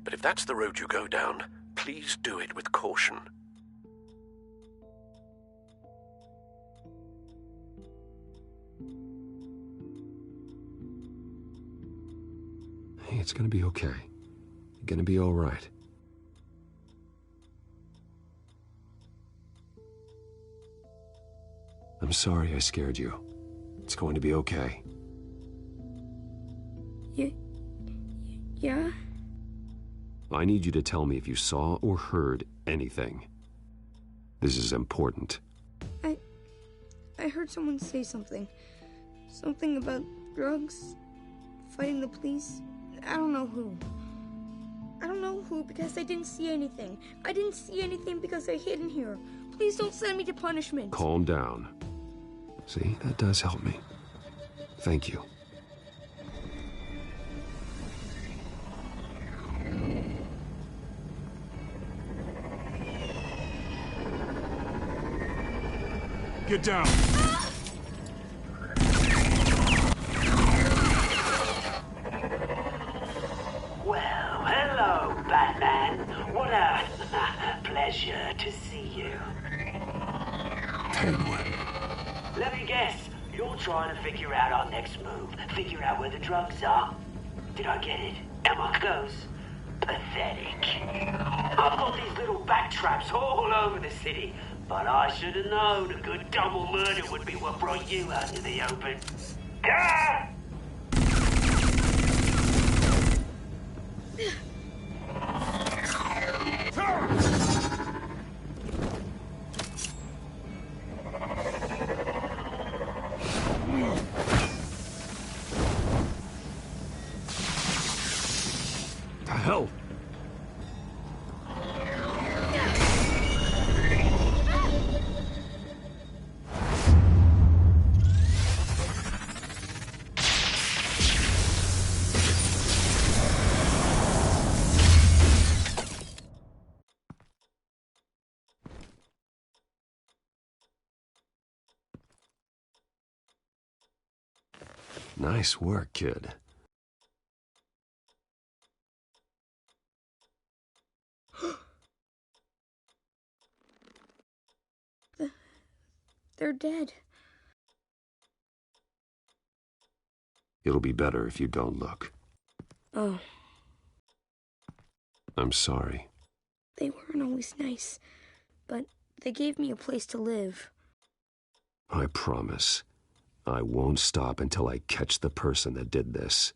But if that's the road you go down, please do it with caution. Hey, it's gonna be okay. You're gonna be all right. I'm sorry I scared you. It's going to be okay. Yeah? I need you to tell me if you saw or heard anything. This is important. I heard someone say something. Something about drugs, fighting the police. I don't know who. I don't know who because I didn't see anything. I didn't see anything because I hid in here. Please don't send me to punishment. Calm down. See, that does help me. Thank you. Get down. Well, hello, Batman. What a pleasure to see you. Penguin. Let me guess. You're trying to figure out our next move. Figure out where the drugs are. Did I get it? Am I close? Pathetic. I've got these little bat traps all over the city. But I should have known a good double murder would be what brought you out into the open. Ah! The hell? Nice work, kid. They're dead. It'll be better if you don't look. Oh, I'm sorry. they weren't always nice, but they gave me a place to live. I promise. I won't stop until I catch the person that did this.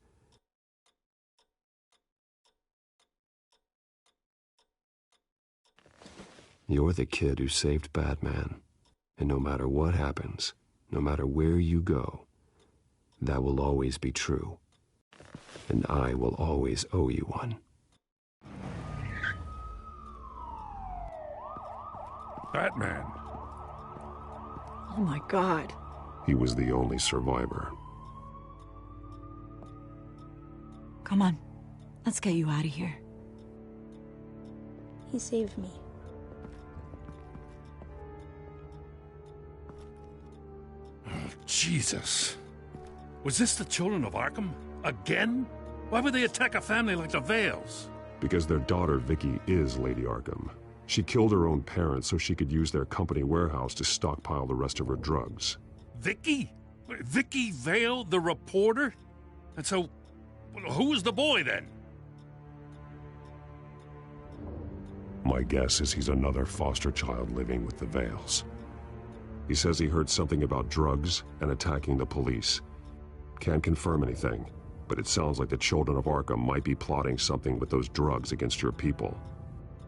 You're the kid who saved Batman. And no matter what happens, no matter where you go, that will always be true. And I will always owe you one. Batman. Oh my God. He was the only survivor. Come on. Let's get you out of here. He saved me. Jesus. Was this the children of Arkham? Again? Why would they attack a family like the Vales? Because their daughter, Vicky, is Lady Arkham. She killed her own parents so she could use their company warehouse to stockpile the rest of her drugs. Vicky? Vicky Vale, the reporter? And so, who was the boy then? My guess is he's another foster child living with the Vales. He says he heard something about drugs and attacking the police. Can't confirm anything, but it sounds like the children of Arkham might be plotting something with those drugs against your people.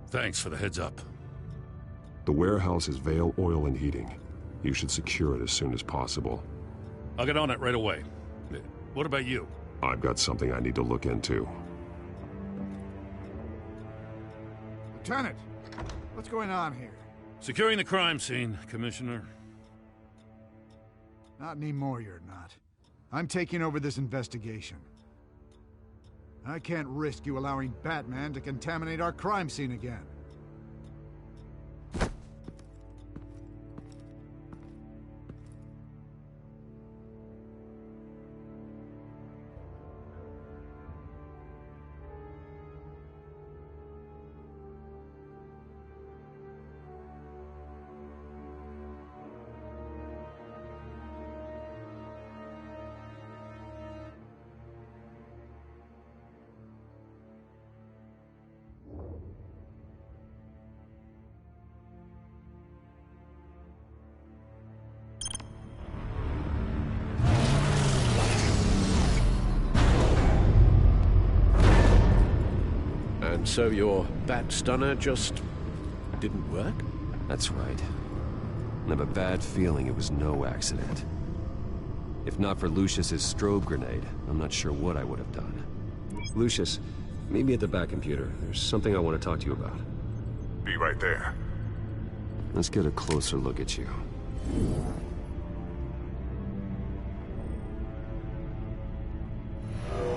Thanks for the heads up. The warehouse is Vale Oil and Heating. You should secure it as soon as possible. I'll get on it right away. What about you? I've got something I need to look into. Lieutenant, what's going on here? Securing the crime scene, Commissioner. Not anymore, you're not. I'm taking over this investigation. I can't risk you allowing Batman to contaminate our crime scene again. And so your bat stunner just didn't work? That's right. I have a bad feeling it was no accident. If not for Lucius's strobe grenade, I'm not sure what I would have done. Lucius, meet me at the back computer. There's something I want to talk to you about. Be right there. Let's get a closer look at you.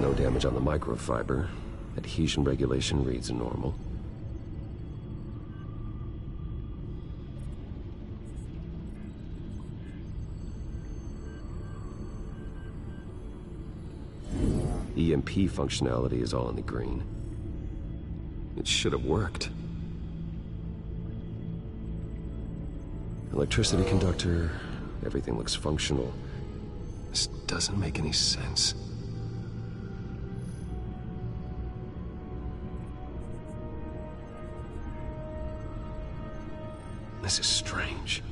No damage on the microfiber. Adhesion regulation reads normal. EMP functionality is all in the green. It should have worked. Electricity conductor, everything looks functional. This doesn't make any sense. This is strange.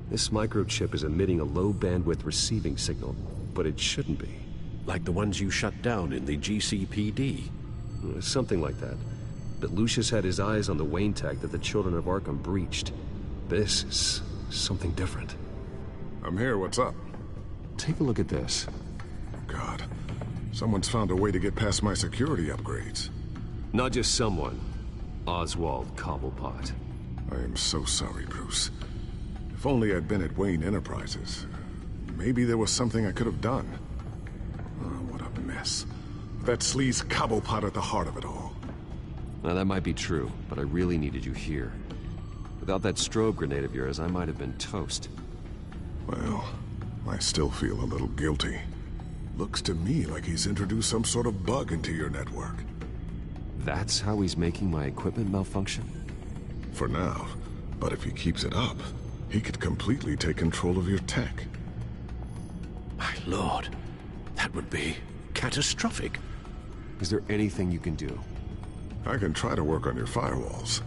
This microchip is emitting a low-bandwidth receiving signal, but it shouldn't be. Like the ones you shut down in the GCPD? Something like that. But Lucius had his eyes on the Wayne tech that the Children of Arkham breached. This is something different. I'm here, what's up? Take a look at this. God, someone's found a way to get past my security upgrades. Not just someone. Oswald Cobblepot. I am so sorry, Bruce. If only I'd been at Wayne Enterprises. Maybe there was something I could have done. Oh, what a mess. That sleaze Cobblepot at the heart of it all. Now, that might be true, but I really needed you here. Without that strobe grenade of yours, I might have been toast. Well, I still feel a little guilty. Looks to me like he's introduced some sort of bug into your network. That's how he's making my equipment malfunction? For now, but if he keeps it up, he could completely take control of your tech. My lord, that would be catastrophic. Is there anything you can do? I can try to work on your firewalls.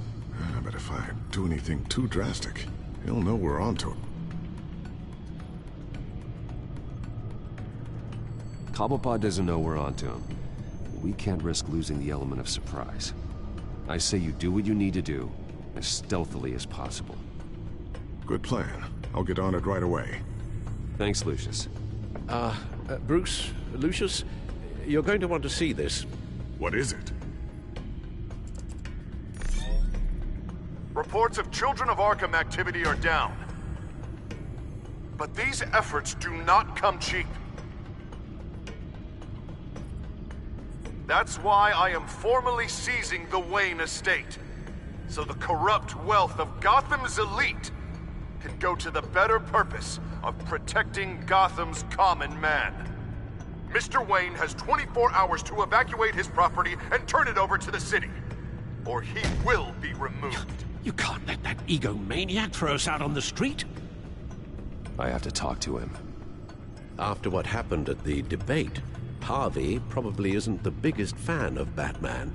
But if I do anything too drastic, he'll know we're onto it. Cobblepot doesn't know we're onto him. We can't risk losing the element of surprise. I say you do what you need to do, as stealthily as possible. Good plan. I'll get on it right away. Thanks, Lucius. Bruce, Lucius, you're going to want to see this. What is it? Reports of Children of Arkham activity are down. But these efforts do not come cheap. That's why I am formally seizing the Wayne estate, so the corrupt wealth of Gotham's elite can go to the better purpose of protecting Gotham's common man. Mr. Wayne has 24 hours to evacuate his property and turn it over to the city, or he will be removed. You can't let that egomaniac throw us out on the street. I have to talk to him. After what happened at the debate, Harvey probably isn't the biggest fan of Batman.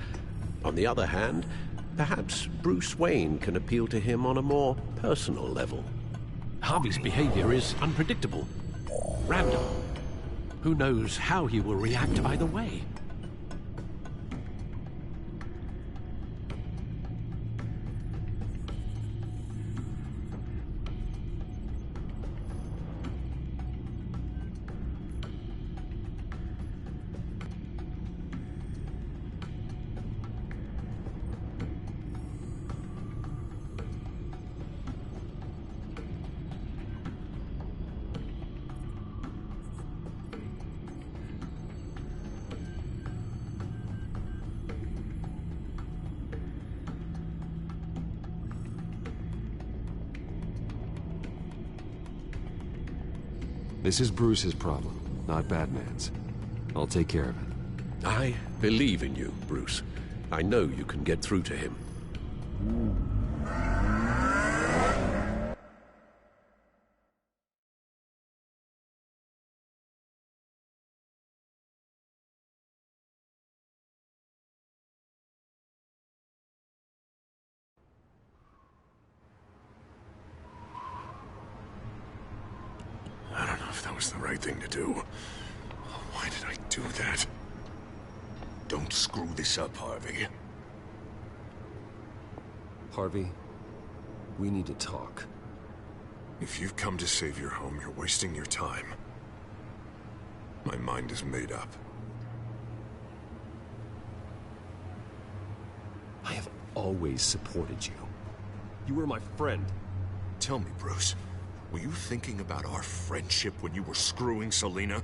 On the other hand, perhaps Bruce Wayne can appeal to him on a more personal level. Harvey's behavior is unpredictable, random. Who knows how he will react either way? This is Bruce's problem, not Batman's. I'll take care of it. I believe in you, Bruce. I know you can get through to him. I don't know if that was the right thing to do. Why did I do that? Don't screw this up, Harvey. Harvey, we need to talk. If you've come to save your home, you're wasting your time. My mind is made up. I have always supported you. You were my friend. Tell me, Bruce, were you thinking about our friendship when you were screwing Selina?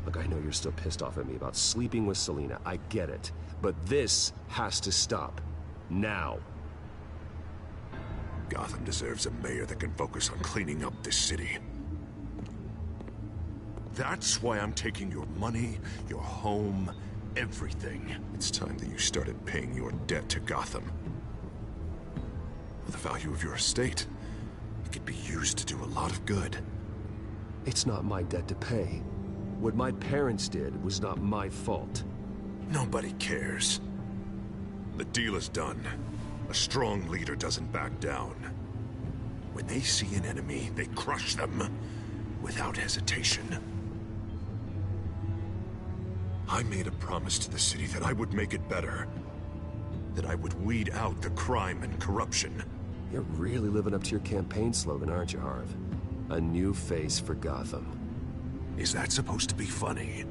Look, I know you're still pissed off at me about sleeping with Selina. I get it. But this has to stop. Now. Gotham deserves a mayor that can focus on cleaning up this city. That's why I'm taking your money, your home, everything. It's time that you started paying your debt to Gotham. For the value of your estate, it could be used to do a lot of good. It's not my debt to pay. What my parents did was not my fault. Nobody cares. The deal is done. A strong leader doesn't back down. When they see an enemy, they crush them without hesitation. I made a promise to the city that I would make it better. That I would weed out the crime and corruption. You're really living up to your campaign slogan, aren't you, Harv? A new face for Gotham. Is that supposed to be funny?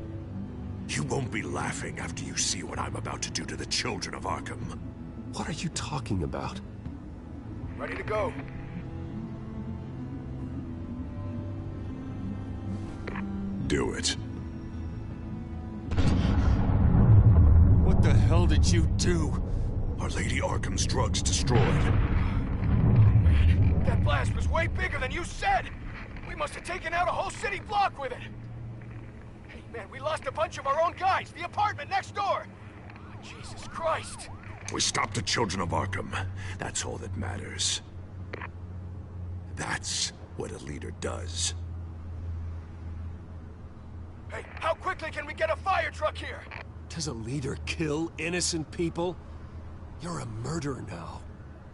You won't be laughing after you see what I'm about to do to the children of Arkham. What are you talking about? Ready to go. Do it. What the hell did you do? Our Lady Arkham's drugs destroyed. That blast was way bigger than you said! We must have taken out a whole city block with it! Hey man, we lost a bunch of our own guys! The apartment next door! Jesus Christ! We stopped the children of Arkham. That's all that matters. That's what a leader does. Hey, how quickly can we get a fire truck here? Does a leader kill innocent people? You're a murderer now.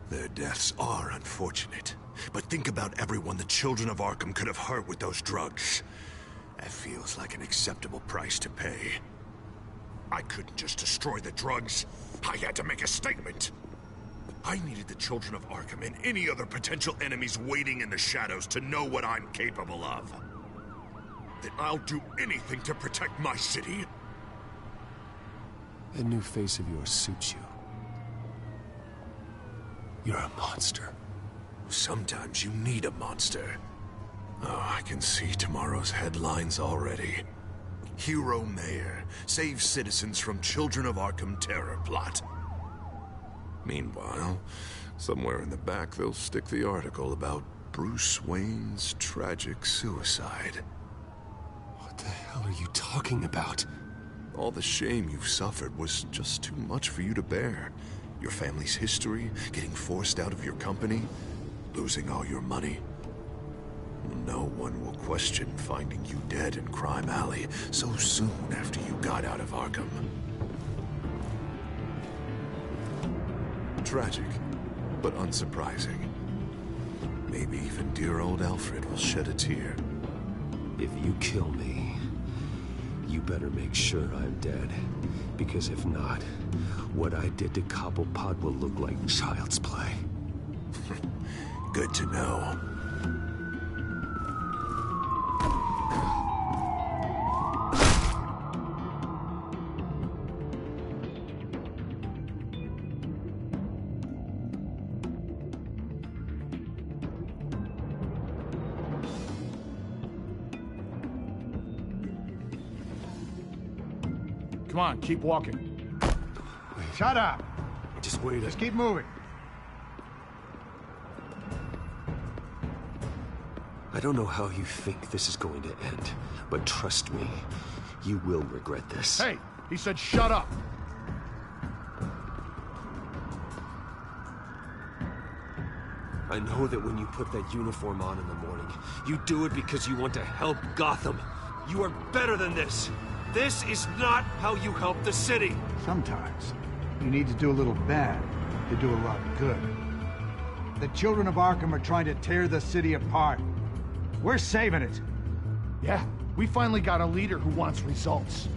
Their deaths are unfortunate. But think about everyone the children of Arkham could have hurt with those drugs. That feels like an acceptable price to pay. I couldn't just destroy the drugs. I had to make a statement. I needed the children of Arkham and any other potential enemies waiting in the shadows to know what I'm capable of. That I'll do anything to protect my city. That new face of yours suits you. You're a monster. Sometimes you need a monster. Oh, I can see tomorrow's headlines already. Hero Mayor saves citizens from Children of Arkham terror plot. Meanwhile, somewhere in the back they'll stick the article about Bruce Wayne's tragic suicide. What the hell are you talking about? All the shame you've suffered was just too much for you to bear. Your family's history, getting forced out of your company, losing all your money. No one will question finding you dead in Crime Alley so soon after you got out of Arkham. Tragic, but unsurprising. Maybe even dear old Alfred will shed a tear. If you kill me, you better make sure I'm dead. Because if not, what I did to Cobblepot will look like child's play. Good to know. Come on, keep walking. Shut up! Just wait. Just keep moving. I don't know how you think this is going to end, but trust me, you will regret this. Hey, he said shut up. I know that when you put that uniform on in the morning, you do it because you want to help Gotham. You are better than this. This is not how you help the city. Sometimes, you need to do a little bad to do a lot of good. The children of Arkham are trying to tear the city apart. We're saving it. Yeah, we finally got a leader who wants results.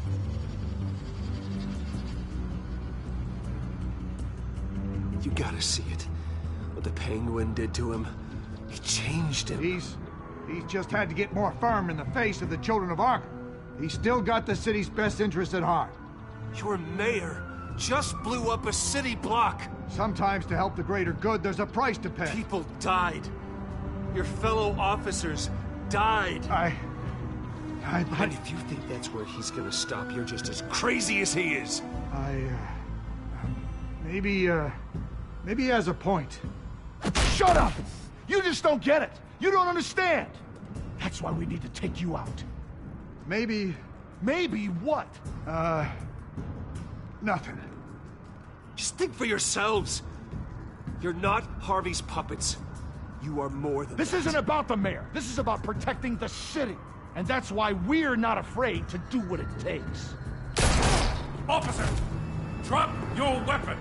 You gotta see it. What the Penguin did to him, it changed him. He's just had to get more firm in the face of the children of Arkham. He's still got the city's best interest at heart. Your mayor just blew up a city block. Sometimes to help the greater good, there's a price to pay. People died. Your fellow officers died. And if you think that's where he's gonna stop, you're just as crazy as he is. Maybe he has a point. Shut up! You just don't get it. You don't understand. That's why we need to take you out. Maybe what? Nothing. Just think for yourselves. You're not Harvey's puppets. You are more than This isn't about the mayor. This is about protecting the city. And that's why we're not afraid to do what it takes. Officer! Drop your weapon!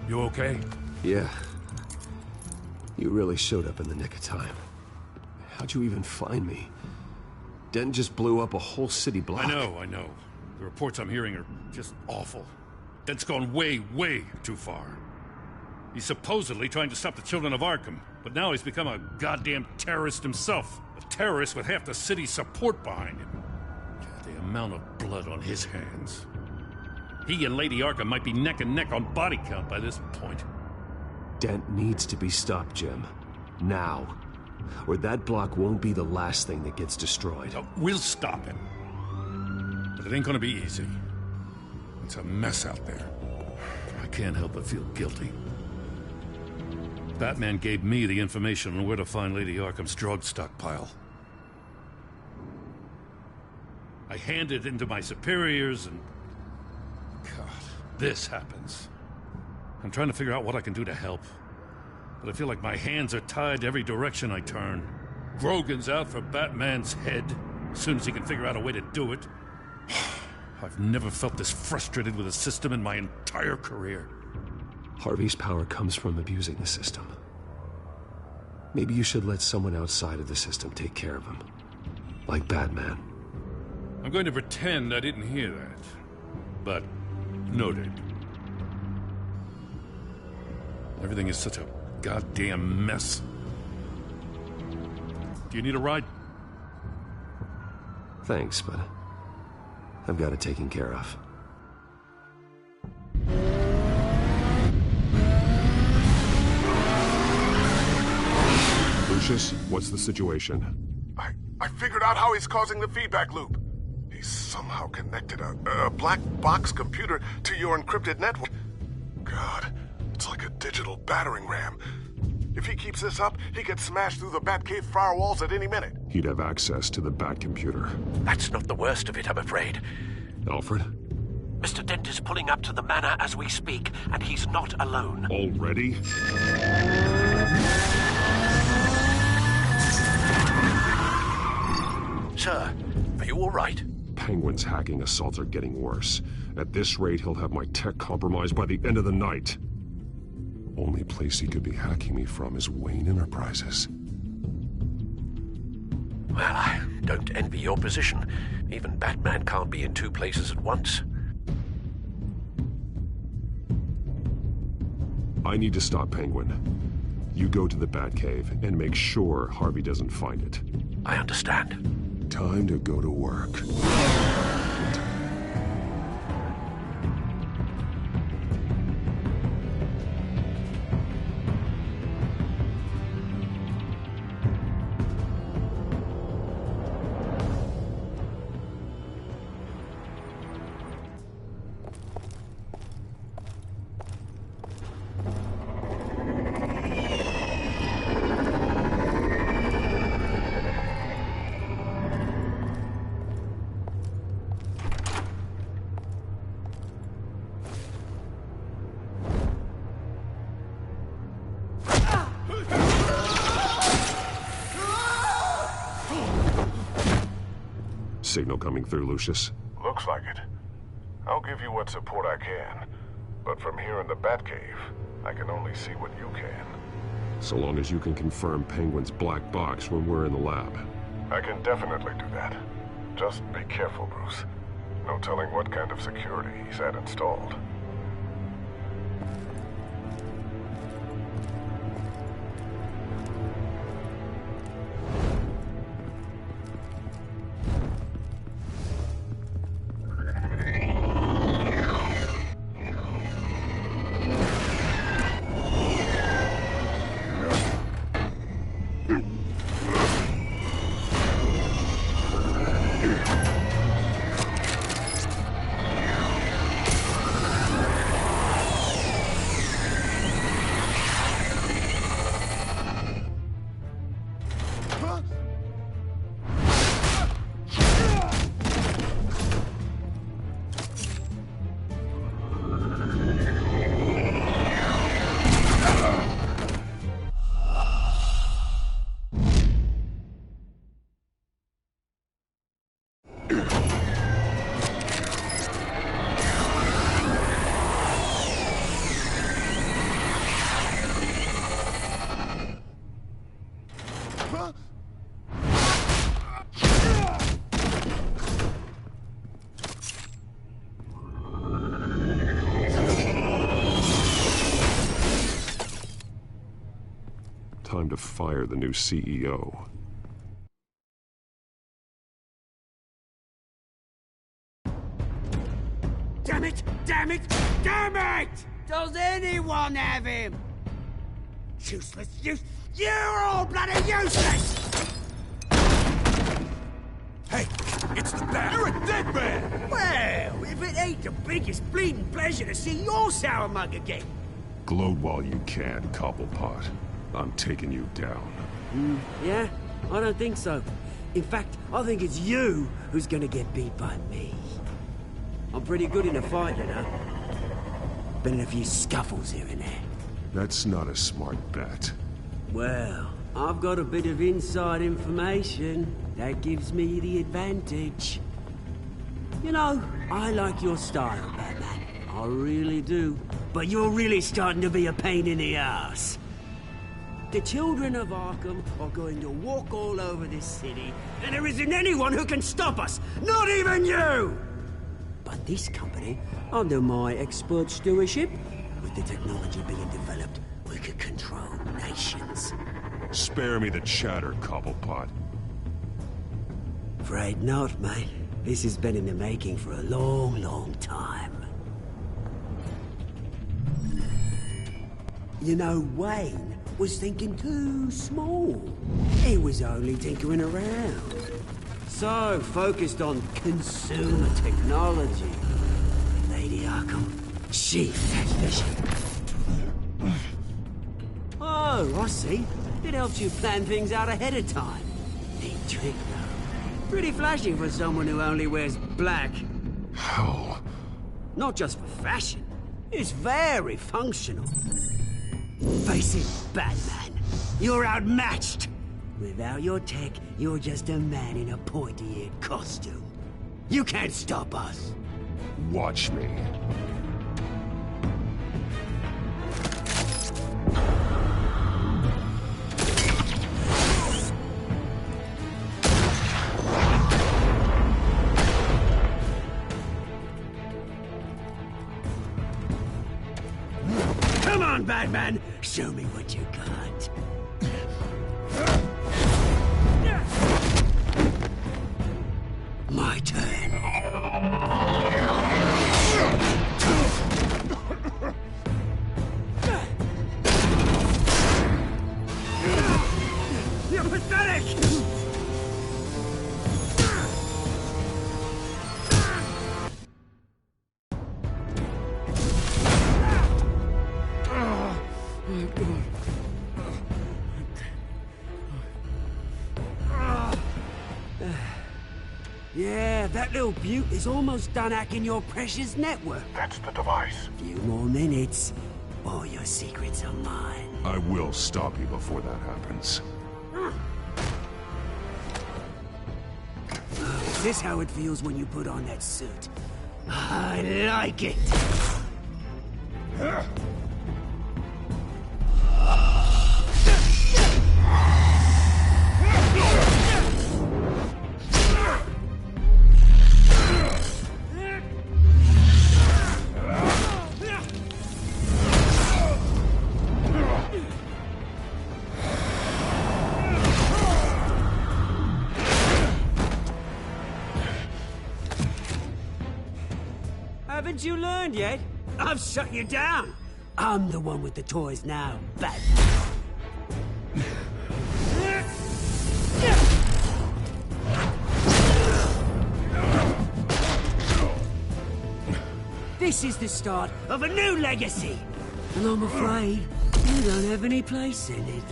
You okay? Yeah. You really showed up in the nick of time. How'd you even find me? Dent just blew up a whole city block. I know. The reports I'm hearing are just awful. Dent's gone way, way too far. He's supposedly trying to stop the children of Arkham, but now he's become a goddamn terrorist himself. A terrorist with half the city's support behind him. The amount of blood on his hands. He and Lady Arkham might be neck and neck on body count by this point. Dent needs to be stopped, Jim. Now. Or that block won't be the last thing that gets destroyed. We'll stop him. But it ain't gonna be easy. It's a mess out there. I can't help but feel guilty. Batman gave me the information on where to find Lady Arkham's drug stockpile. I handed it into my superiors and... God, this happens. I'm trying to figure out what I can do to help. But I feel like my hands are tied every direction I turn. Grogan's out for Batman's head, as soon as he can figure out a way to do it. I've never felt this frustrated with a system in my entire career. Harvey's power comes from abusing the system. Maybe you should let someone outside of the system take care of him. Like Batman. I'm going to pretend I didn't hear that. But, noted. Everything is such a goddamn mess. Do you need a ride? Thanks, but I've got it taken care of. Lucius, what's the situation? I figured out how he's causing the feedback loop. He's somehow connected a black box computer to your encrypted network. God, it's like a digital battering ram. If he keeps this up, he could smash through the Batcave firewalls at any minute. He'd have access to the Bat computer. That's not the worst of it, I'm afraid. Alfred? Mr. Dent is pulling up to the manor as we speak, and he's not alone. Already? Sir, are you all right? Penguin's hacking assaults are getting worse. At this rate, he'll have my tech compromised by the end of the night. Only place he could be hacking me from is Wayne Enterprises. Well, I don't envy your position. Even Batman can't be in two places at once. I need to stop Penguin. You go to the Batcave and make sure Harvey doesn't find it. I understand. Time to go to work. signal coming through, Lucius? Looks like it. I'll give you what support I can. But from here in the Batcave, I can only see what you can. So long as you can confirm Penguin's black box when we're in the lab. I can definitely do that. Just be careful, Bruce. No telling what kind of security he's had installed. Time to fire the new CEO. Damn it! Damn it! Damn it! Does anyone have him? Useless, you're all bloody useless! Hey, it's the Bat. You're a dead man! Well, if it ain't the biggest bleeding pleasure to see your sour mug again. Gloat while you can, Cobblepot. I'm taking you down. Yeah? I don't think so. In fact, I think it's you who's gonna get beat by me. I'm pretty good in a fight, you know. Been in a few scuffles here and there. That's not a smart bet. Well, I've got a bit of inside information. That gives me the advantage. You know, I like your style, Batman. I really do. But you're really starting to be a pain in the ass. The children of Arkham are going to walk all over this city, and there isn't anyone who can stop us! Not even you! But this company, under my expert stewardship, with the technology being developed, we could control nations. Spare me the chatter, Cobblepot. Afraid not, mate. This has been in the making for a long, long time. You know, Wayne was thinking too small. He was only tinkering around. So focused on consumer technology. Lady Arkham, she had vision. Oh, I see. It helps you plan things out ahead of time. Neat trick, though. Pretty flashy for someone who only wears black. How? Not just for fashion. It's very functional. Face it, Batman. You're outmatched. Without your tech, you're just a man in a pointy-eared costume. You can't stop us. Watch me. Come on, Batman! Show me what you got. My turn. You're pathetic! Yeah, that little beaut is almost done hacking your precious network. That's the device. Few more minutes, all your secrets are mine. I will stop you before that happens. this how it feels when you put on that suit? I like it! Haven't you learned yet? I've shut you down. I'm the one with the toys now, Batman. This is the start of a new legacy. And I'm afraid you don't have any place in it.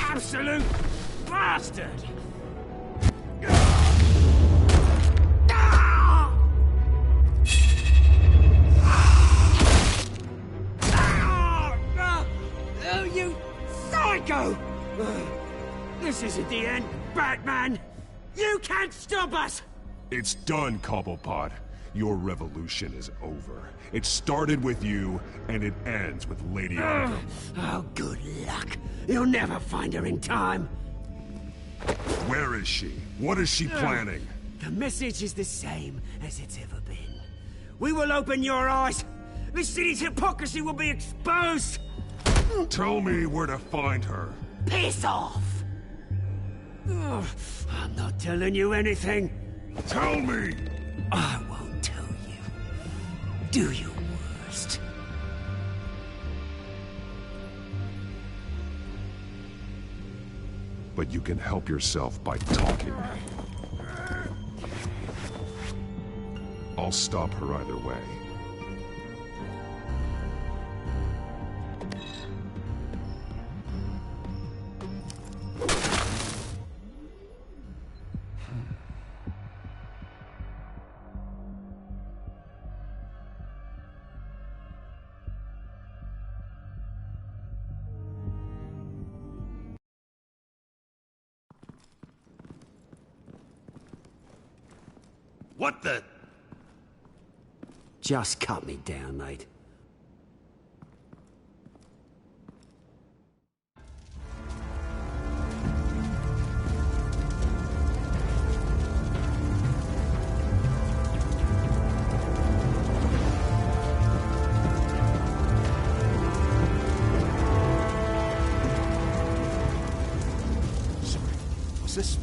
Absolute bastard! Oh, you psycho! This isn't the end, Batman! You can't stop us! It's done, Cobblepot. Your revolution is over. It started with you, and it ends with Lady Arkham. Oh, good luck. You'll never find her in time. Where is she? What is she planning? The message is the same as it's ever been. We will open your eyes. The city's hypocrisy will be exposed. Tell me where to find her. Piss off! I'm not telling you anything. Tell me! I won't tell you. Do your worst. But you can help yourself by talking. I'll stop her either way. What the? Just cut me down, mate. Sorry, was this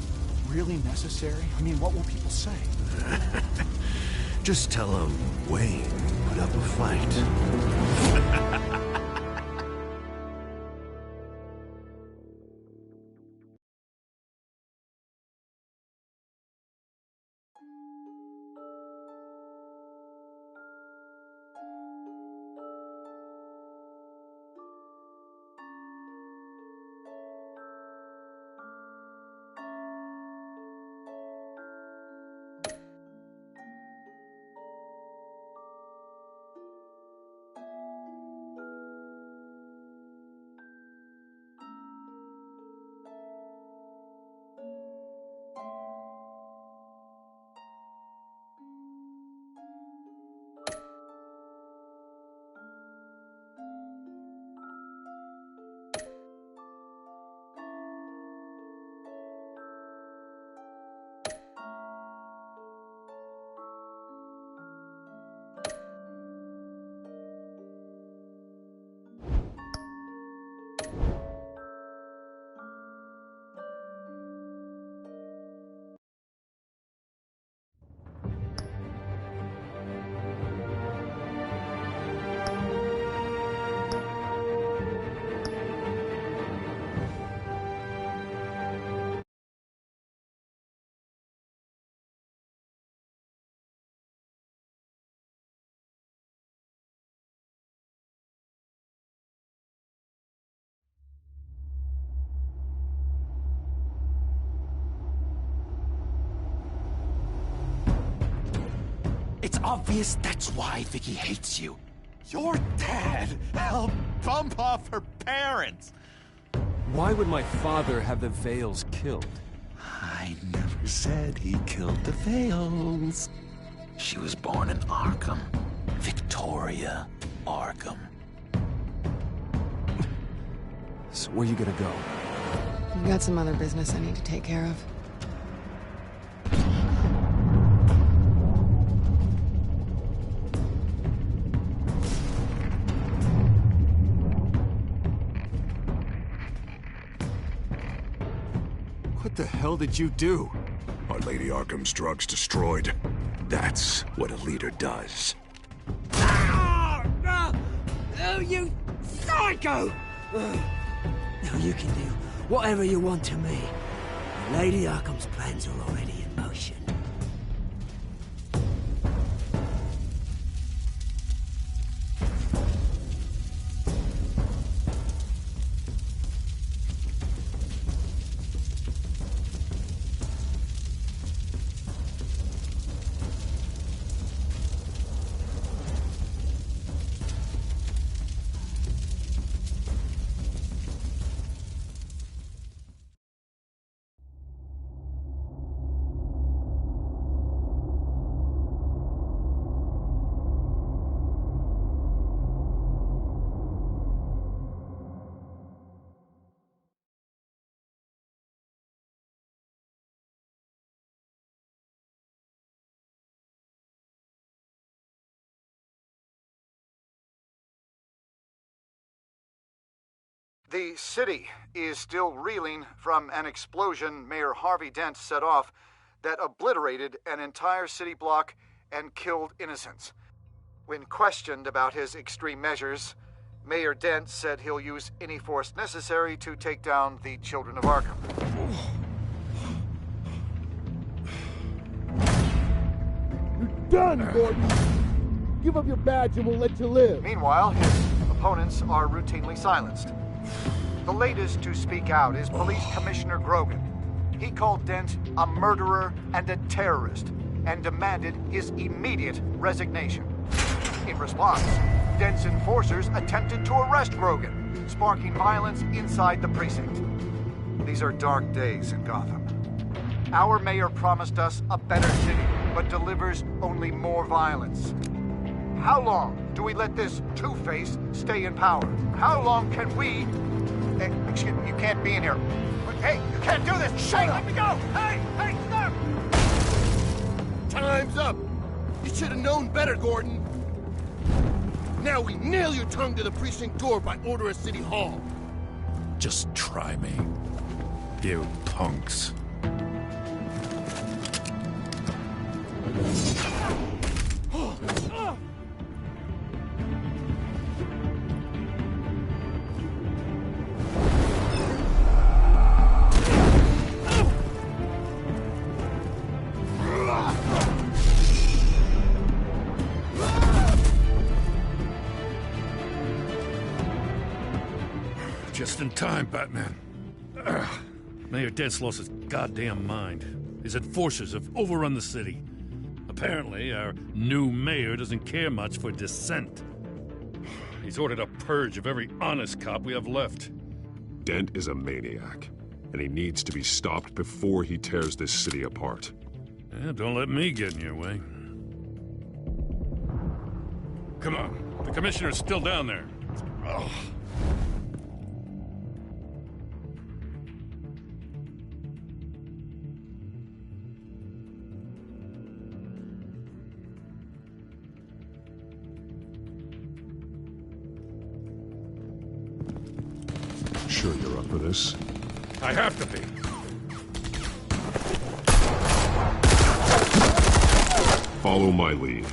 really necessary? I mean, what will people say? Just tell him Wayne put up a fight. It's obvious that's why Vicky hates you. Your dad helped bump off her parents. Why would my father have the Vales killed? I never said he killed the Vales. She was born in Arkham. Victoria Arkham. So where you gonna go? I've got some other business I need to take care of. What the hell did you do? Our Lady Arkham's drugs destroyed. That's what a leader does. Oh, no! Oh, you psycho! Now you can do whatever you want to me. Lady Arkham's plans are already in motion. The city is still reeling from an explosion Mayor Harvey Dent set off that obliterated an entire city block and killed innocents. When questioned about his extreme measures, Mayor Dent said he'll use any force necessary to take down the Children of Arkham. You're done, Gordon! Give up your badge and we'll let you live. Meanwhile, his opponents are routinely silenced. The latest to speak out is Police Commissioner Grogan. He called Dent a murderer and a terrorist and demanded his immediate resignation. In response, Dent's enforcers attempted to arrest Grogan, sparking violence inside the precinct. These are dark days in Gotham. Our mayor promised us a better city, but delivers only more violence. How long do we let this Two-Face stay in power? How long can we... Hey, excuse me, you can't be in here. Hey, you can't do this! Shut up! Let me go! Hey, stop! Time's up! You should have known better, Gordon. Now we nail your tongue to the precinct door by order of City Hall. Just try me, you punks. Just in time, Batman. Mayor Dent's lost his goddamn mind. His enforcers have overrun the city. Apparently, our new mayor doesn't care much for dissent. He's ordered a purge of every honest cop we have left. Dent is a maniac, and he needs to be stopped before he tears this city apart. Yeah, don't let me get in your way. Come on, the commissioner's still down there. Oh. Sure you're up for this? I have to be. Follow my lead.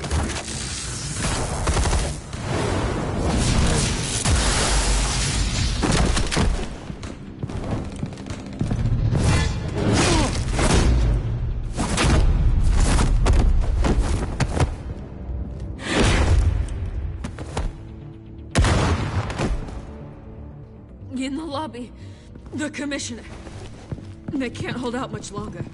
In the lobby, the commissioner. They can't hold out much longer.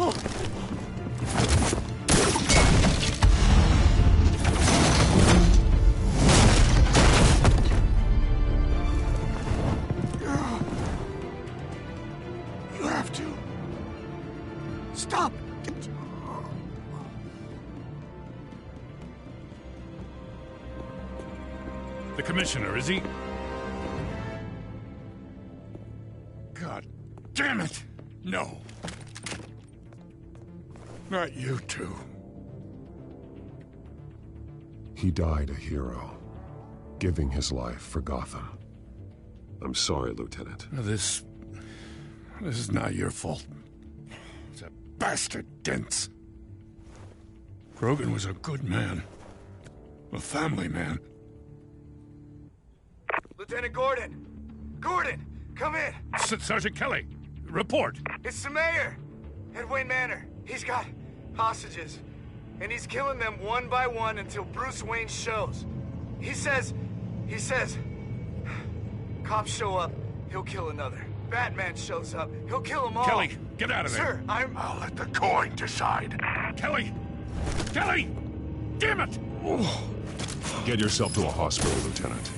You have to. Stop! The commissioner, is he? God damn it! No. Not you two. He died a hero, giving his life for Gotham. I'm sorry, Lieutenant. This is not your fault. It's a bastard Dent's. Grogan was a good man. A family man. Lieutenant Gordon! Gordon, come in! Sergeant Kelly, report! It's the mayor! At Wayne Manor. He's got hostages. And he's killing them one by one until Bruce Wayne shows. He says... Cops show up, he'll kill another. Batman shows up, he'll kill them all. Kelly, get out of there! Sir, I'll let the coin decide. Kelly! Kelly! Damn it! Get yourself to a hospital, Lieutenant.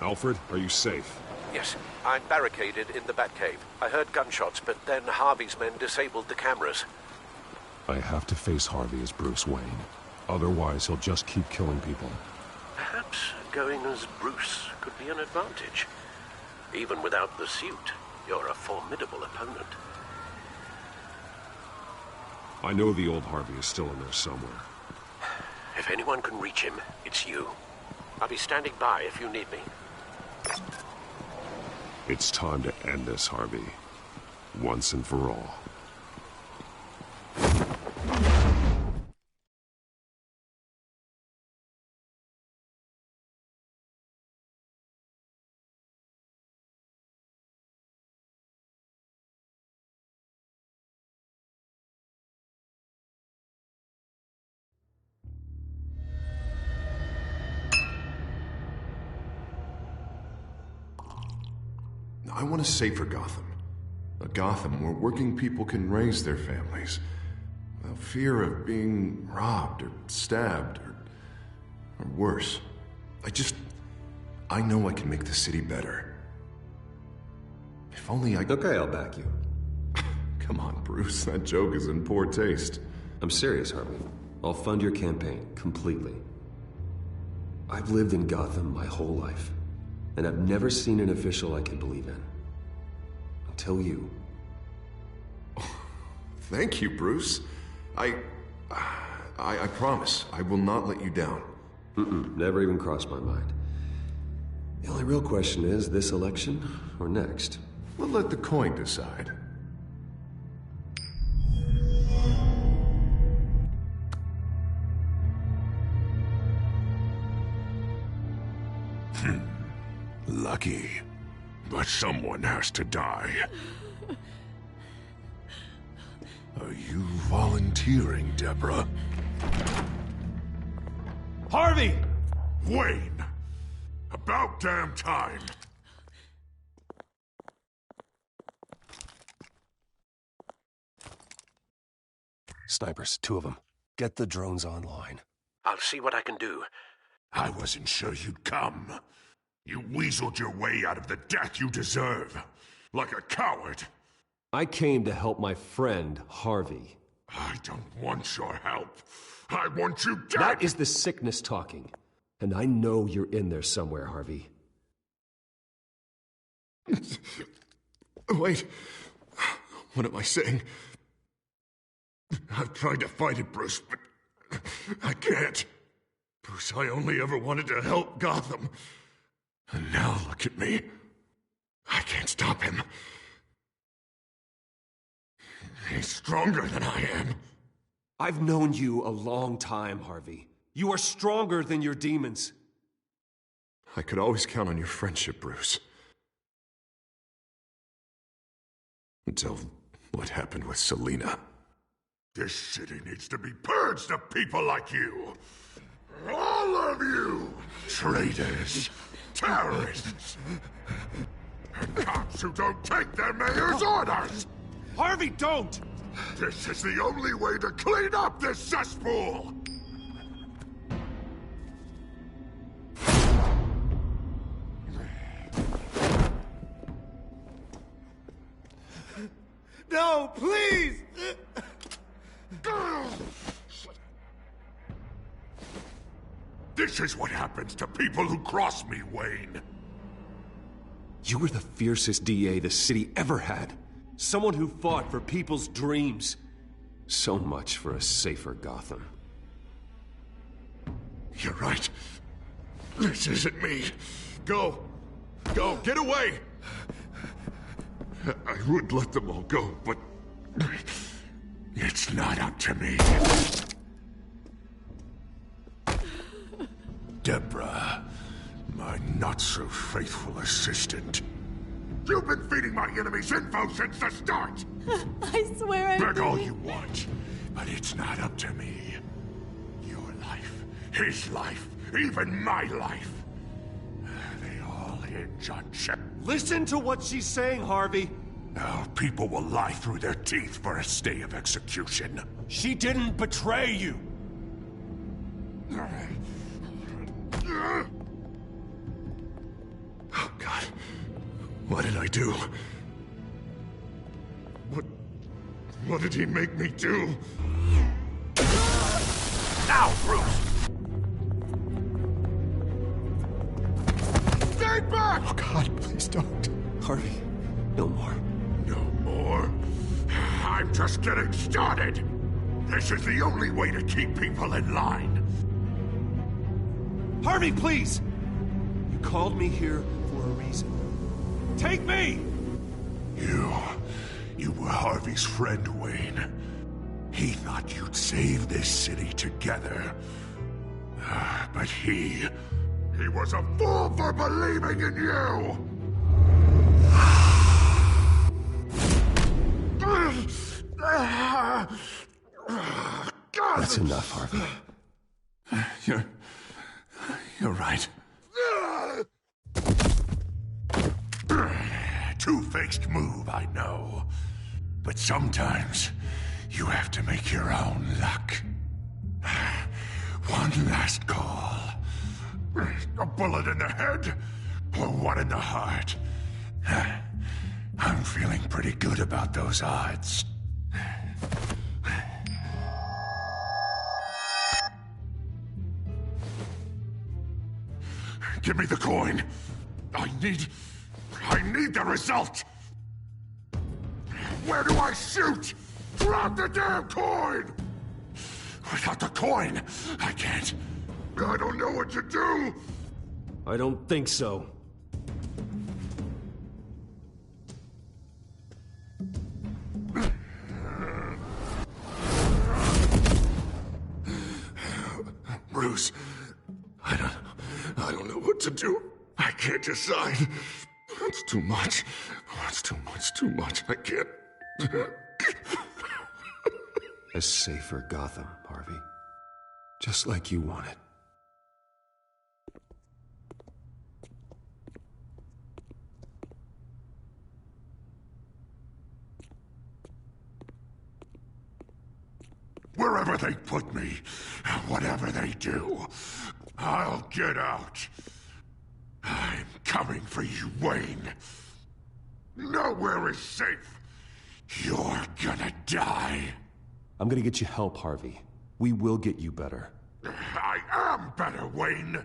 Alfred, are you safe? Yes, I'm barricaded in the Batcave. I heard gunshots, but then Harvey's men disabled the cameras. I have to face Harvey as Bruce Wayne. Otherwise, he'll just keep killing people. Perhaps going as Bruce could be an advantage. Even without the suit, you're a formidable opponent. I know the old Harvey is still in there somewhere. If anyone can reach him, it's you. I'll be standing by if you need me. It's time to end this, Harvey. Once and for all. I want a safer Gotham. A Gotham where working people can raise their families without fear of being robbed or stabbed or worse. I know I can make the city better. If only I... Okay, I'll back you. Come on, Bruce, that joke is in poor taste. I'm serious, Harvey. I'll fund your campaign, completely. I've lived in Gotham my whole life, and I've never seen an official I can believe in. Until you. Thank you, Bruce. I promise, I will not let you down. Never even crossed my mind. The only real question is, this election or next? We'll let the coin decide. Lucky. But someone has to die. Are you volunteering, Deborah? Harvey! Wayne! About damn time! Snipers, 2 of them. Get the drones online. I'll see what I can do. I wasn't sure you'd come. You weaseled your way out of the death you deserve. Like a coward. I came to help my friend, Harvey. I don't want your help. I want you dead! That is the sickness talking. And I know you're in there somewhere, Harvey. Wait. What am I saying? I've tried to fight it, Bruce, but I can't. Bruce, I only ever wanted to help Gotham. And now look at me. I can't stop him. He's stronger than I am. I've known you a long time, Harvey. You are stronger than your demons. I could always count on your friendship, Bruce. Until what happened with Selina. This city needs to be purged of people like you. All of you! Traitors, terrorists, and cops who don't take their mayor's orders! Harvey, don't! This is the only way to clean up this cesspool! No, please! This is what happens to people who cross me, Wayne. You were the fiercest DA the city ever had. Someone who fought for people's dreams. So much for a safer Gotham. You're right. This isn't me. Go. Go. Get away. I would let them all go, but it's not up to me. Deborah, my not-so-faithful assistant. You've been feeding my enemies info since the start! I swear I Beg did. all you want, but it's not up to me. Your life, his life, even my life. They all hinge on Chip. Listen to what she's saying, Harvey. Now, people will lie through their teeth for a stay of execution. She didn't betray you. Oh, God. What did I do? What did he make me do? Now, Bruce! Stay back! Oh, God, please don't. Harvey, no more. No more? I'm just getting started. This is the only way to keep people in line. Harvey, please! You called me here for a reason. Take me! You were Harvey's friend, Wayne. He thought you'd save this city together. But he was a fool for believing in you! That's enough, Harvey. You're right. Two-faced move, I know. But sometimes you have to make your own luck. One last call. A bullet in the head, or one in the heart. I'm feeling pretty good about those odds. Give me the coin. I need the result. Where do I shoot? Drop the damn coin! Without the coin, I can't. I don't know what to do. I don't think so. Bruce, I don't know what to do. I can't decide. It's too much. It's too much. I can't. A safer Gotham, Harvey. Just like you wanted. Wherever they put me, whatever they do, I'll get out. I'm coming for you, Wayne. Nowhere is safe. You're gonna die. I'm gonna get you help, Harvey. We will get you better. I am better, Wayne.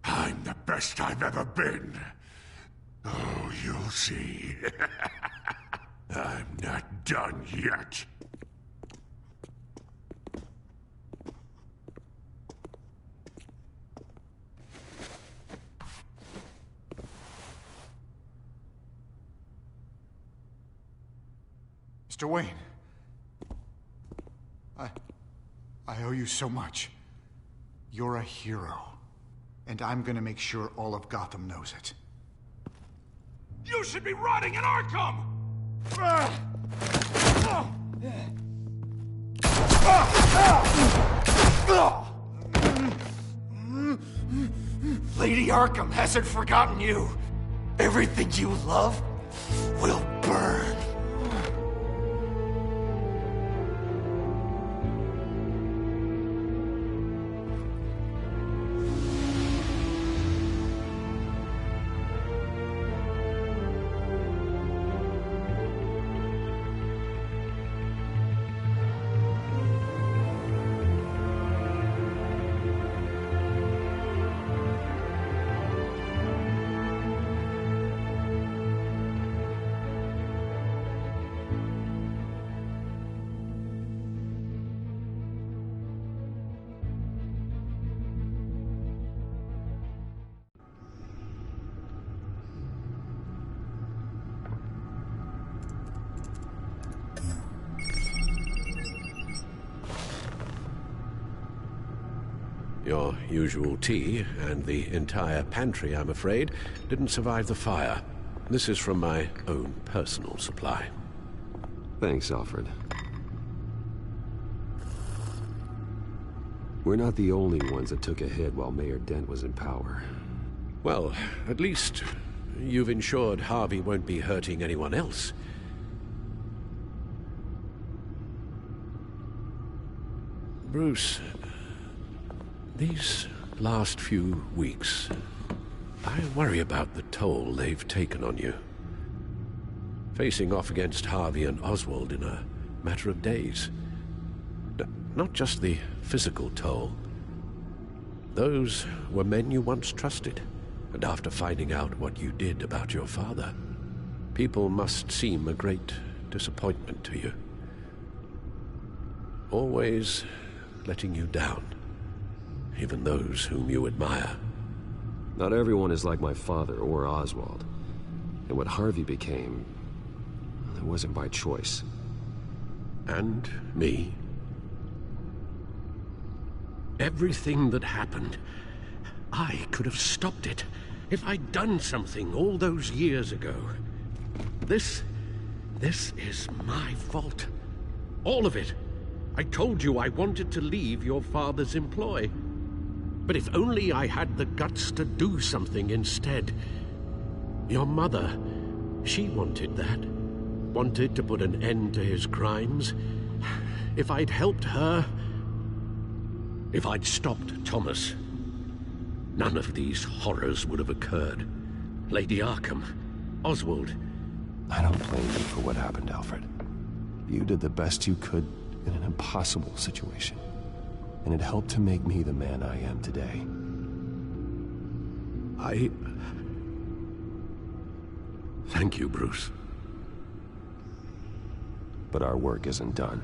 I'm the best I've ever been. Oh, you'll see. I'm not done yet. Mr. Wayne. I owe you so much. You're a hero. And I'm gonna make sure all of Gotham knows it. You should be rotting in Arkham! Lady Arkham hasn't forgotten you. Everything you love will burn. Your usual tea and the entire pantry, I'm afraid, didn't survive the fire. This is from my own personal supply. Thanks, Alfred. We're not the only ones that took a hit while Mayor Dent was in power. Well, at least you've ensured Harvey won't be hurting anyone else. Bruce, these last few weeks, I worry about the toll they've taken on you. Facing off against Harvey and Oswald in a matter of days. Not just the physical toll. Those were men you once trusted, And after finding out what you did about your father, people must seem a great disappointment to you. Always letting you down, even those whom you admire. Not everyone is like my father or Oswald. And what Harvey became, it wasn't by choice. And me. Everything that happened, I could have stopped it if I'd done something all those years ago. This is my fault. All of it. I told you I wanted to leave your father's employ. But if only I had the guts to do something instead. Your mother, she wanted that. Wanted to put an end to his crimes. If I'd helped her, if I'd stopped Thomas, none of these horrors would have occurred. Lady Arkham, Oswald. I don't blame you for what happened, Alfred. You did the best you could in an impossible situation. And it helped to make me the man I am today. Thank you, Bruce. But our work isn't done.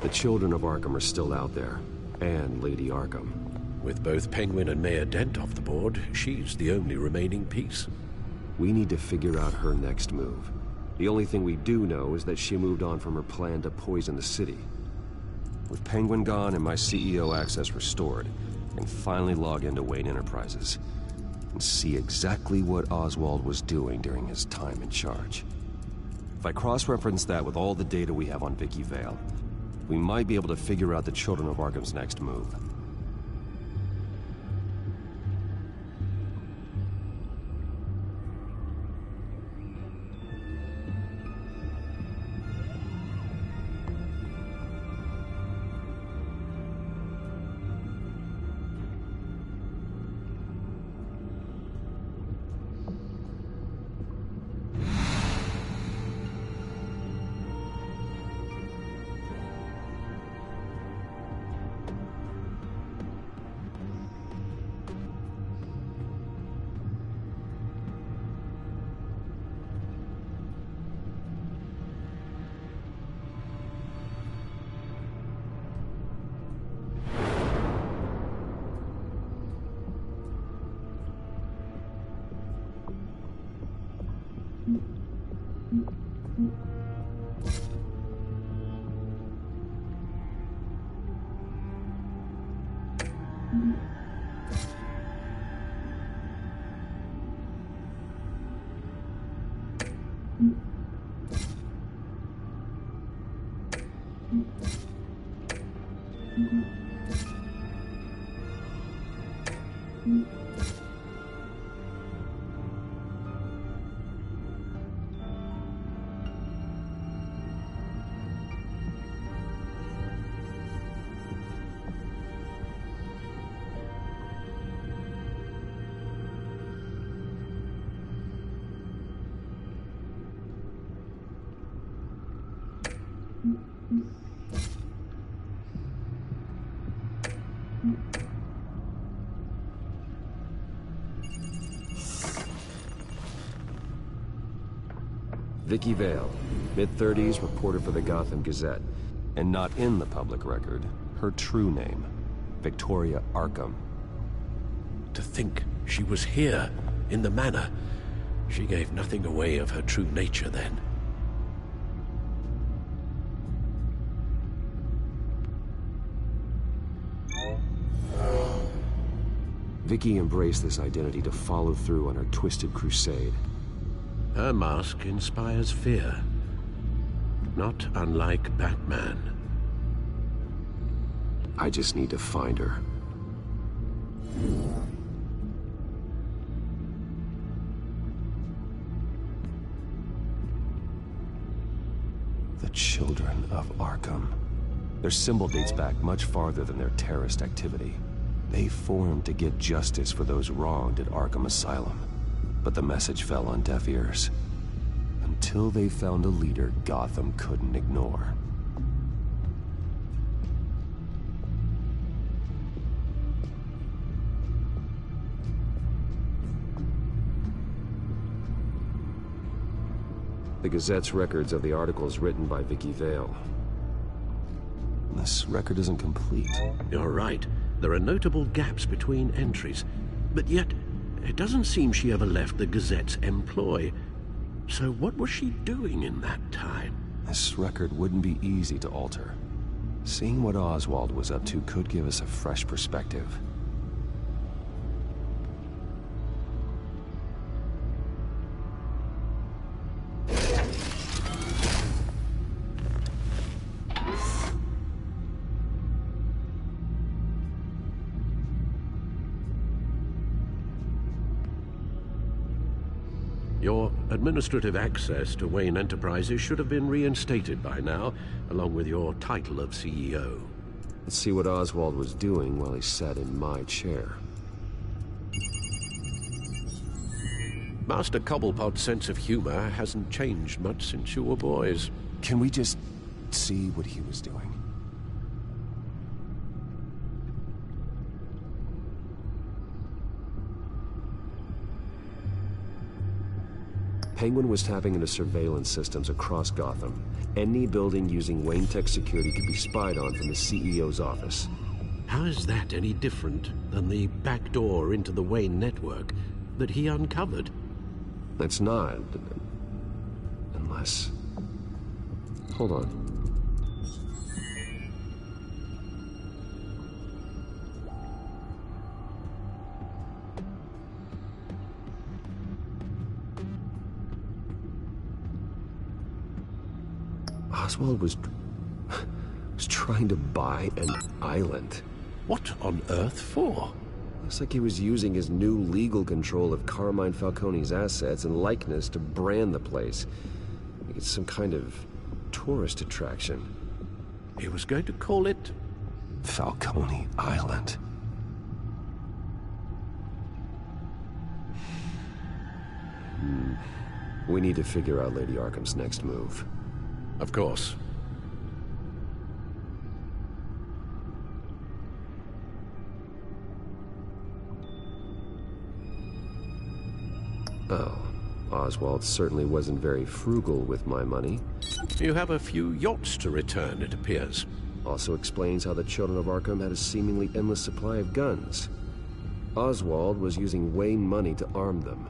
The children of Arkham are still out there, and Lady Arkham. With both Penguin and Mayor Dent off the board, she's the only remaining piece. We need to figure out her next move. The only thing we do know is that she moved on from her plan to poison the city. With Penguin gone and my CEO access restored, I can finally log into Wayne Enterprises and see exactly what Oswald was doing during his time in charge. If I cross-reference that with all the data we have on Vicky Vale, we might be able to figure out the Children of Arkham's next move. Vicky Vale, mid-30s, reporter for the Gotham Gazette. And not in the public record, her true name, Victoria Arkham. To think she was here, in the manor. She gave nothing away of her true nature then. Vicky embraced this identity to follow through on her twisted crusade. Her mask inspires fear. Not unlike Batman. I just need to find her. The Children of Arkham. Their symbol dates back much farther than their terrorist activity. They formed to get justice for those wronged at Arkham Asylum. But the message fell on deaf ears. Until they found a leader Gotham couldn't ignore. The Gazette's records of the articles written by Vicky Vale. This record isn't complete. You're right. There are notable gaps between entries. But yet, it doesn't seem she ever left the Gazette's employ. So what was she doing in that time? This record wouldn't be easy to alter. Seeing what Oswald was up to could give us a fresh perspective. Your administrative access to Wayne Enterprises should have been reinstated by now, along with your title of CEO. Let's see what Oswald was doing while he sat in my chair. Master Cobblepot's sense of humor hasn't changed much since you were boys. Can we just see what he was doing? Penguin was tapping into surveillance systems across Gotham. Any building using Wayne Tech security could be spied on from the CEO's office. How is that any different than the back door into the Wayne network that he uncovered? It's not. Unless... Hold on. Oswald was trying to buy an island. What on earth for? Looks like he was using his new legal control of Carmine Falcone's assets and likeness to brand the place. Like it's some kind of tourist attraction. He was going to call it... Falcone Island. We need to figure out Lady Arkham's next move. Of course. Oh, Oswald certainly wasn't very frugal with my money. You have a few yachts to return, it appears. Also explains how the children of Arkham had a seemingly endless supply of guns. Oswald was using Wayne money to arm them.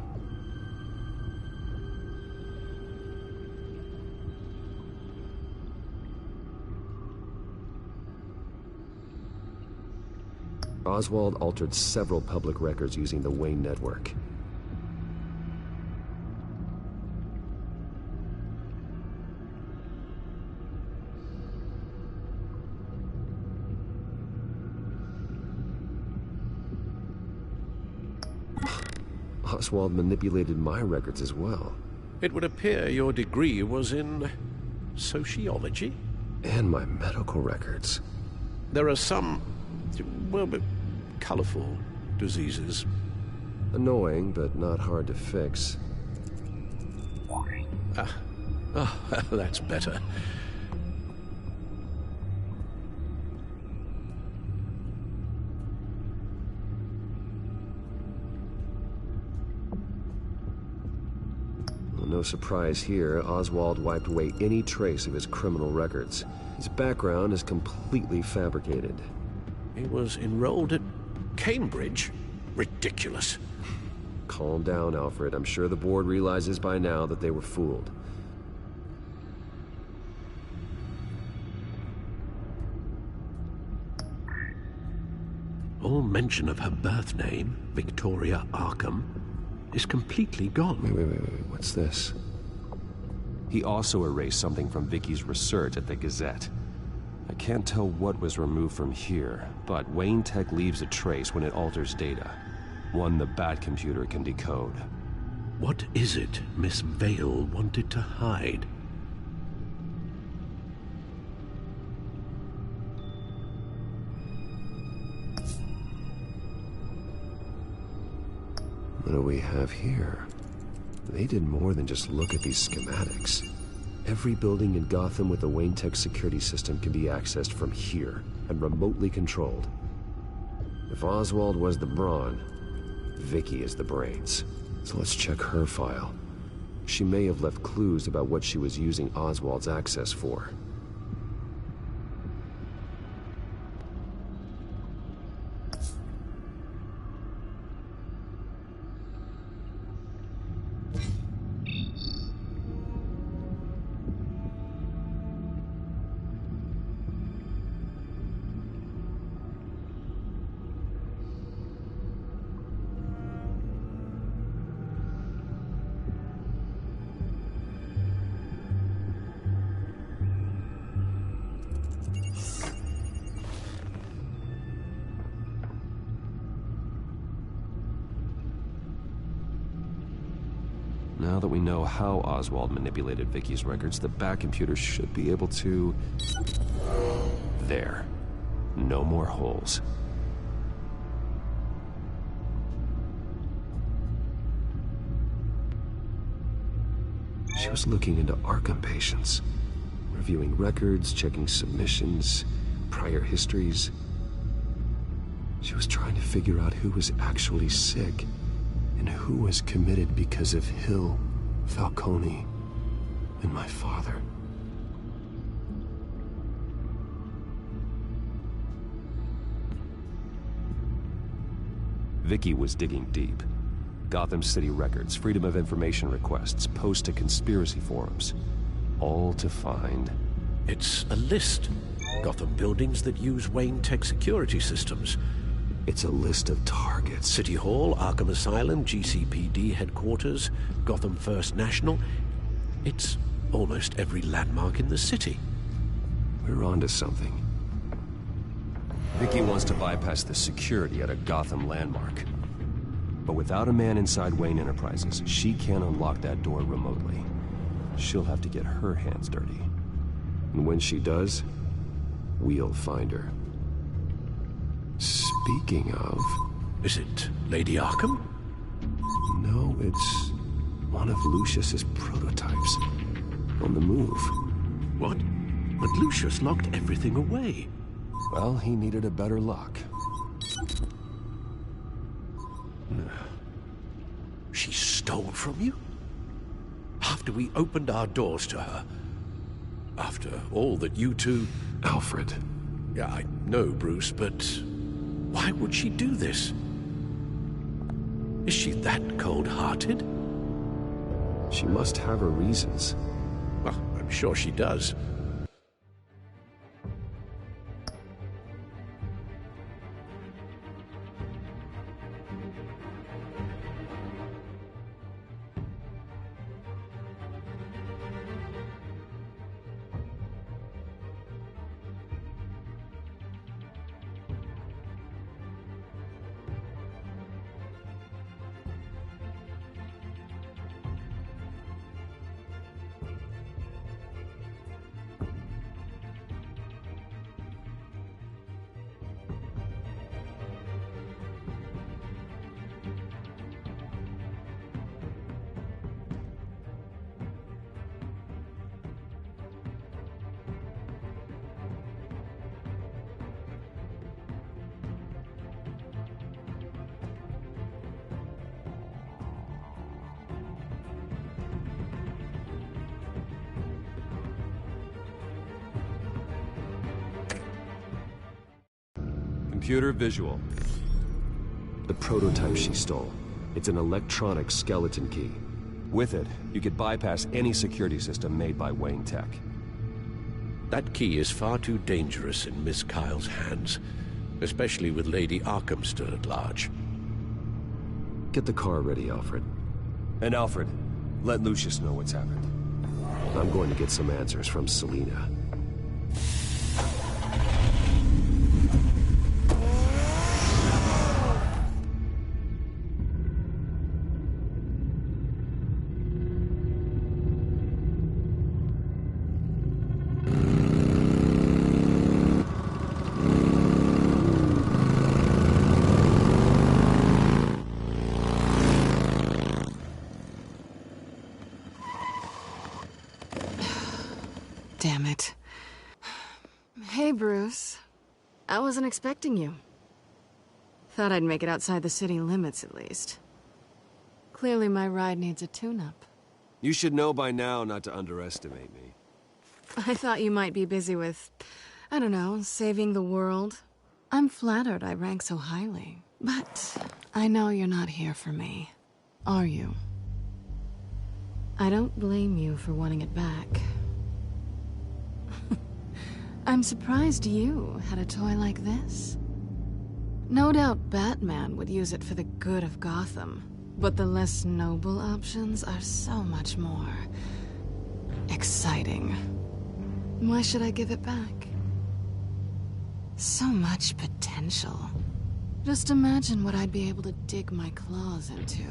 Oswald altered several public records using the Wayne network. Oswald manipulated my records as well. It would appear your degree was in... sociology? And my medical records. There are some... well, but colorful diseases. Annoying, but not hard to fix. That's better. Well, no surprise here, Oswald wiped away any trace of his criminal records. His background is completely fabricated. He was enrolled at Cambridge? Ridiculous. Calm down, Alfred. I'm sure the board realizes by now that they were fooled. All mention of her birth name, Victoria Arkham, is completely gone. Wait. What's this? He also erased something from Vicky's research at the Gazette. I can't tell what was removed from here, but Wayne Tech leaves a trace when it alters data. One the Bat computer can decode. What is it Miss Vale wanted to hide? What do we have here? They did more than just look at these schematics. Every building in Gotham with a Wayne Tech security system can be accessed from here and remotely controlled. If Oswald was the brawn, Vicky is the brains. So let's check her file. She may have left clues about what she was using Oswald's access for. Now that we know how Oswald manipulated Vicky's records, the back computer should be able to... There. No more holes. She was looking into Arkham patients, reviewing records, checking submissions, prior histories. She was trying to figure out who was actually sick and who was committed because of Hill, Falcone, and my father. Vicky was digging deep. Gotham City records, Freedom of Information requests, posts to conspiracy forums. All to find... It's a list. Gotham buildings that use Wayne Tech security systems. It's a list of targets. City Hall, Arkham Asylum, GCPD headquarters, Gotham First National. It's almost every landmark in the city. We're onto something. Vicky wants to bypass the security at a Gotham landmark. But without a man inside Wayne Enterprises, she can't unlock that door remotely. She'll have to get her hands dirty. And when she does, we'll find her. Speaking of... Is it Lady Arkham? No, it's one of Lucius's prototypes. On the move. What? But Lucius locked everything away. Well, he needed a better lock. She stole from you? After we opened our doors to her? After all that you two... Alfred. Yeah, I know, Bruce, but... why would she do this? Is she that cold-hearted? She must have her reasons. Well, I'm sure she does. Computer visual. The prototype she stole. It's an electronic skeleton key. With it, you could bypass any security system made by Wayne Tech. That key is far too dangerous in Miss Kyle's hands, especially with Lady Arkham still at large. Get the car ready, Alfred. And Alfred, let Lucius know what's happened. I'm going to get some answers from Selina. Damn it. Hey, Bruce. I wasn't expecting you. Thought I'd make it outside the city limits, at least. Clearly my ride needs a tune-up. You should know by now not to underestimate me. I thought you might be busy with, I don't know, saving the world. I'm flattered I rank so highly. But I know you're not here for me, are you? I don't blame you for wanting it back. I'm surprised you had a toy like this. No doubt Batman would use it for the good of Gotham, but the less noble options are so much more exciting. Why should I give it back? So much potential. Just imagine what I'd be able to dig my claws into.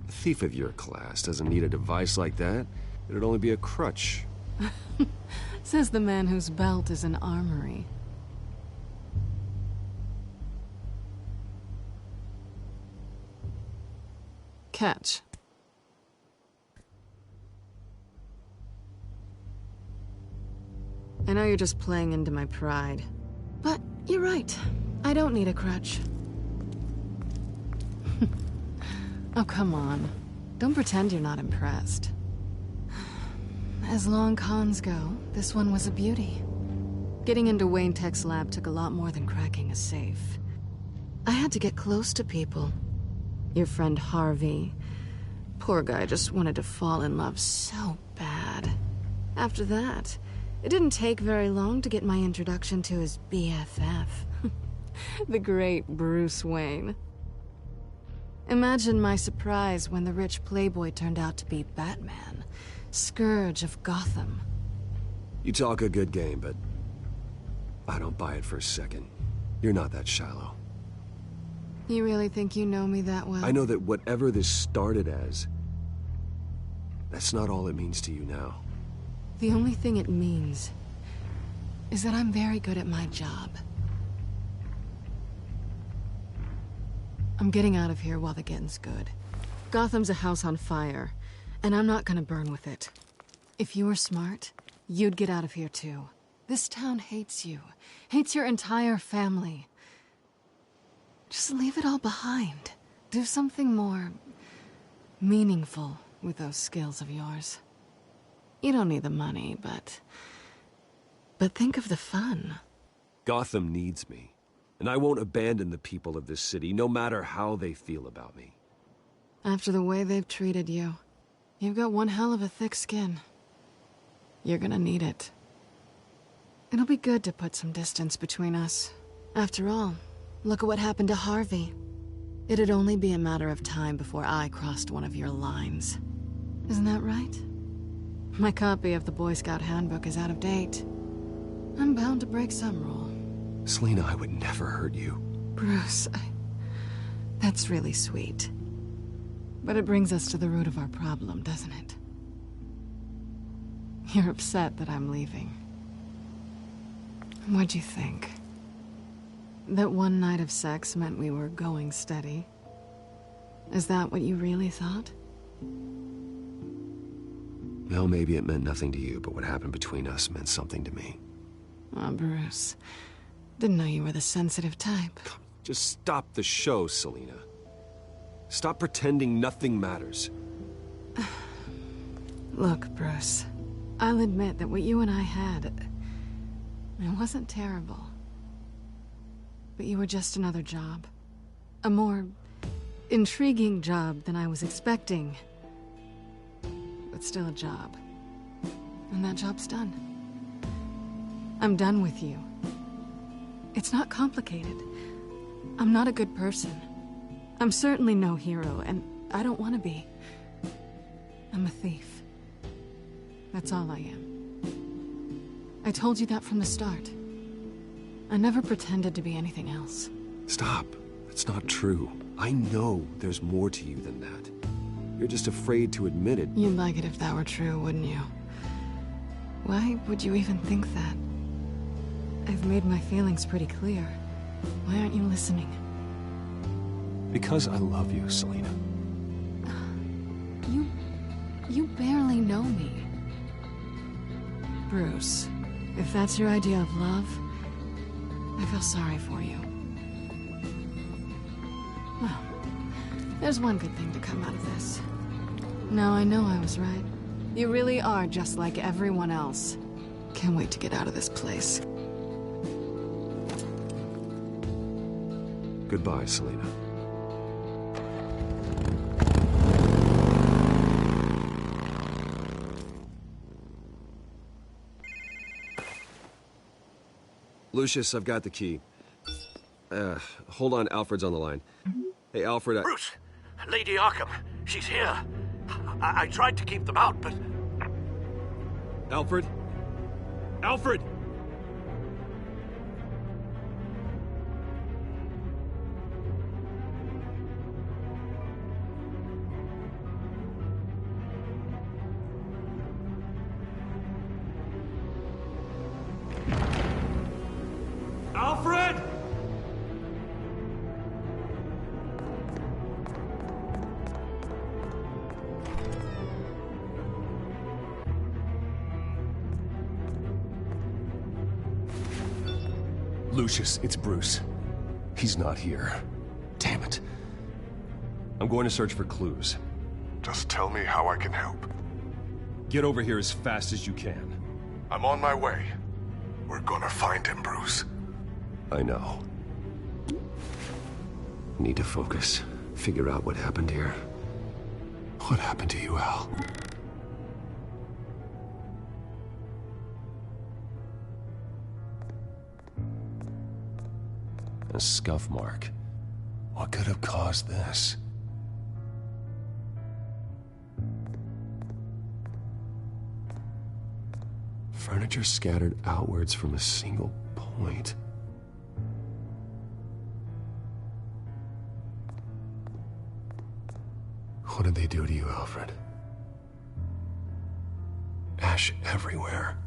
A thief of your class doesn't need a device like that. It'd only be a crutch. Says the man whose belt is an armory. Catch. I know you're just playing into my pride, but you're right. I don't need a crutch. Oh, come on. Don't pretend you're not impressed. As long cons go, this one was a beauty. Getting into Wayne Tech's lab took a lot more than cracking a safe. I had to get close to people. Your friend Harvey. Poor guy just wanted to fall in love so bad. After that, it didn't take very long to get my introduction to his BFF. The great Bruce Wayne. Imagine my surprise when the rich playboy turned out to be Batman, Scourge of Gotham. You talk a good game, but I don't buy it for a second. You're not that shallow. You really think you know me that well? I know that whatever this started as, that's not all it means to you now. The only thing it means is that I'm very good at my job. I'm getting out of here while the getting's good. Gotham's a house on fire, and I'm not gonna burn with it. If you were smart, you'd get out of here too. This town hates you, hates your entire family. Just leave it all behind. Do something more meaningful with those skills of yours. You don't need the money, but think of the fun. Gotham needs me, and I won't abandon the people of this city, no matter how they feel about me. After the way they've treated you, you've got one hell of a thick skin. You're gonna need it. It'll be good to put some distance between us. After all, look at what happened to Harvey. It'd only be a matter of time before I crossed one of your lines. Isn't that right? My copy of the Boy Scout Handbook is out of date. I'm bound to break some rule. Selina, I would never hurt you. Bruce, that's really sweet. But it brings us to the root of our problem, doesn't it? You're upset that I'm leaving. What'd you think? That one night of sex meant we were going steady? Is that what you really thought? Well, maybe it meant nothing to you, but what happened between us meant something to me. Oh, Bruce. Didn't know you were the sensitive type. Just stop the show, Selina. Stop pretending nothing matters. Look, Bruce. I'll admit that what you and I had, it wasn't terrible. But you were just another job. A more intriguing job than I was expecting. But still a job. And that job's done. I'm done with you. It's not complicated. I'm not a good person. I'm certainly no hero, and I don't want to be. I'm a thief. That's all I am. I told you that from the start. I never pretended to be anything else. Stop. That's not true. I know there's more to you than that. You're just afraid to admit it. You'd like it if that were true, wouldn't you? Why would you even think that? I've made my feelings pretty clear. Why aren't you listening? Because I love you, Selina. You barely know me. Bruce, if that's your idea of love, I feel sorry for you. Well, there's one good thing to come out of this. Now I know I was right. You really are just like everyone else. Can't wait to get out of this place. Goodbye, Selena. Lucius, I've got the key. Hold on, Alfred's on the line. Hey, Alfred, Bruce! Lady Arkham, she's here. I tried to keep them out, but... Alfred? Alfred! Alfred! Lucius, it's Bruce. He's not here. Damn it. I'm going to search for clues. Just tell me how I can help. Get over here as fast as you can. I'm on my way. We're gonna find him, Bruce. I know. Need to focus. Figure out what happened here. What happened to you, Al? A scuff mark. What could have caused this? Furniture scattered outwards from a single point. What did they do to you, Alfred? Ash everywhere.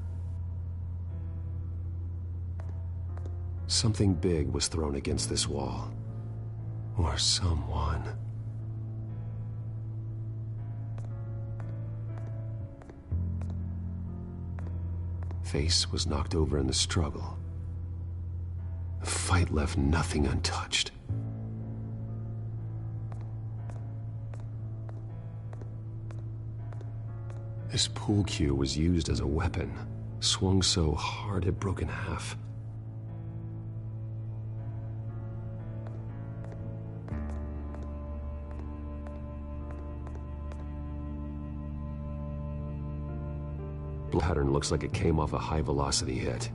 Something big was thrown against this wall. Or someone. Face was knocked over in the struggle. The fight left nothing untouched. This pool cue was used as a weapon, swung so hard it broke in half. Pattern looks like it came off a high-velocity hit.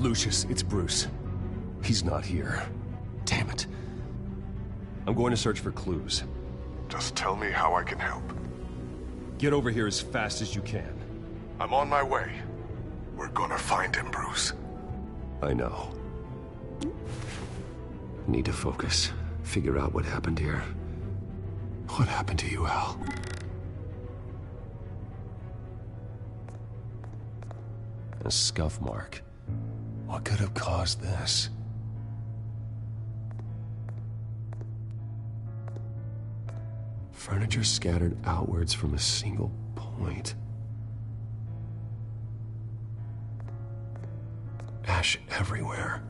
Lucius, it's Bruce. He's not here. Damn it. I'm going to search for clues. Just tell me how I can help. Get over here as fast as you can. I'm on my way. We're gonna find him, Bruce. I know. Need to focus. Figure out what happened here. What happened to you, Al? A scuff mark. What could have caused this? Furniture scattered outwards from a single point. Ash everywhere.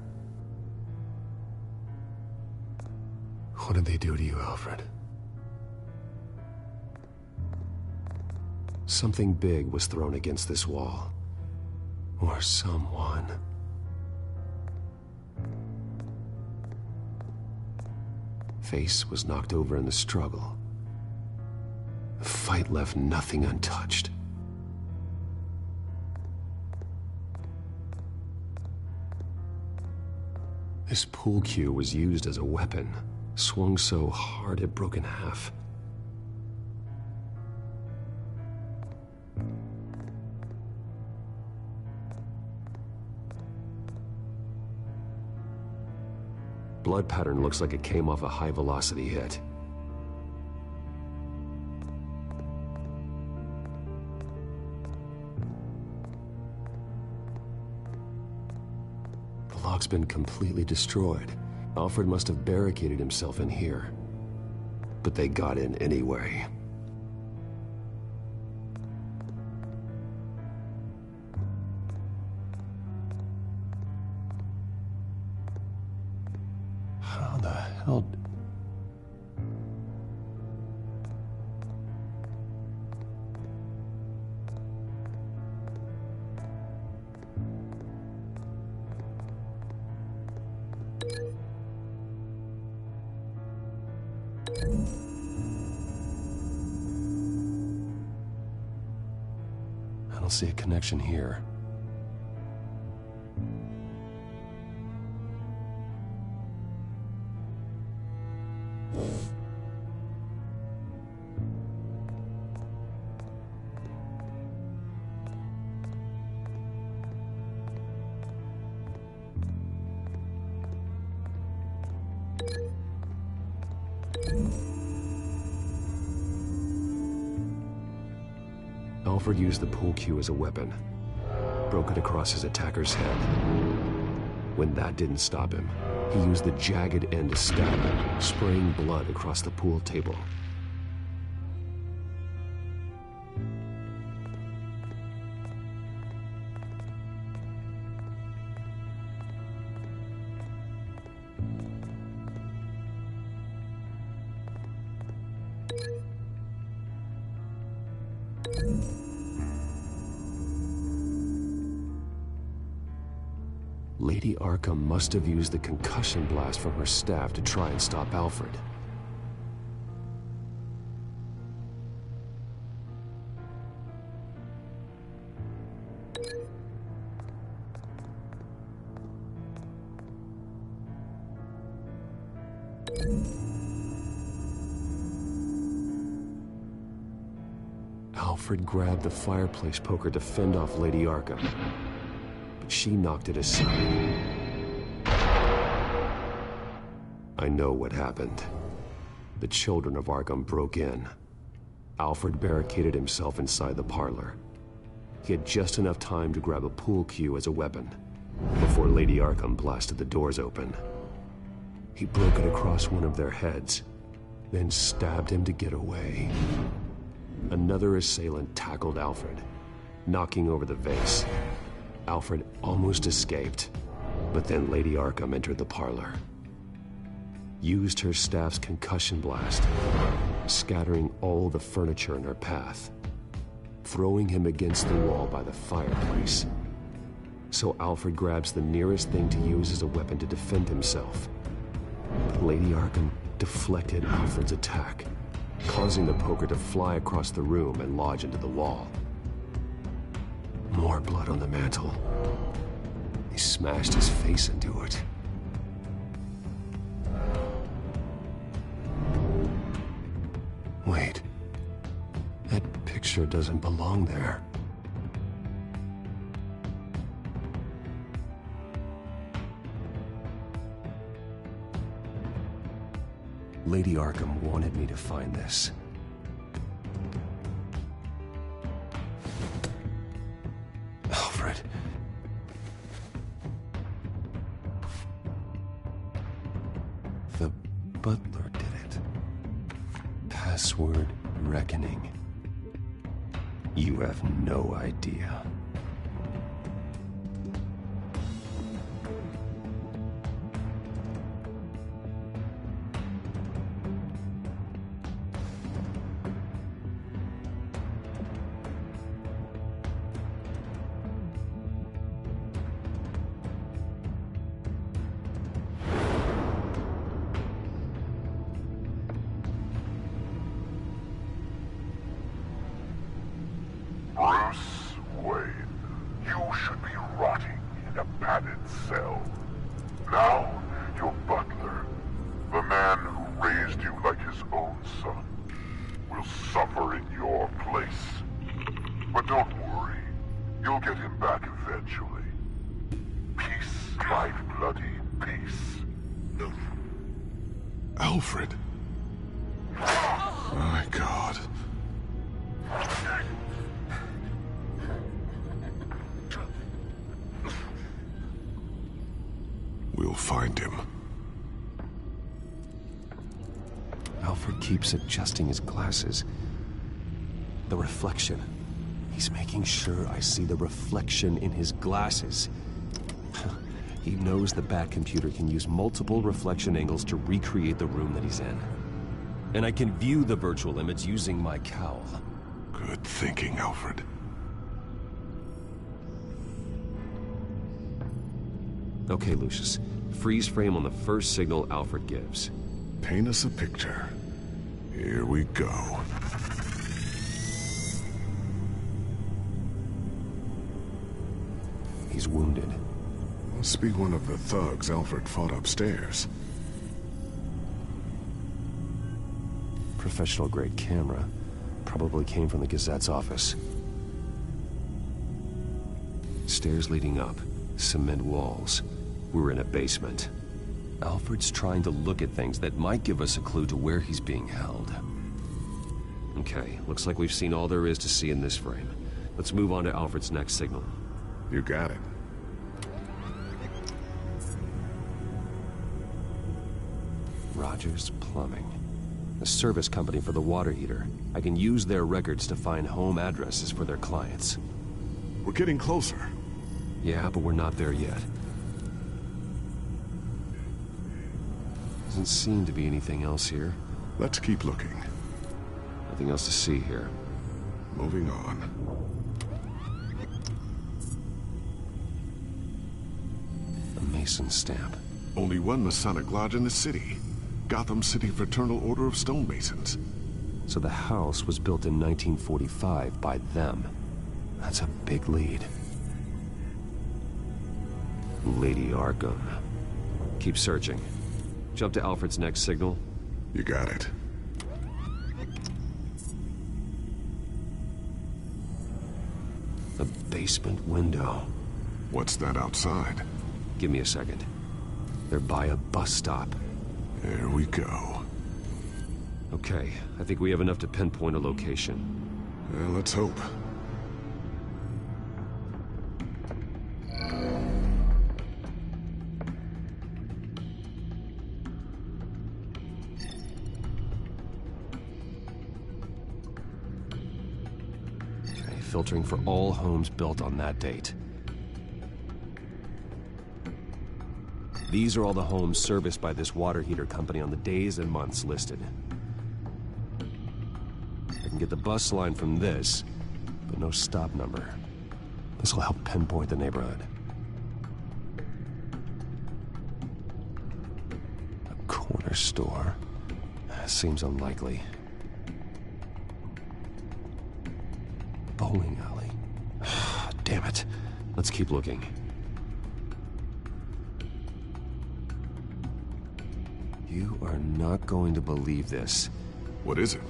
What did they do to you, Alfred? Something big was thrown against this wall. Or someone. Face was knocked over in the struggle. The fight left nothing untouched. This pool cue was used as a weapon, swung so hard it broke in half. Blood pattern looks like it came off a high-velocity hit. The lock's been completely destroyed. Alfred must have barricaded himself in here. But they got in anyway. How the hell... I don't see a connection here. Alfred used the pool cue as a weapon, broke it across his attacker's head. When that didn't stop him, he used the jagged end to stab him, spraying blood across the pool table. Lady Arkham must have used the concussion blast from her staff to try and stop Alfred. Alfred grabbed the fireplace poker to fend off Lady Arkham. But she knocked it aside. I know what happened. The children of Arkham broke in. Alfred barricaded himself inside the parlor. He had just enough time to grab a pool cue as a weapon before Lady Arkham blasted the doors open. He broke it across one of their heads, then stabbed him to get away. Another assailant tackled Alfred, knocking over the vase. Alfred almost escaped, but then Lady Arkham entered the parlor. Used her staff's concussion blast, scattering all the furniture in her path, throwing him against the wall by the fireplace. So Alfred grabs the nearest thing to use as a weapon to defend himself. But Lady Arkham deflected Alfred's attack, causing the poker to fly across the room and lodge into the wall. More blood on the mantel. He smashed his face into it. Wait. That picture doesn't belong there. Lady Arkham wanted me to find this. Alfred. The butler did it. Password reckoning. You have no idea. Bruce Wayne, you should be rotting in a padded cell. Now, your butler, the man who raised you like his own son, will suffer in your place. But don't worry, you'll get him back eventually. Peace, my bloody peace. Alfred. My God. We'll find him. Alfred keeps adjusting his glasses. The reflection. He's making sure I see the reflection in his glasses. He knows the Batcomputer can use multiple reflection angles to recreate the room that he's in. And I can view the virtual image using my cowl. Good thinking, Alfred. Okay, Lucius. Freeze frame on the first signal Alfred gives. Paint us a picture. Here we go. He's wounded. Must be one of the thugs Alfred fought upstairs. Professional-grade camera. Probably came from the Gazette's office. Stairs leading up. Cement walls. We're in a basement. Alfred's trying to look at things that might give us a clue to where he's being held. Okay, looks like we've seen all there is to see in this frame. Let's move on to Alfred's next signal. You got it. Rogers Plumbing. The service company for the water heater. I can use their records to find home addresses for their clients. We're getting closer. Yeah, but we're not there yet. Doesn't seem to be anything else here. Let's keep looking. Nothing else to see here. Moving on. A Mason stamp. Only one Masonic lodge in the city. Gotham City Fraternal Order of Stonemasons. So the house was built in 1945 by them. That's a big lead. Lady Arkham. Keep searching. Jump to Alfred's next signal. You got it. A basement window. What's that outside? Give me a second. They're by a bus stop. There we go. Okay, I think we have enough to pinpoint a location. Well, let's hope. Okay, filtering for all homes built on that date. These are all the homes serviced by this water heater company on the days and months listed. I can get the bus line from this, but no stop number. This will help pinpoint the neighborhood. A corner store. Seems unlikely. Bowling alley. Damn it. Let's keep looking. You are not going to believe this. What is it?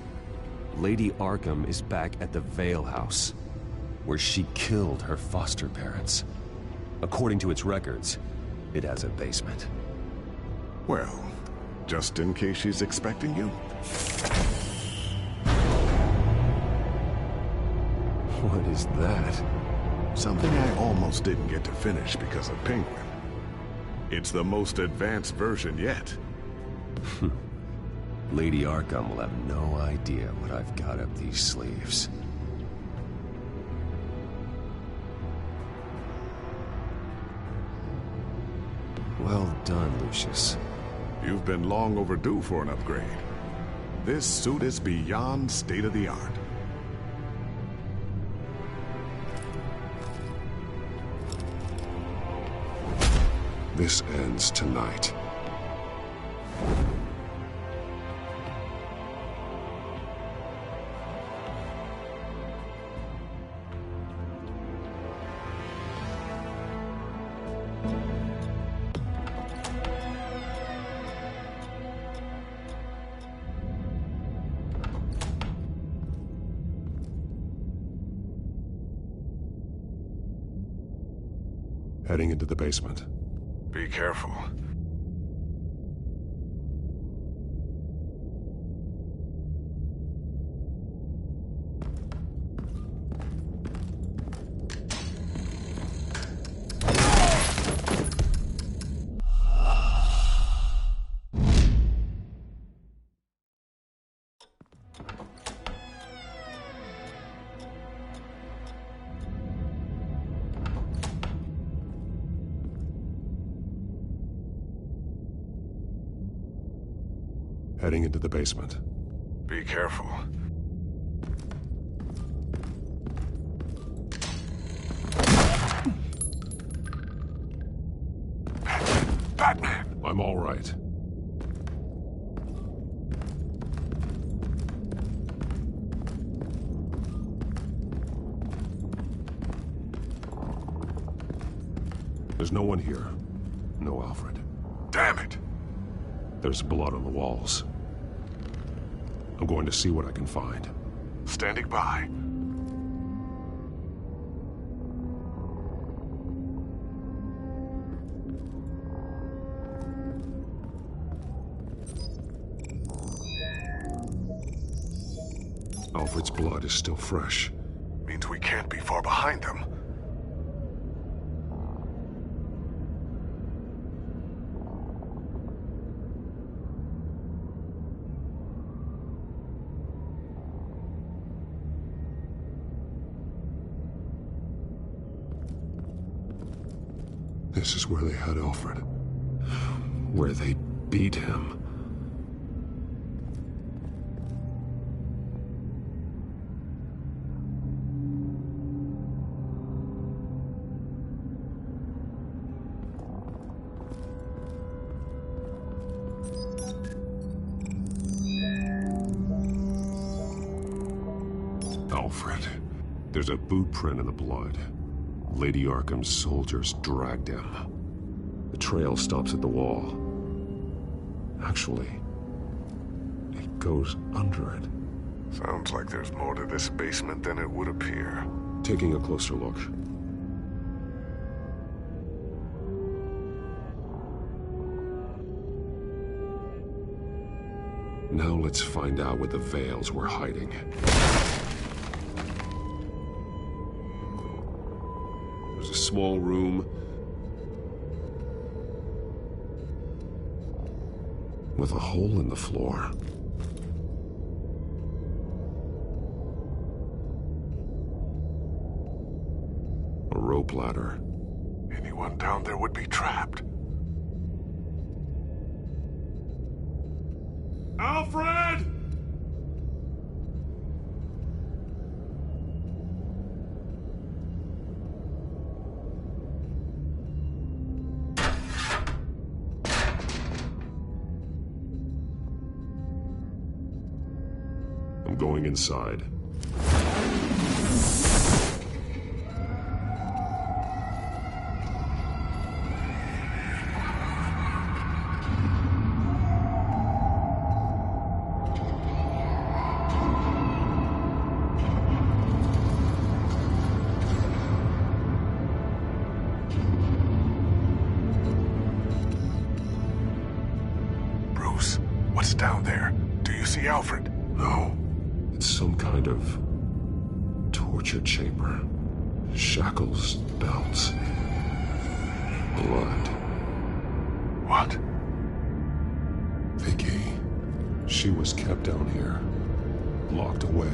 Lady Arkham is back at the Vale House, where she killed her foster parents. According to its records, it has a basement. Well, just in case she's expecting you. What is that? Something I almost didn't get to finish because of Penguin. It's the most advanced version yet. Lady Arkham will have no idea what I've got up these sleeves. Well done, Lucius. You've been long overdue for an upgrade. This suit is beyond state-of-the-art. This ends tonight. Heading into the basement. Be careful. Heading into the basement. Be careful. Batman! I'm all right. There's no one here. No Alfred. Damn it! There's blood on the walls. I'm going to see what I can find. Standing by. Alfred's blood is still fresh. Means we can't be far behind them. This is where they had Alfred. Where they beat him. Alfred. There's a boot print in the blood. Lady Arkham's soldiers dragged him. The trail stops at the wall. Actually, it goes under it. Sounds like there's more to this basement than it would appear. Taking a closer look. Now let's find out where the Veils were hiding. There's a small room with a hole in the floor. A rope ladder. Anyone down there would be trapped. Alfred! I'm going inside. What's down there? Do you see Alfred? No. It's some kind of torture chamber. Shackles, belts, blood. What? Vicky. She was kept down here. Locked away.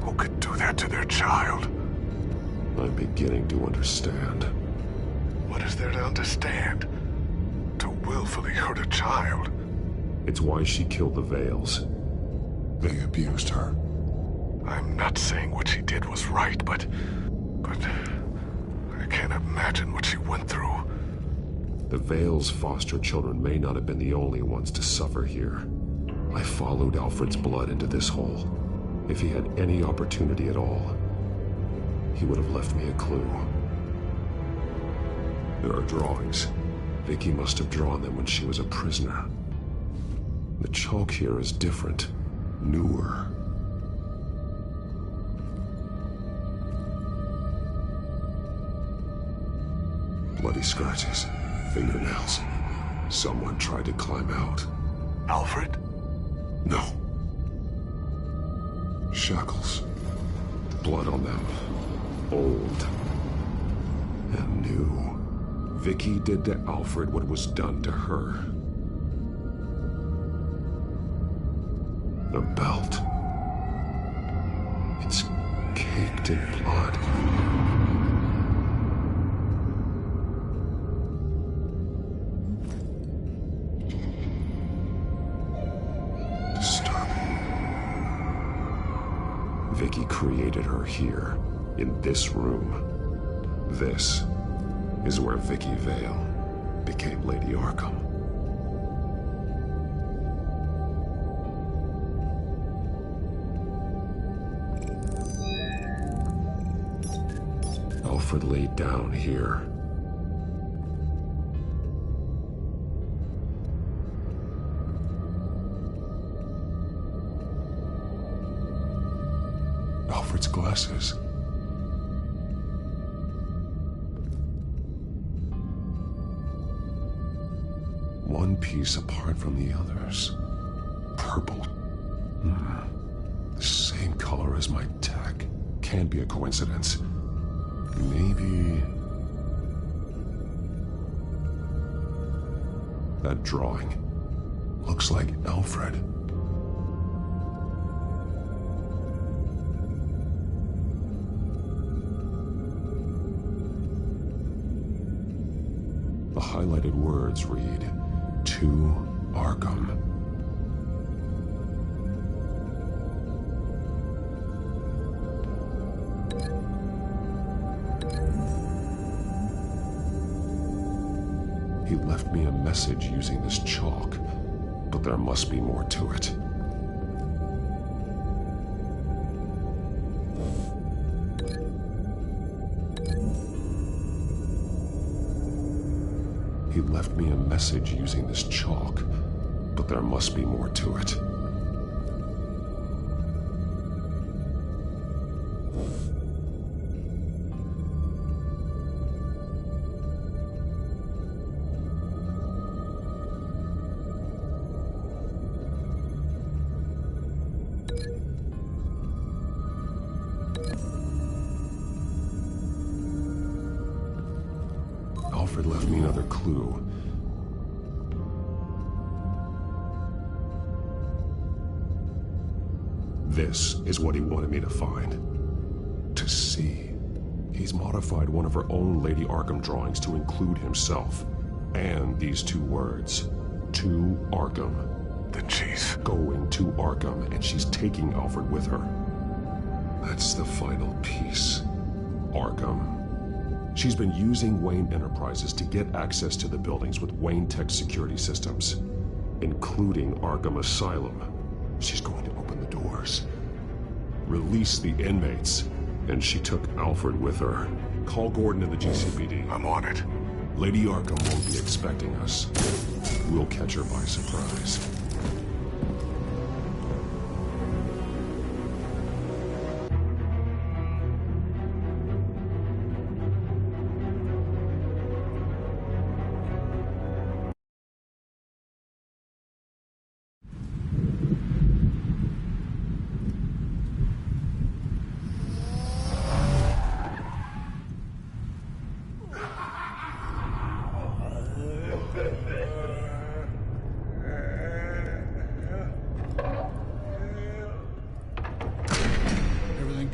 Who could do that to their child? I'm beginning to understand. What is there to understand? To willfully hurt a child? It's why she killed the Veils. They abused her. I'm not saying what she did was right, but I can't imagine what she went through. The Veils' foster children may not have been the only ones to suffer here. I followed Alfred's blood into this hole. If he had any opportunity at all, he would have left me a clue. There are drawings. Vicky must have drawn them when she was a prisoner. The chalk here is different, newer. Bloody scratches, fingernails. Someone tried to climb out. Alfred? No. Shackles. Blood on them. Old. And new. Vicky did to Alfred what was done to her. The belt. It's caked in blood. Vicky created her here, in this room. This is where Vicky Vale became Lady Arkham. Alfred laid down here. Alfred's glasses. One piece apart from the others. Purple. The same color as my tech. Can't be a coincidence. Maybe... that drawing looks like Alfred. The highlighted words read, "To Arkham." He left me a message using this chalk, but there must be more to it. He left me a message using this chalk, but there must be more to it. Alfred left me another clue. This is what he wanted me to find. To see. He's modified one of her own Lady Arkham drawings to include himself. And these two words. To Arkham. Then she's going to Arkham, and she's taking Alfred with her. That's the final piece. Arkham. She's been using Wayne Enterprises to get access to the buildings with Wayne Tech security systems, including Arkham Asylum. She's going to open the doors, release the inmates, and she took Alfred with her. Call Gordon in the GCPD. I'm on it. Lady Arkham won't be expecting us. We'll catch her by surprise.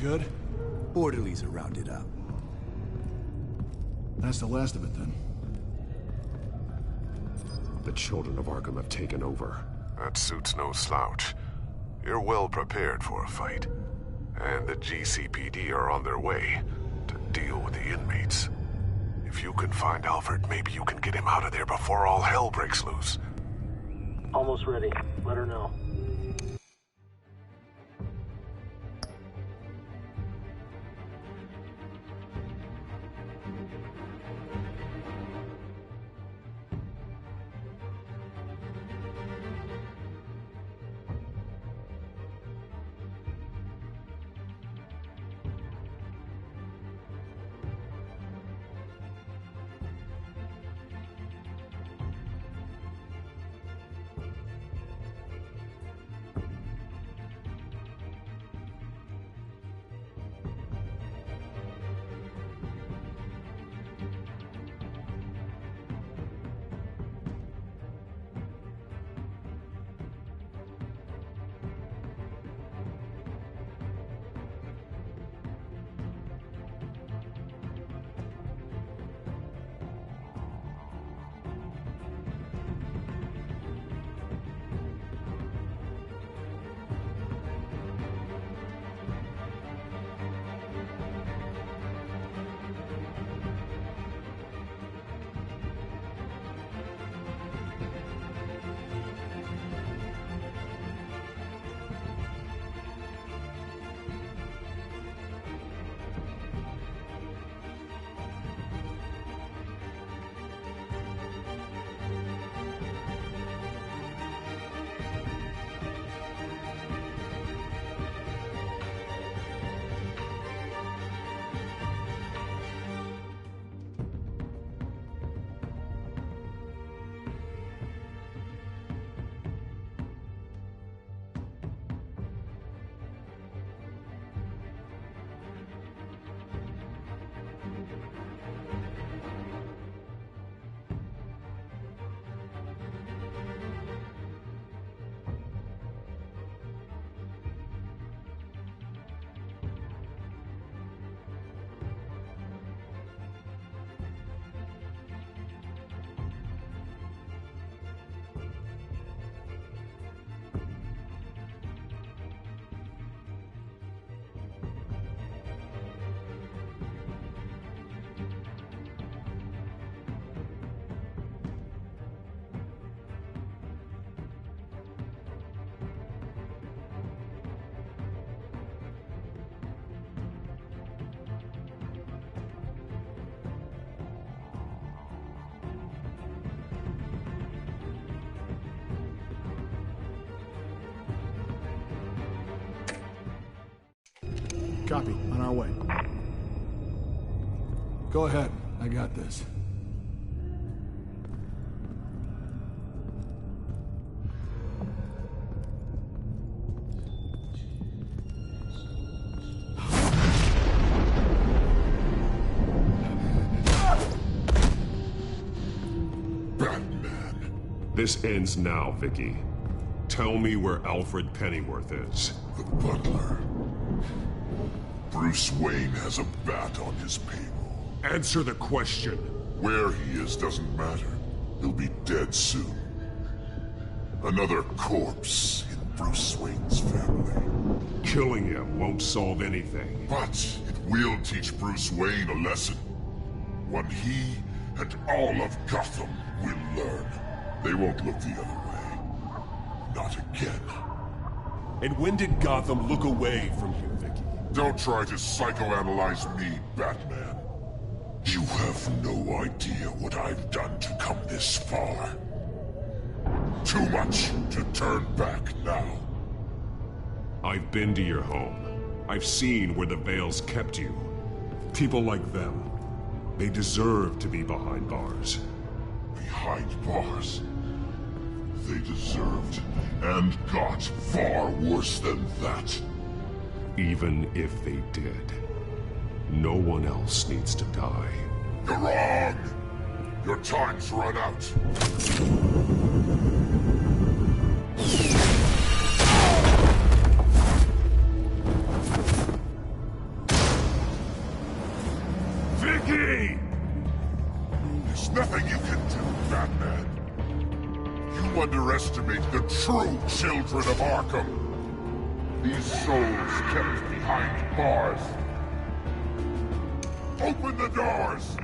good? Orderlies are rounded up. That's the last of it, then. The children of Arkham have taken over. That suit's no slouch. You're well prepared for a fight. And the GCPD are on their way to deal with the inmates. If you can find Alfred, maybe you can get him out of there before all hell breaks loose. Almost ready. Let her know. Copy. On our way. Go ahead. I got this. Batman. This ends now, Vicky. Tell me where Alfred Pennyworth is. The butler. Bruce Wayne has a bat on his payroll. Answer the question. Where he is doesn't matter. He'll be dead soon. Another corpse in Bruce Wayne's family. Killing him won't solve anything. But it will teach Bruce Wayne a lesson. One he and all of Gotham will learn. They won't look the other way. Not again. And when did Gotham look away from you, Vicky? Don't try to psychoanalyze me, Batman. You have no idea what I've done to come this far. Too much to turn back now. I've been to your home. I've seen where the Veils kept you. People like them, they deserve to be behind bars. Behind bars? They deserved and got far worse than that. Even if they did, no one else needs to die. You're wrong! Your time's run out. true children of Arkham. These souls kept behind bars. Open the doors!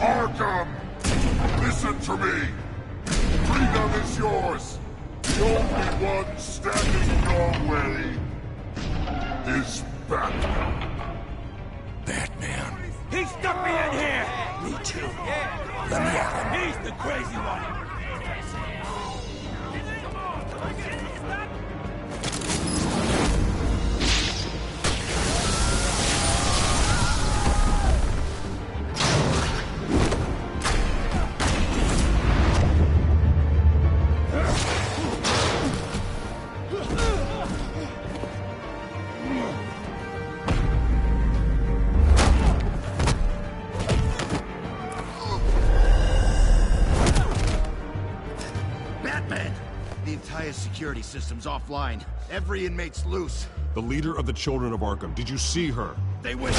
Arkham! Listen to me! Freedom is yours! The only one standing your way is Batman. Batman. He stuck me in here! Me too. Let me out. He's the crazy one! Security system's offline. Every inmate's loose. The leader of the Children of Arkham, did you see her? They went...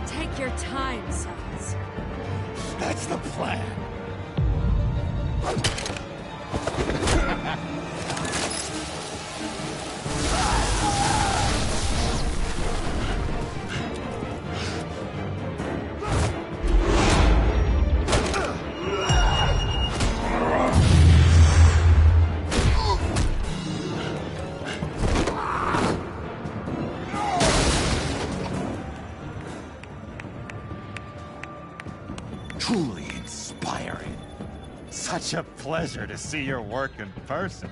Take your time, sons. That's the plan. Truly inspiring. Such a pleasure to see your work in person.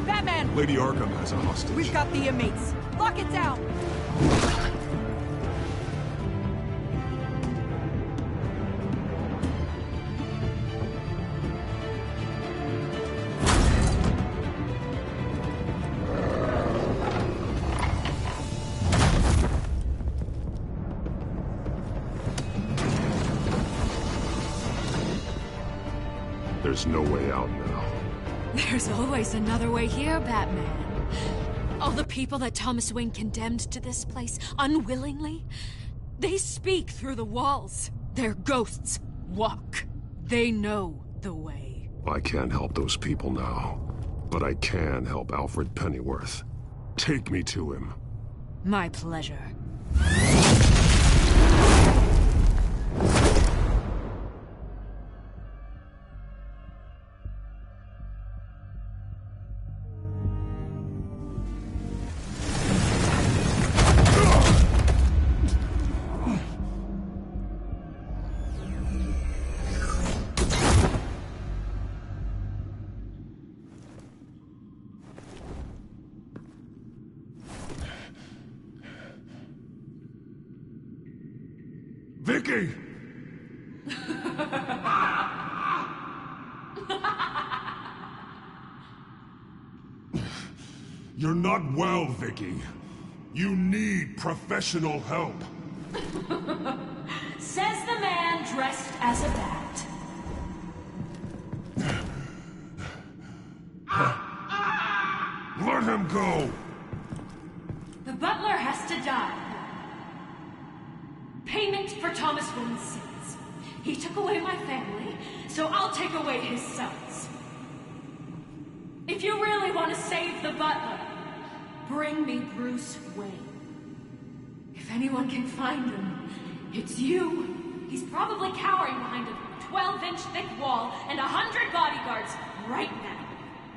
Batman! Lady Arkham has a hostage. We've got the inmates. Lock it down! There's is no way out now. There's always another way here, Batman. All the people that Thomas Wayne condemned to this place unwillingly, they speak through the walls. Their ghosts walk. They know the way. I can't help those people now, but I can help Alfred Pennyworth. Take me to him. My pleasure. Vicky! You're not well, Vicky. You need professional help. Says the man dressed as a bat. Let him go! The butler has to die. Payment for Thomas Wayne's sins. He took away my family, so I'll take away his sons. If you really want to save the butler, bring me Bruce Wayne. If anyone can find him, it's you. He's probably cowering behind a 12-inch thick wall and 100 bodyguards right now.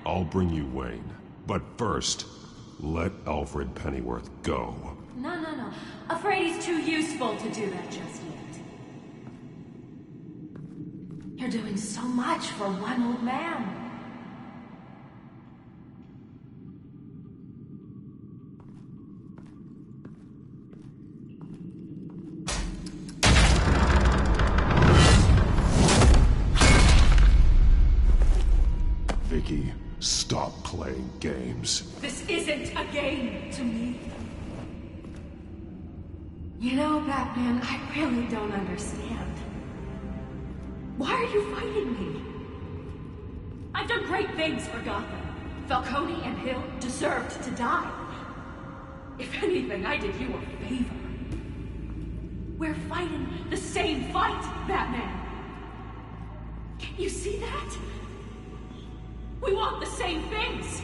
I'll bring you Wayne. But first, let Alfred Pennyworth go. No. Afraid he's too useful to do that just yet. You're doing so much for one old man. Vicky, stop playing games. This isn't a game to me. You know, Batman, I really don't understand. Why are you fighting me? I've done great things for Gotham. Falcone and Hill deserved to die. If anything, I did you a favor. We're fighting the same fight, Batman. Can you see that? We want the same things.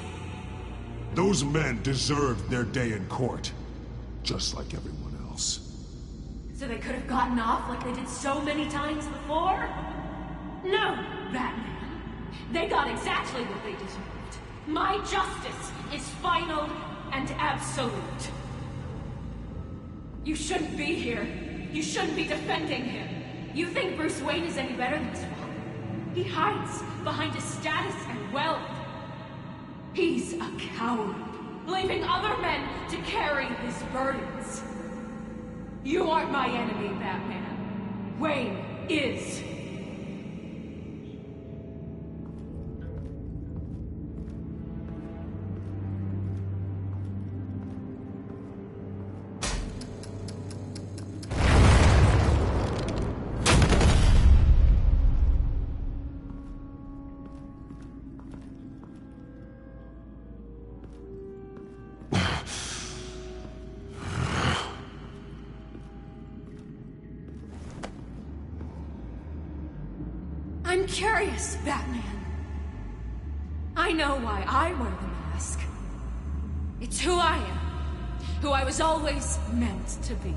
Those men deserved their day in court, just like everyone else. So they could have gotten off like they did so many times before? No, Batman. They got exactly what they deserved. My justice is final and absolute. You shouldn't be here. You shouldn't be defending him. You think Bruce Wayne is any better than his father? He hides behind his status and wealth. He's a coward, leaving other men to carry his burdens. You aren't my enemy, Batman. Wayne is. I'm curious, Batman. I know why I wear the mask. It's who I am. Who I was always meant to be.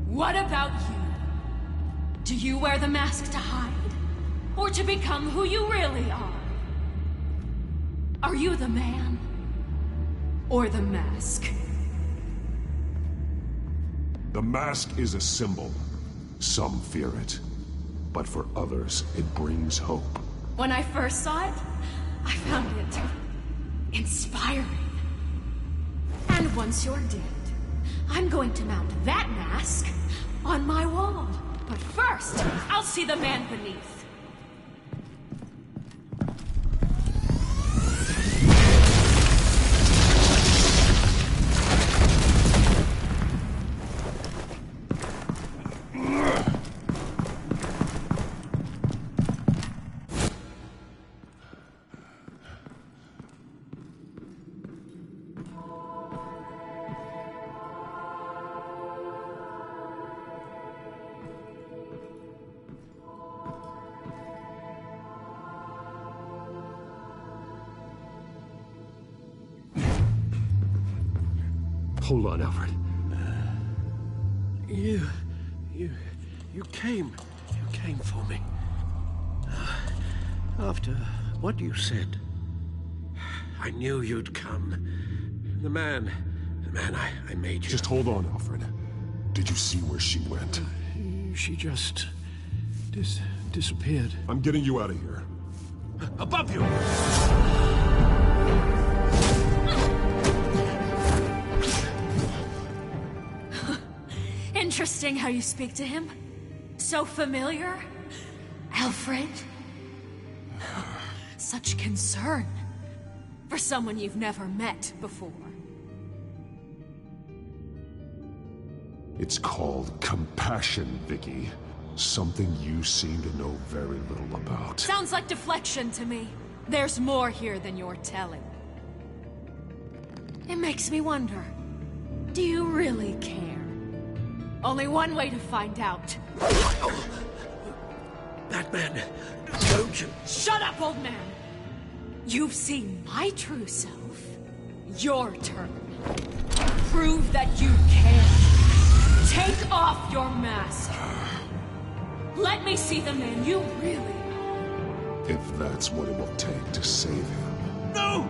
What about you? Do you wear the mask to hide? Or to become who you really are? Are you the man? Or the mask? The mask is a symbol. Some fear it. But for others, it brings hope. When I first saw it, I found it inspiring. And once you're dead, I'm going to mount that mask on my wall. But first, I'll see the man beneath. Hold on, Alfred. You came for me. After what you said, I knew you'd come. The man I made you. Just hold on, Alfred. Did you see where she went? She just disappeared. I'm getting you out of here. Above you! Interesting how you speak to him. So familiar. Alfred. Such concern for someone you've never met before. It's called compassion, Vicky. Something you seem to know very little about. Sounds like deflection to me. There's more here than you're telling. It makes me wonder, do you really care? Only one way to find out. Batman, don't you... Shut up, old man! You've seen my true self. Your turn. Prove that you care. Take off your mask. Let me see the man you really are. If that's what it will take to save him. No!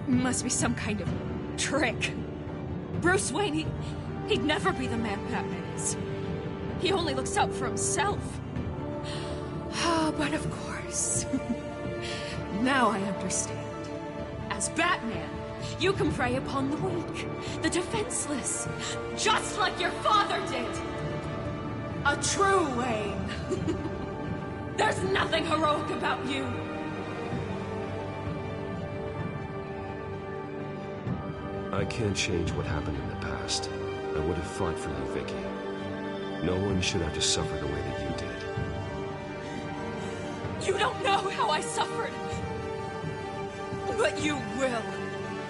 Must be some kind of trick. Bruce Wayne, he'd never be the man Batman is. He only looks out for himself. But of course. Now I understand. As Batman, you can prey upon the weak, the defenseless, just like your father did. A true Wayne. There's nothing heroic about you. I can't change what happened in the past. I would have fought for you, Vicky. No one should have to suffer the way that you did. You don't know how I suffered. But you will.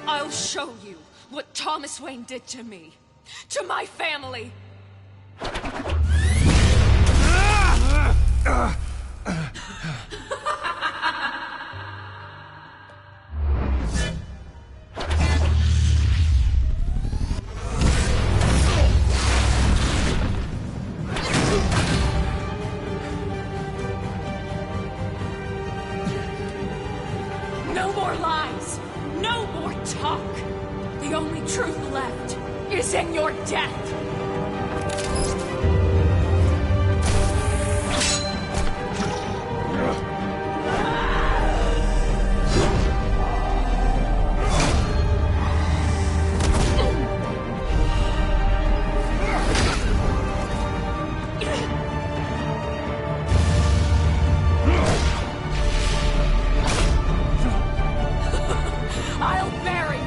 I'll show you what Thomas Wayne did to me. To my family. No more lies. No more talk. The only truth left is in your death. I'll bury you.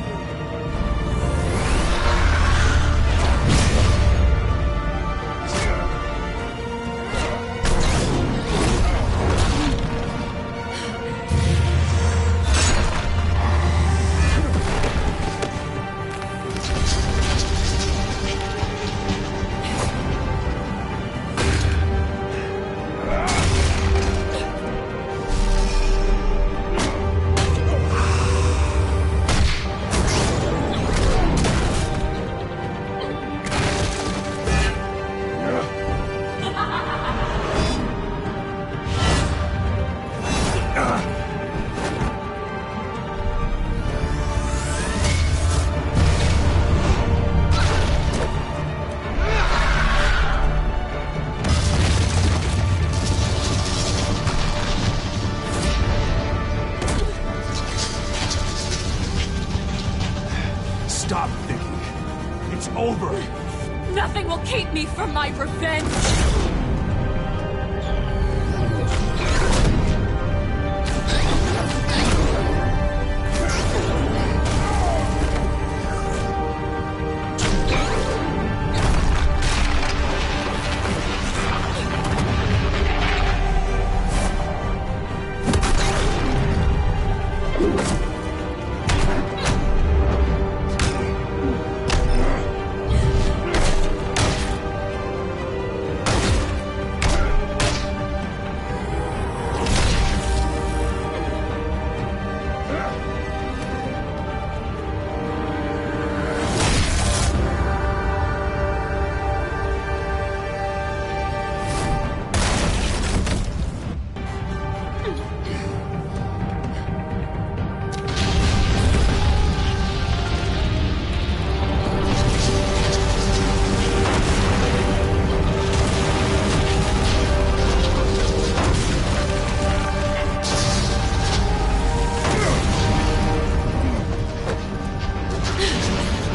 Stop, Vicky. It's over. Nothing will keep me from my revenge.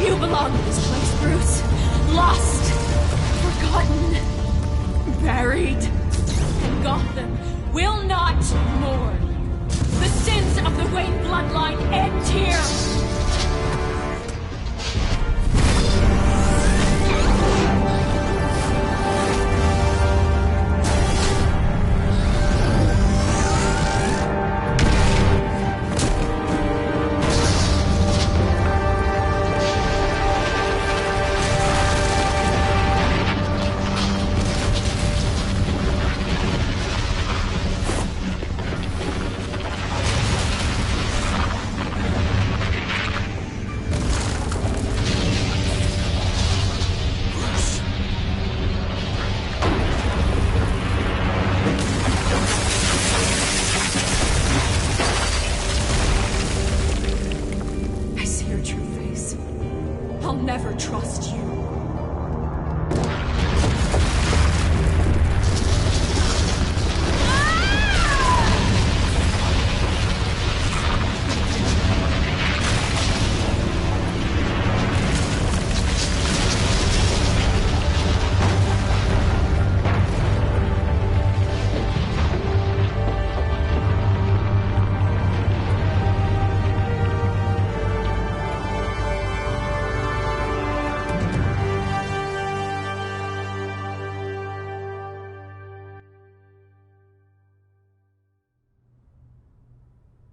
You belong in this place, Bruce. Lost, forgotten, buried. And Gotham will not mourn. The sins of the Wayne bloodline end here.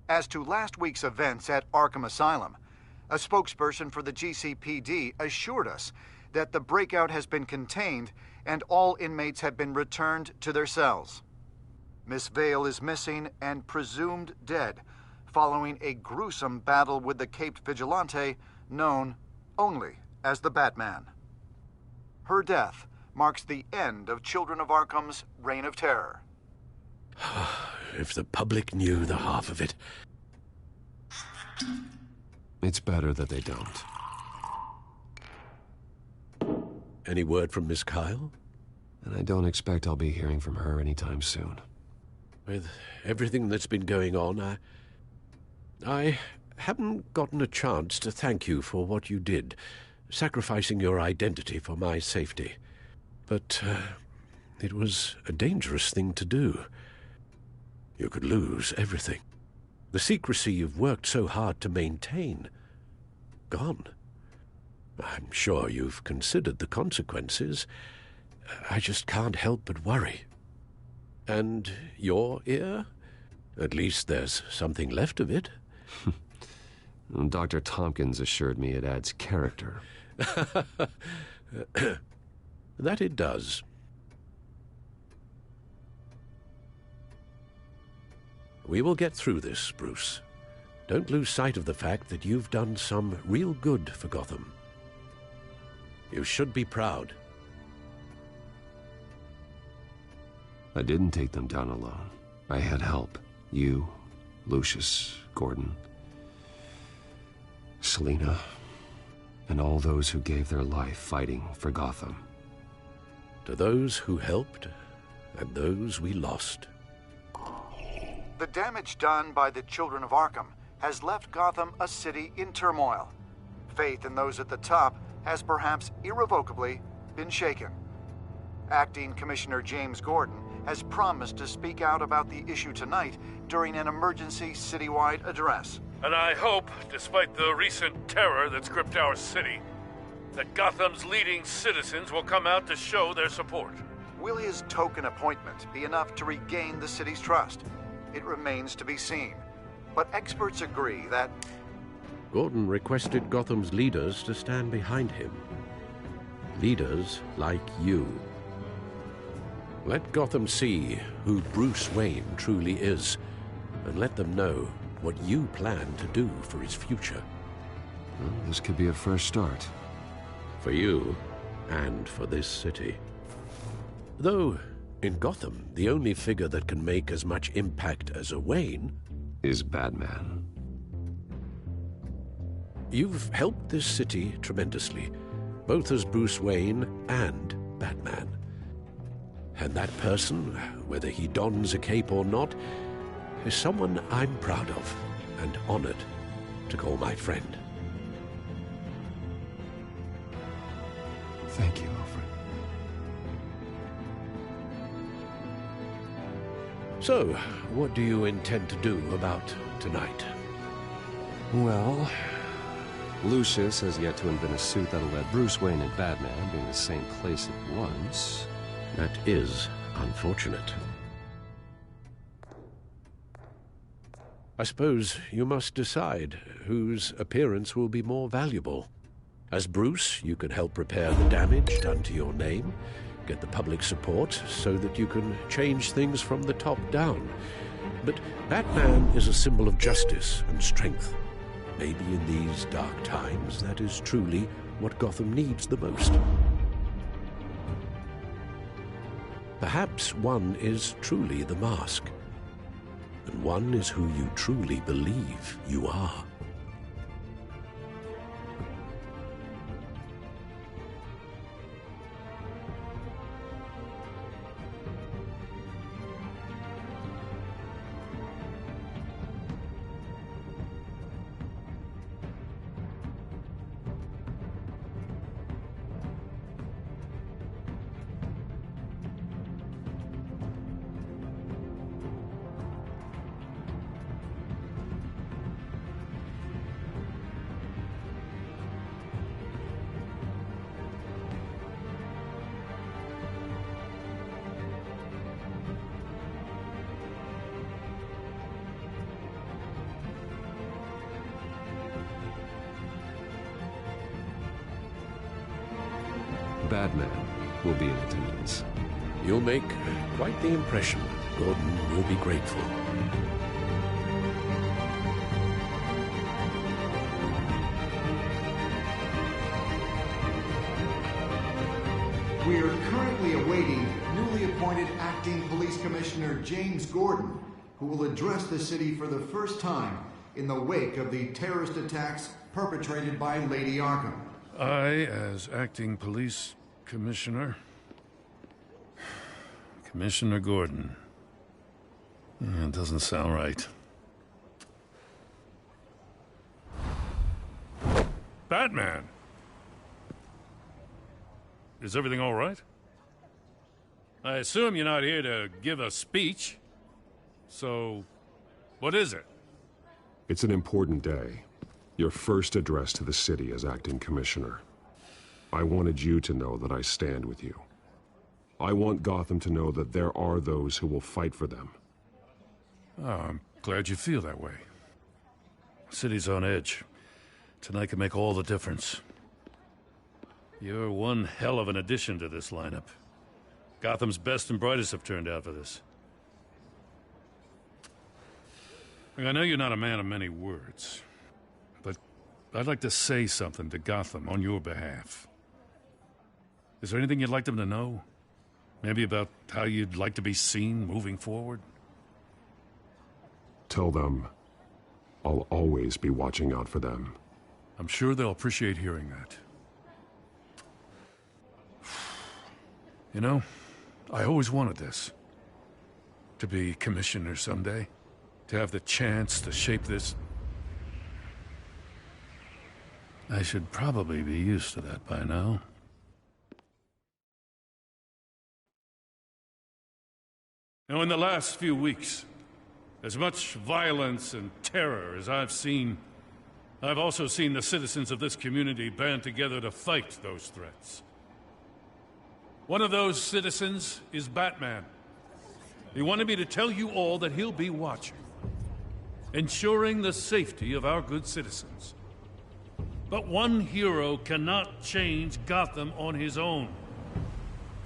As to last week's events at Arkham Asylum, a spokesperson for the GCPD assured us that the breakout has been contained and all inmates have been returned to their cells. Miss Vale is missing and presumed dead following a gruesome battle with the caped vigilante known only as the Batman. Her death marks the end of Children of Arkham's reign of terror. If the public knew the half of it. It's better that they don't. Any word from Miss Kyle? And I don't expect I'll be hearing from her anytime soon. With everything that's been going on, I haven't gotten a chance to thank you for what you did, sacrificing your identity for my safety. But it was a dangerous thing to do. You could lose everything. The secrecy you've worked so hard to maintain. Gone. I'm sure you've considered the consequences. I just can't help but worry. And your ear? At least there's something left of it. Dr. Tompkins assured me it adds character. That it does. We will get through this, Bruce. Don't lose sight of the fact that you've done some real good for Gotham. You should be proud. I didn't take them down alone. I had help. You, Lucius, Gordon, Selina, and all those who gave their life fighting for Gotham. To those who helped, and those we lost. The damage done by the Children of Arkham has left Gotham a city in turmoil. Faith in those at the top has perhaps irrevocably been shaken. Acting Commissioner James Gordon has promised to speak out about the issue tonight during an emergency citywide address. And I hope, despite the recent terror that's gripped our city, that Gotham's leading citizens will come out to show their support. Will his token appointment be enough to regain the city's trust? It remains to be seen. But experts agree that Gordon requested Gotham's leaders to stand behind him. Leaders like you. Let Gotham see who Bruce Wayne truly is, and let them know what you plan to do for his future. Well, this could be a fresh start. For you, and for this city. Though, in Gotham, the only figure that can make as much impact as a Wayne is Batman. You've helped this city tremendously, both as Bruce Wayne and Batman. And that person, whether he dons a cape or not, is someone I'm proud of and honored to call my friend. Thank you, Alfred. So, what do you intend to do about tonight? Well, Lucius has yet to invent a suit that'll let Bruce Wayne and Batman be in the same place at once. That is unfortunate. I suppose you must decide whose appearance will be more valuable. As Bruce, you can help repair the damage done to your name, get the public support so that you can change things from the top down. But Batman is a symbol of justice and strength. Maybe in these dark times, that is truly what Gotham needs the most. Perhaps one is truly the mask, and one is who you truly believe you are. Batman will be in attendance. You'll make quite the impression. Gordon will be grateful. We are currently awaiting newly appointed Acting Police Commissioner James Gordon, who will address the city for the first time in the wake of the terrorist attacks perpetrated by Lady Arkham. I, as Acting Police Commissioner... Commissioner Gordon. It doesn't sound right. Batman! Is everything all right? I assume you're not here to give a speech. So, what is it? It's an important day. Your first address to the city as acting commissioner. I wanted you to know that I stand with you. I want Gotham to know that there are those who will fight for them. Oh, I'm glad you feel that way. The city's on edge. Tonight can make all the difference. You're one hell of an addition to this lineup. Gotham's best and brightest have turned out for this. I know you're not a man of many words, but I'd like to say something to Gotham on your behalf. Is there anything you'd like them to know? Maybe about how you'd like to be seen moving forward? Tell them I'll always be watching out for them. I'm sure they'll appreciate hearing that. You know, I always wanted this. To be commissioner someday. To have the chance to shape this. I should probably be used to that by now. Now, in the last few weeks, as much violence and terror as I've seen, I've also seen the citizens of this community band together to fight those threats. One of those citizens is Batman. He wanted me to tell you all that he'll be watching, ensuring the safety of our good citizens. But one hero cannot change Gotham on his own.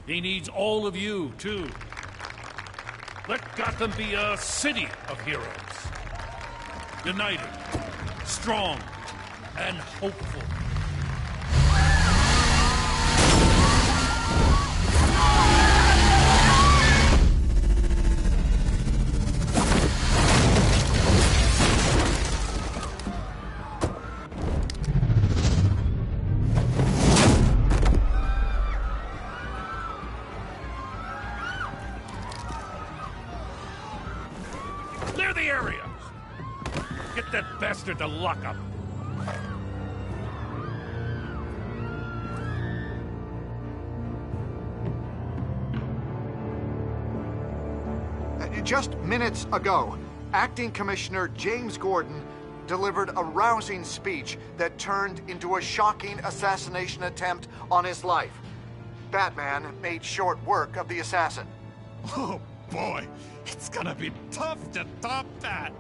He needs all of you, too. Let Gotham be a city of heroes. United, strong, and hopeful. Clear the area! Get that bastard to lock up! Just minutes ago, Acting Commissioner James Gordon delivered a rousing speech that turned into a shocking assassination attempt on his life. Batman made short work of the assassin. Oh boy, it's gonna be tough to top that.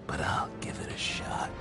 But I'll give it a shot.